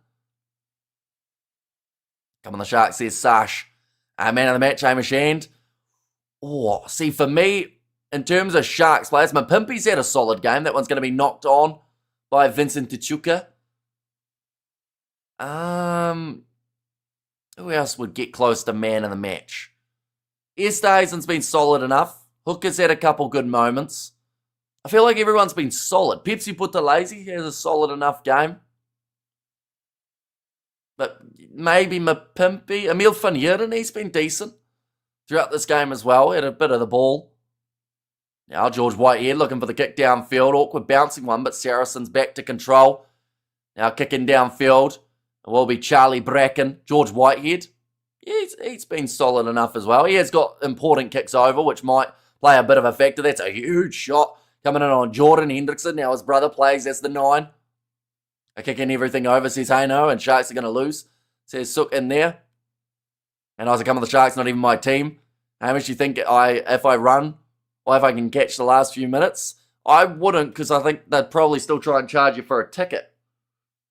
Come on, the Sharks, says Sash. Man of the match, Hamish Hand. Oh, see, for me, in terms of Sharks players, Mapimpi's had a solid game. That one's going to be knocked on by Vincent Tichuka. Who else would get close to man of the match? Esterhuizen's been solid enough. Hooker's had a couple good moments. I feel like everyone's been solid. Pepsi Putalese has a solid enough game. But maybe Mapimpi. Emil van Heerden, he's been decent throughout this game as well. Had a bit of the ball. Now George Whitehead looking for the kick downfield. Awkward bouncing one, but Saracens back to control. Now kicking downfield. It will be Charlie Bracken. George Whitehead. Yeah, he's been solid enough as well. He has got important kicks over, which might play a bit of a factor. That's a huge shot coming in on Jordan Hendrickson. Now his brother plays as the 9. Kicking everything over, says hey no, and Sharks are going to lose. Says Sook in there. And I was come on the Sharks, not even my team. How much do you think if I run, or if I can catch the last few minutes? I wouldn't, because I think they'd probably still try and charge you for a ticket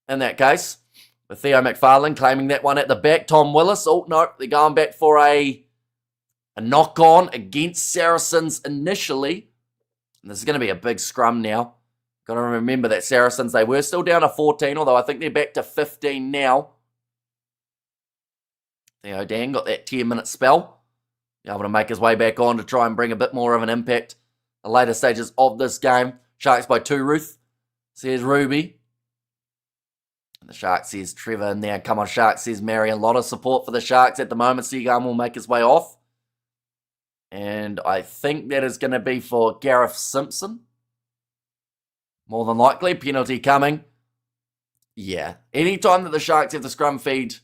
in that case. With Theo McFarlane claiming that one at the back. Tom Willis, oh no, they're going back for a knock-on against Saracens initially. And this is going to be a big scrum now. Got to remember that Saracens, they were still down to 14, although I think they're back to 15 now. Theo Dan got that 10-minute spell. Able to make his way back on to try and bring a bit more of an impact the later stages of this game. Sharks by 2, Ruth, says Ruby. And the Sharks says Trevor in there. Come on, Sharks, says Marion. A lot of support for the Sharks at the moment. Seagun will make his way off. And I think that is going to be for Gareth Simpson. More than likely. Penalty coming. Yeah. Anytime that the Sharks have the scrum feed,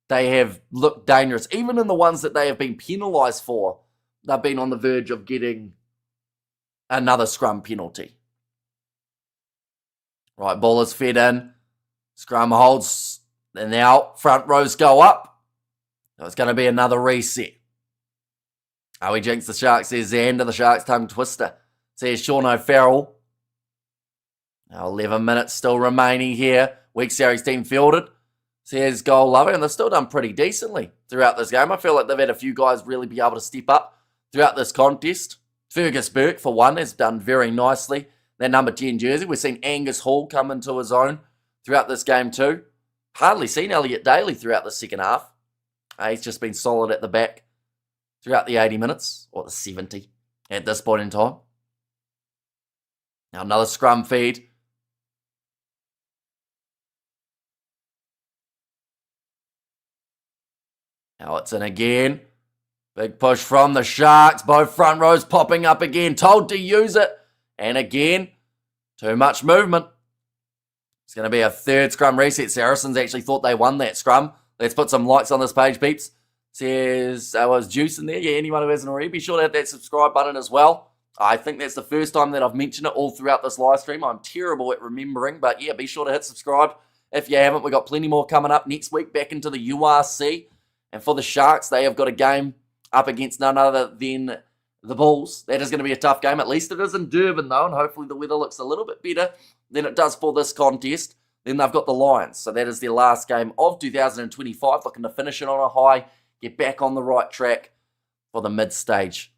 they have looked dangerous. Even in the ones that they have been penalised for, they've been on the verge of getting another scrum penalty. Right, ball is fed in. Scrum holds. And now front rows go up. So it's going to be another reset. We jinx the Sharks. There's the end of the Sharks tongue twister. Says Sean O'Farrell. Now 11 minutes still remaining here. Weak series team fielded. Says Goal Lover. And they've still done pretty decently throughout this game. I feel like they've had a few guys really be able to step up throughout this contest. Fergus Burke, for one, has done very nicely. That number 10 jersey. We've seen Angus Hall come into his own throughout this game too. Hardly seen Elliot Daly throughout the second half. He's just been solid at the back throughout the 80 minutes, or the 70 at this point in time. Now another scrum feed. Now it's in again. Big push from the Sharks. Both front rows popping up again. Told to use it. And again, too much movement. It's going to be a third scrum reset. Saracens actually thought they won that scrum. Let's put some likes on this page, peeps. Says, was Juice in there? Yeah, anyone who hasn't already, be sure to hit that subscribe button as well. I think that's the first time that I've mentioned it all throughout this live stream. I'm terrible at remembering, but yeah, be sure to hit subscribe if you haven't. We've got plenty more coming up next week, back into the URC. And for the Sharks, they have got a game up against none other than the Bulls. That is going to be a tough game. At least it is in Durban, though, and hopefully the weather looks a little bit better than it does for this contest. Then they've got the Lions. So that is their last game of 2025. Looking to finish it on a high, get back on the right track for the mid-stage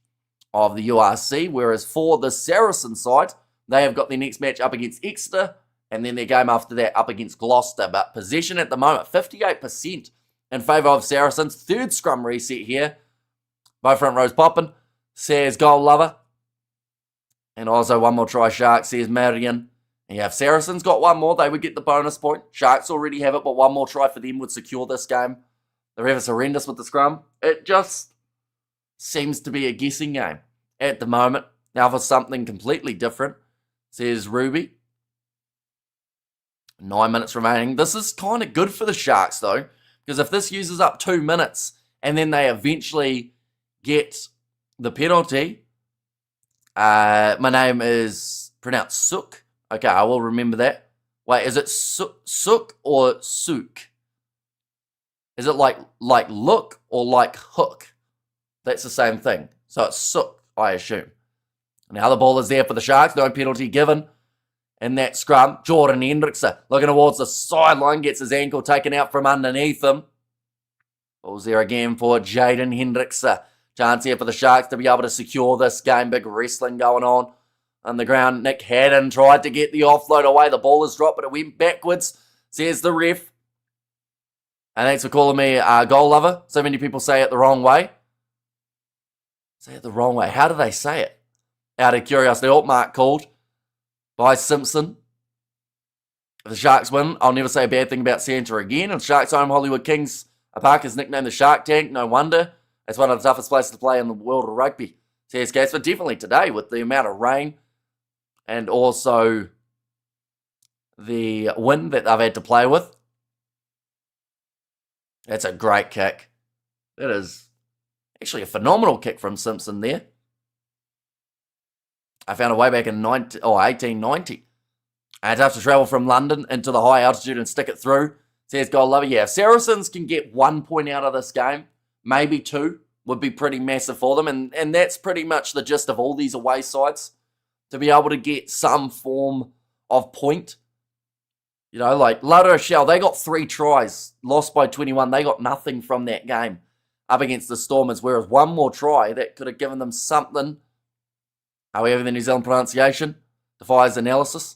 of the URC. Whereas for the Saracen side, they have got their next match up against Exeter, and then their game after that up against Gloucester. But possession at the moment, 58% in favour of Saracens. Third scrum reset here. Both front rows popping. Says Goal Lover. And also one more try Sharks, says Marion. And you have Saracens got one more, they would get the bonus point. Sharks already have it, but one more try for them would secure this game. The ref is horrendous with the scrum. It just seems to be a guessing game at the moment. Now for something completely different, says Ruby. 9 minutes remaining. This is kind of good for the Sharks though, because if this uses up 2 minutes and then they eventually get the penalty, my name is pronounced Sook. Okay, I will remember that. Wait, is it Sook or Sook? Is it like look or like hook? That's the same thing. So it's Sook, I assume. Now the ball is there for the Sharks. No penalty given in that scrum. Jordan Hendrickson looking towards the sideline. Gets his ankle taken out from underneath him. Ball's there again for Jaden Hendrickson. Chance here for the Sharks to be able to secure this game. Big wrestling going on the ground. Nick Haddon tried to get the offload away. The ball is dropped, but it went backwards, says the ref. And thanks for calling me Goal Lover. So many people say it the wrong way. Say it the wrong way. How do they say it? Out of curiosity, Altmark called by Simpson. If the Sharks win, I'll never say a bad thing about Santa again. And Sharks home Hollywood Kings Park is nicknamed the Shark Tank. No wonder. It's one of the toughest places to play in the world of rugby. Says Gas, but definitely today with the amount of rain and also the wind that they've had to play with. That's a great kick. That is actually a phenomenal kick from Simpson there. I found a way back in 1890. I'd have to travel from London into the high altitude and stick it through. Says Goal Lover. Yeah, if Saracens can get 1 point out of this game, maybe 2 would be pretty massive for them. And that's pretty much the gist of all these away sides. To be able to get some form of point. You know, like La Rochelle, they got 3 tries, lost by 21. They got nothing from that game up against the Stormers. Whereas one more try, that could have given them something. However, the New Zealand pronunciation defies analysis.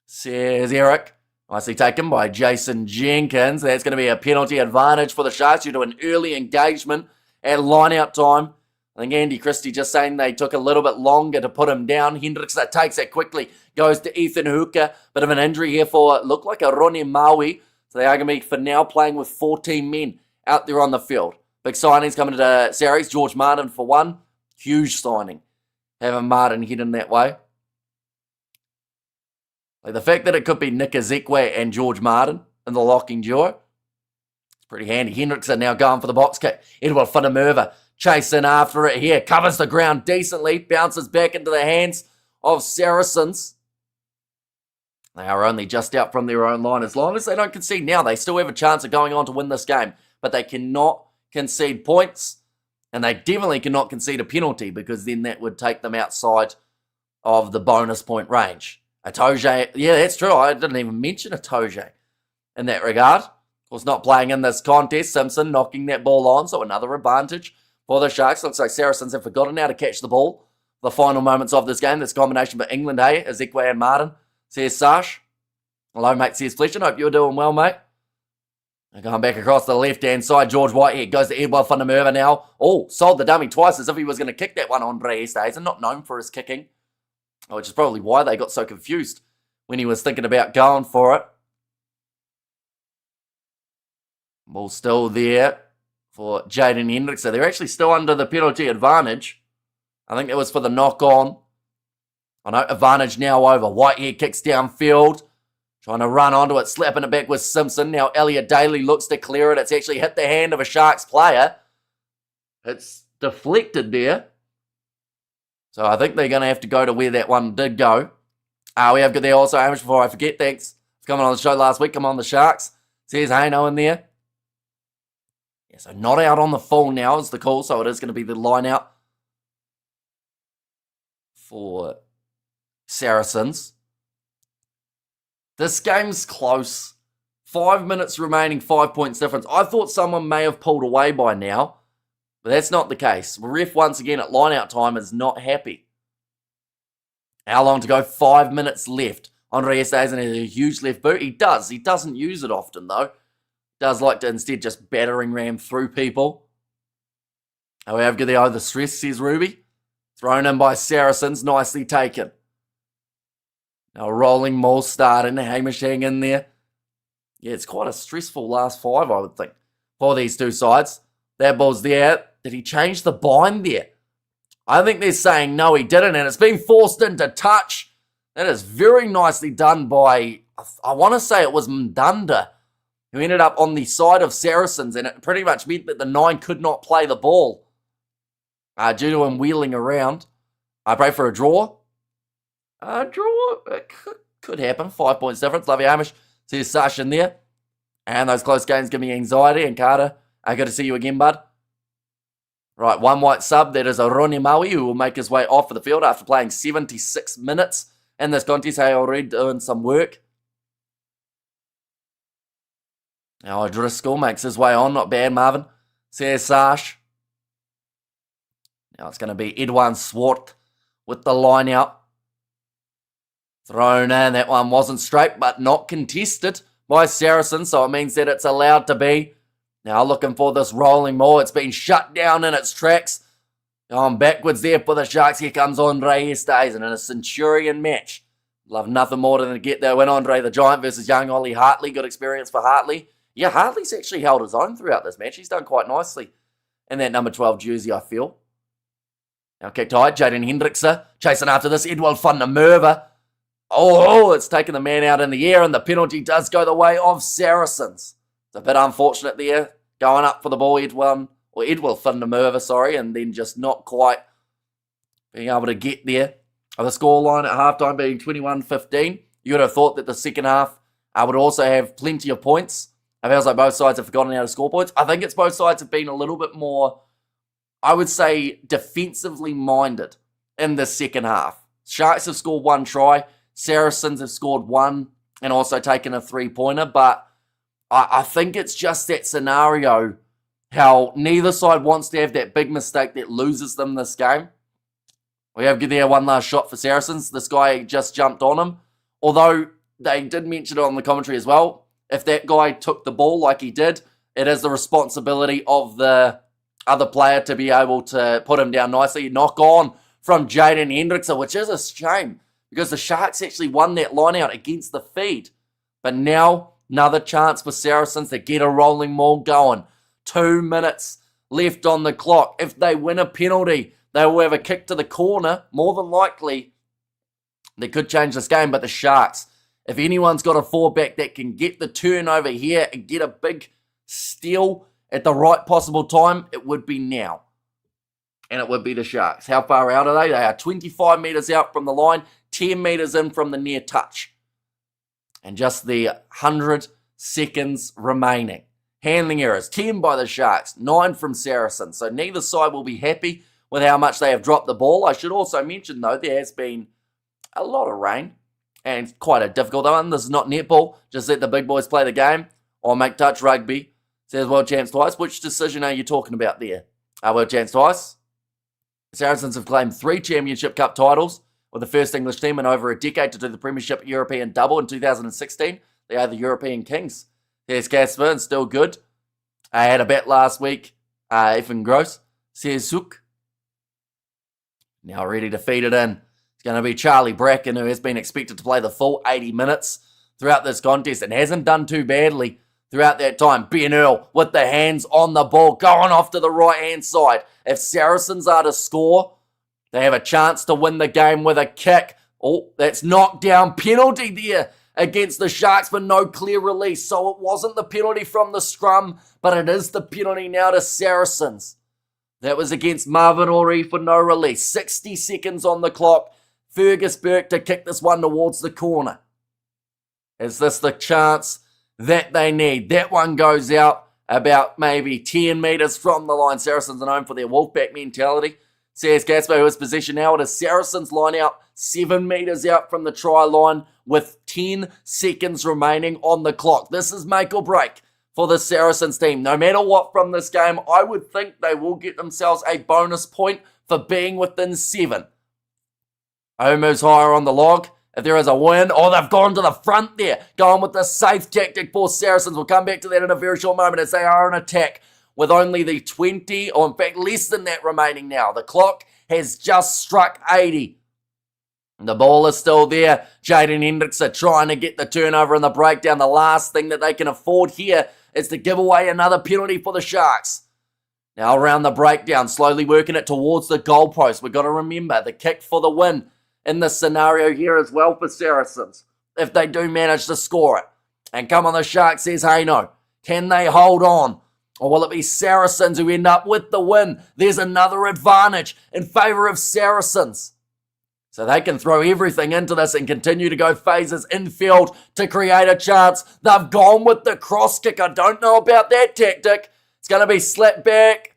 Says Eric. Nicely taken by Jason Jenkins. That's going to be a penalty advantage for the Sharks due to an early engagement at line-out time. I think Andy Christie just saying they took a little bit longer to put him down. Hendricks that takes it quickly. Goes to Ethan Hooker. Bit of an injury here for, looked like a Ronnie Maui. So they are going to be, for now, playing with 14 men out there on the field. Big signings coming to Saracens. George Martin for one. Huge signing. Having Martin hidden that way. Like the fact that it could be Nick Ezekwe and George Martin in the locking duo. It's pretty handy. Hendrickson now going for the box kick. Edward Finamurva chasing after it here. Covers the ground decently. Bounces back into the hands of Saracens. They are only just out from their own line. As long as they don't concede now, they still have a chance of going on to win this game. But they cannot concede points, and they definitely cannot concede a penalty, because then that would take them outside of the bonus point range. Atoje, yeah, that's true. I didn't even mention Atoje in that regard. Of course, not playing in this contest. Simpson knocking that ball on, so another advantage for the Sharks. Looks like Saracens have forgotten how to catch the ball. The final moments of this game, this combination for England, hey, Ezekwe and Martin. Says Sash. Hello, mate, says Fletcher. Hope you're doing well, mate. And going back across the left-hand side, George Whitehead goes to Edward van der Merwe now. Oh, sold the dummy twice as if he was going to kick that one on Andre Esthuizen, not known for his kicking, which is probably why they got so confused when he was thinking about going for it. Ball still there for Jaden Hendricks. So they're actually still under the penalty advantage. I think it was for the knock-on. I know, advantage now over. Whitehead kicks downfield. Trying to run onto it, slapping it back with Simpson. Now Elliot Daly looks to clear it. It's actually hit the hand of a Sharks player. It's deflected there. So I think they're going to have to go to where that one did go. We have got there also, Hamish, before I forget, thanks for coming on the show last week. Come on, the Sharks. Says Haino in there. Yeah, so not out on the full now is the call, so it is going to be the line out for Saracens. This game's close. 5 minutes remaining, 5 points difference. I thought someone may have pulled away by now, but that's not the case. The ref, once again, at line-out time is not happy. How long to go? 5 minutes left. Andre Esthuizen has a huge left boot. He does. He doesn't use it often, though. Does like to instead just battering ram through people. However, good the stress, says Ruby. Thrown in by Saracens. Nicely taken. Now, rolling maul starting. Hamish hang in there. Yeah, it's quite a stressful last 5, I would think, for these two sides. That ball's there. Did he change the bind there? I think they're saying no, he didn't, and it's been forced into touch. That is very nicely done by, I want to say it was Mdunda, who ended up on the side of Saracens, and it pretty much meant that the 9 could not play the ball due to him wheeling around. I pray for a draw. Draw, it could happen. 5 points difference. Love you, Hamish. See you, Sash, in there. And those close games give me anxiety. And Carter, good to see you again, bud. Right, one white sub. That is a Ronnie Maui, who will make his way off of the field after playing 76 minutes in this contest. Hey, already doing some work. Now Driscoll makes his way on. Not bad, Marvin. Says Sash. Now it's going to be Edwin Swart with the line out. Thrown in. That one wasn't straight, but not contested by Saracens, so it means that it's allowed to be. Now looking for this rolling maul. It's been shut down in its tracks. Going backwards there for the Sharks. Here comes Andre Esthuizen in a Centurion match. Love nothing more than to get there. Win Andre the Giant versus young Ollie Hartley. Good experience for Hartley. Yeah, Hartley's actually held his own throughout this match. He's done quite nicely in that number 12 jersey, I feel. Now kicked high. Jaden Hendrickse chasing after this. Edward van der Merwe. Oh, it's taken the man out in the air, and the penalty does go the way of Saracens. It's a bit unfortunate there. Going up for the ball, Edward van der Merwe, sorry, and then just not quite being able to get there. The scoreline at halftime being 21-15. You would have thought that the second half would also have plenty of points. It feels like both sides have forgotten how to score points. I think it's both sides have been a little bit more, I would say, defensively minded in the second half. Sharks have scored 1 try. Saracens have scored 1 and also taken a 3-pointer. But I think it's just that scenario how neither side wants to have that big mistake that loses them this game. We have there one last shot for Saracens. This guy just jumped on him. Although they did mention it on the commentary as well. If that guy took the ball like he did, it is the responsibility of the other player to be able to put him down nicely. Knock on from Jaden Hendrickse, which is a shame because the Sharks actually won that line out against the feed. But now, another chance for Saracens to get a rolling maul going. 2 minutes left on the clock. If they win a penalty, they will have a kick to the corner. More than likely, they could change this game. But the Sharks, if anyone's got a 4-back that can get the turnover here and get a big steal at the right possible time, it would be now. And it would be the Sharks. How far out are they? They are 25 metres out from the line, 10 metres in from the near touch. And just the 100 seconds remaining. Handling errors, 10 by the Sharks, 9 from Saracens. So neither side will be happy with how much they have dropped the ball. I should also mention, though, there has been a lot of rain. And quite a difficult one. This is not netball. Just let the big boys play the game. Or make touch rugby. Says world champs twice. Which decision are you talking about there? World champs twice. Saracens have claimed 3 Championship Cup titles with the first English team in over a decade to do the Premiership European double in 2016. They are the European Kings. There's Casper, and still good. I had a bet last week. Even gross. Says Suk. Now ready to feed it in. It's going to be Charlie Bracken, who has been expected to play the full 80 minutes throughout this contest and hasn't done too badly throughout that time. Ben Earl with the hands on the ball, going off to the right-hand side. If Saracens are to score, they have a chance to win the game with a kick. Oh, that's knocked down. Penalty there against the Sharks, but no clear release. So it wasn't the penalty from the scrum, but it is the penalty now to Saracens. That was against Marvin Ori for no release. 60 seconds on the clock. Fergus Burke to kick this one towards the corner. Is this the chance that they need? That one goes out about maybe 10 metres from the line. Saracens are known for their Wolfpack mentality. Says Gaspar, who has possession now at a Saracens line out 7 metres out from the try line with 10 seconds remaining on the clock. This is make or break for the Saracens team. No matter what from this game, I would think they will get themselves a bonus point for being within 7. Omu's higher on the log. If there is a win, they've gone to the front there. Going with the safe tactic for Saracens. We'll come back to that in a very short moment as they are in attack with only the 20, or in fact less than that remaining now. The clock has just struck 80. The ball is still there. Jaden Hendricks are trying to get the turnover and the breakdown. The last thing that they can afford here is to give away another penalty for the Sharks. Now around the breakdown, slowly working it towards the goalpost. We've got to remember the kick for the win in this scenario here as well for Saracens, if they do manage to score it. And come on, the Sharks says, hey no, can they hold on? Or will it be Saracens who end up with the win? There's another advantage in favour of Saracens. So they can throw everything into this and continue to go phases infield to create a chance. They've gone with the cross kick. I don't know about that tactic. It's going to be slapped back.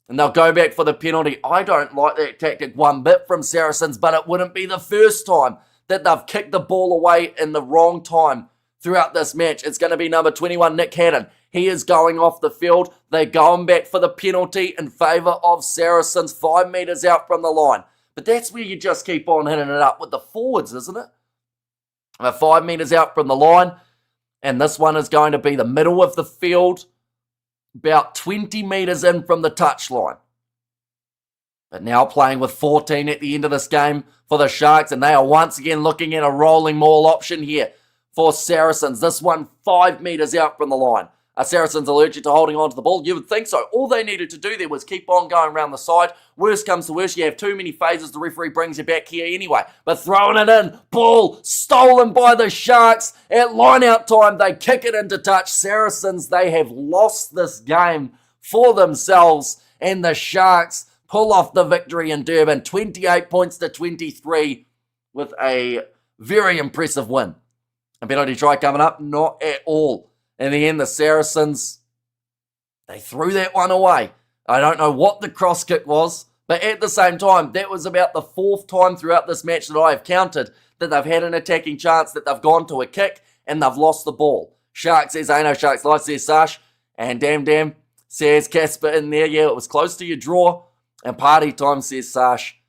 And they'll go back for the penalty. I don't like that tactic one bit from Saracens, but it wouldn't be the first time that they've kicked the ball away in the wrong time throughout this match. It's going to be number 21, Nick Haddon. He is going off the field. They're going back for the penalty in favour of Saracens, 5 metres out from the line. But that's where you just keep on hitting it up with the forwards, isn't it? 5 metres out from the line. And this one is going to be the middle of the field, about 20 metres in from the touchline. But now playing with 14 at the end of this game for the Sharks, and they are once again looking at a rolling maul option here for Saracens. This one 5 metres out from the line. Saracens allergic to holding on to the ball? You would think so. All they needed to do there was keep on going around the side. Worst comes to worst, you have too many phases, the referee brings you back here anyway. But throwing it in, ball stolen by the Sharks. At line-out time, they kick it into touch. Saracens, they have lost this game for themselves. And the Sharks pull off the victory in Durban, 28 points to 23 with a very impressive win. A penalty try coming up? Not at all. In the end, the Saracens, they threw that one away. I don't know what the cross kick was, but at the same time, that was about the 4th time throughout this match that I have counted that they've had an attacking chance, that they've gone to a kick, and they've lost the ball. Sharks says, I know Sharks Live, says Sash, and damn, says Casper in there. Yeah, it was close to your draw, and party time, says Sash.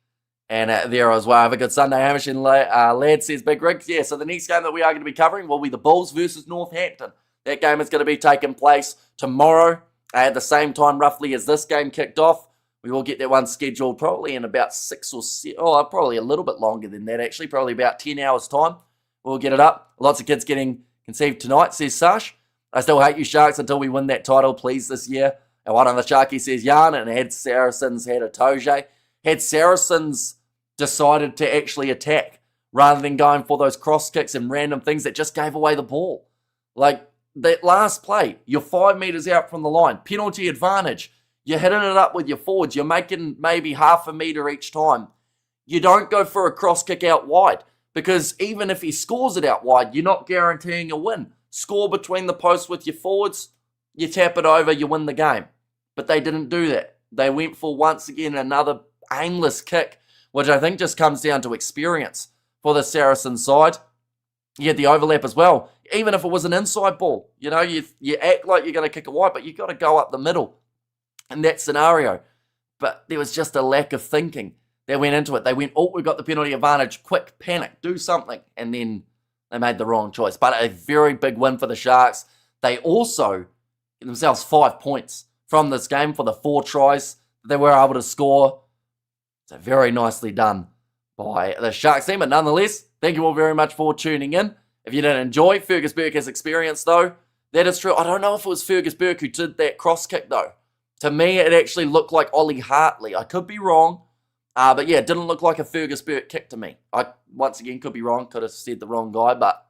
And there as well. Have a good Sunday, Hamish and Lad, says Big Rig. Yeah, so the next game that we are going to be covering will be the Bulls versus Northampton. That game is going to be taking place tomorrow at the same time roughly as this game kicked off. We will get that one scheduled probably in about 6 or 7, probably a little bit longer than that actually, probably about 10 hours time. We'll get it up. Lots of kids getting conceived tonight, says Sash. I still hate you Sharks until we win that title, please, this year. And one on the Sharky says Yarn, and had Saracens had a Toje. Had Saracens decided to actually attack rather than going for those cross kicks and random things that just gave away the ball. Like, that last play, you're 5 metres out from the line. Penalty advantage. You're hitting it up with your forwards. You're making maybe half a metre each time. You don't go for a cross kick out wide Because even if he scores it out wide, you're not guaranteeing a win. Score between the posts with your forwards, you tap it over, you win the game. But they didn't do that. They went for, once again, another aimless kick, which I think just comes down to experience for the Saracens side. You had the overlap as well. Even if it was an inside ball, you act like you're going to kick it wide, but you've got to go up the middle in that scenario. But there was just a lack of thinking that went into it. They went, oh, we got the penalty advantage, quick, panic, do something. And then they made the wrong choice. But a very big win for the Sharks. They also get themselves 5 points from this game for the 4 tries that they were able to score. So very nicely done by the Sharks team. But nonetheless, thank you all very much for tuning in. If you didn't enjoy Fergus Burke's experience, though, that is true. I don't know if it was Fergus Burke who did that cross kick, though. To me, it actually looked like Ollie Hartley. I could be wrong. But yeah, it didn't look like a Fergus Burke kick to me. I, once again, could be wrong. Could have said the wrong guy. But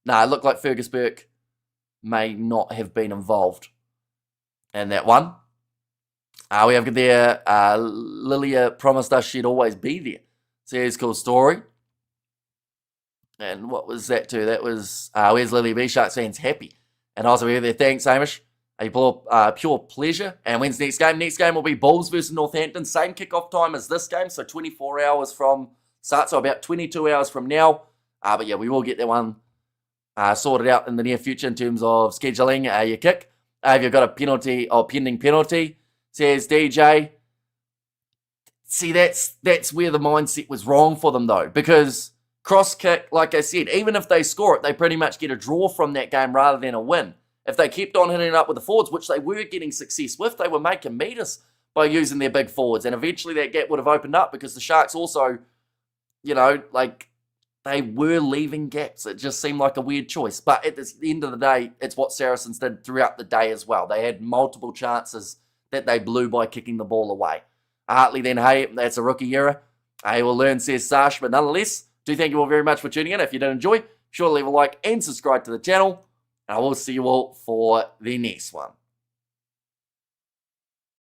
no, it looked like Fergus Burke may not have been involved in that one. We have there, Lilia promised us she'd always be there. So here's a cool story. And what was that too? That was, where's Lily B? Sharks fans happy. And also here there, thanks Hamish. A pure pleasure. And when's next game? Next game will be Bulls versus Northampton. Same kickoff time as this game, so 24 hours from start, so about 22 hours from now. But yeah, we will get that one sorted out in the near future in terms of scheduling your kick. If you've got a penalty or pending penalty, says DJ. See, that's where the mindset was wrong for them though, because cross kick, like I said, even if they score it, they pretty much get a draw from that game rather than a win. If they kept on hitting it up with the forwards, which they were getting success with, they were making meters by using their big forwards. And eventually that gap would have opened up because the Sharks also, they were leaving gaps. It just seemed like a weird choice. But at the end of the day, it's what Saracens did throughout the day as well. They had multiple chances that they blew by kicking the ball away. Hartley then, hey, that's a rookie error. He will learn, says Sash. But nonetheless, do thank you all very much for tuning in. If you did enjoy, be sure to leave a like and subscribe to the channel. And I will see you all for the next one.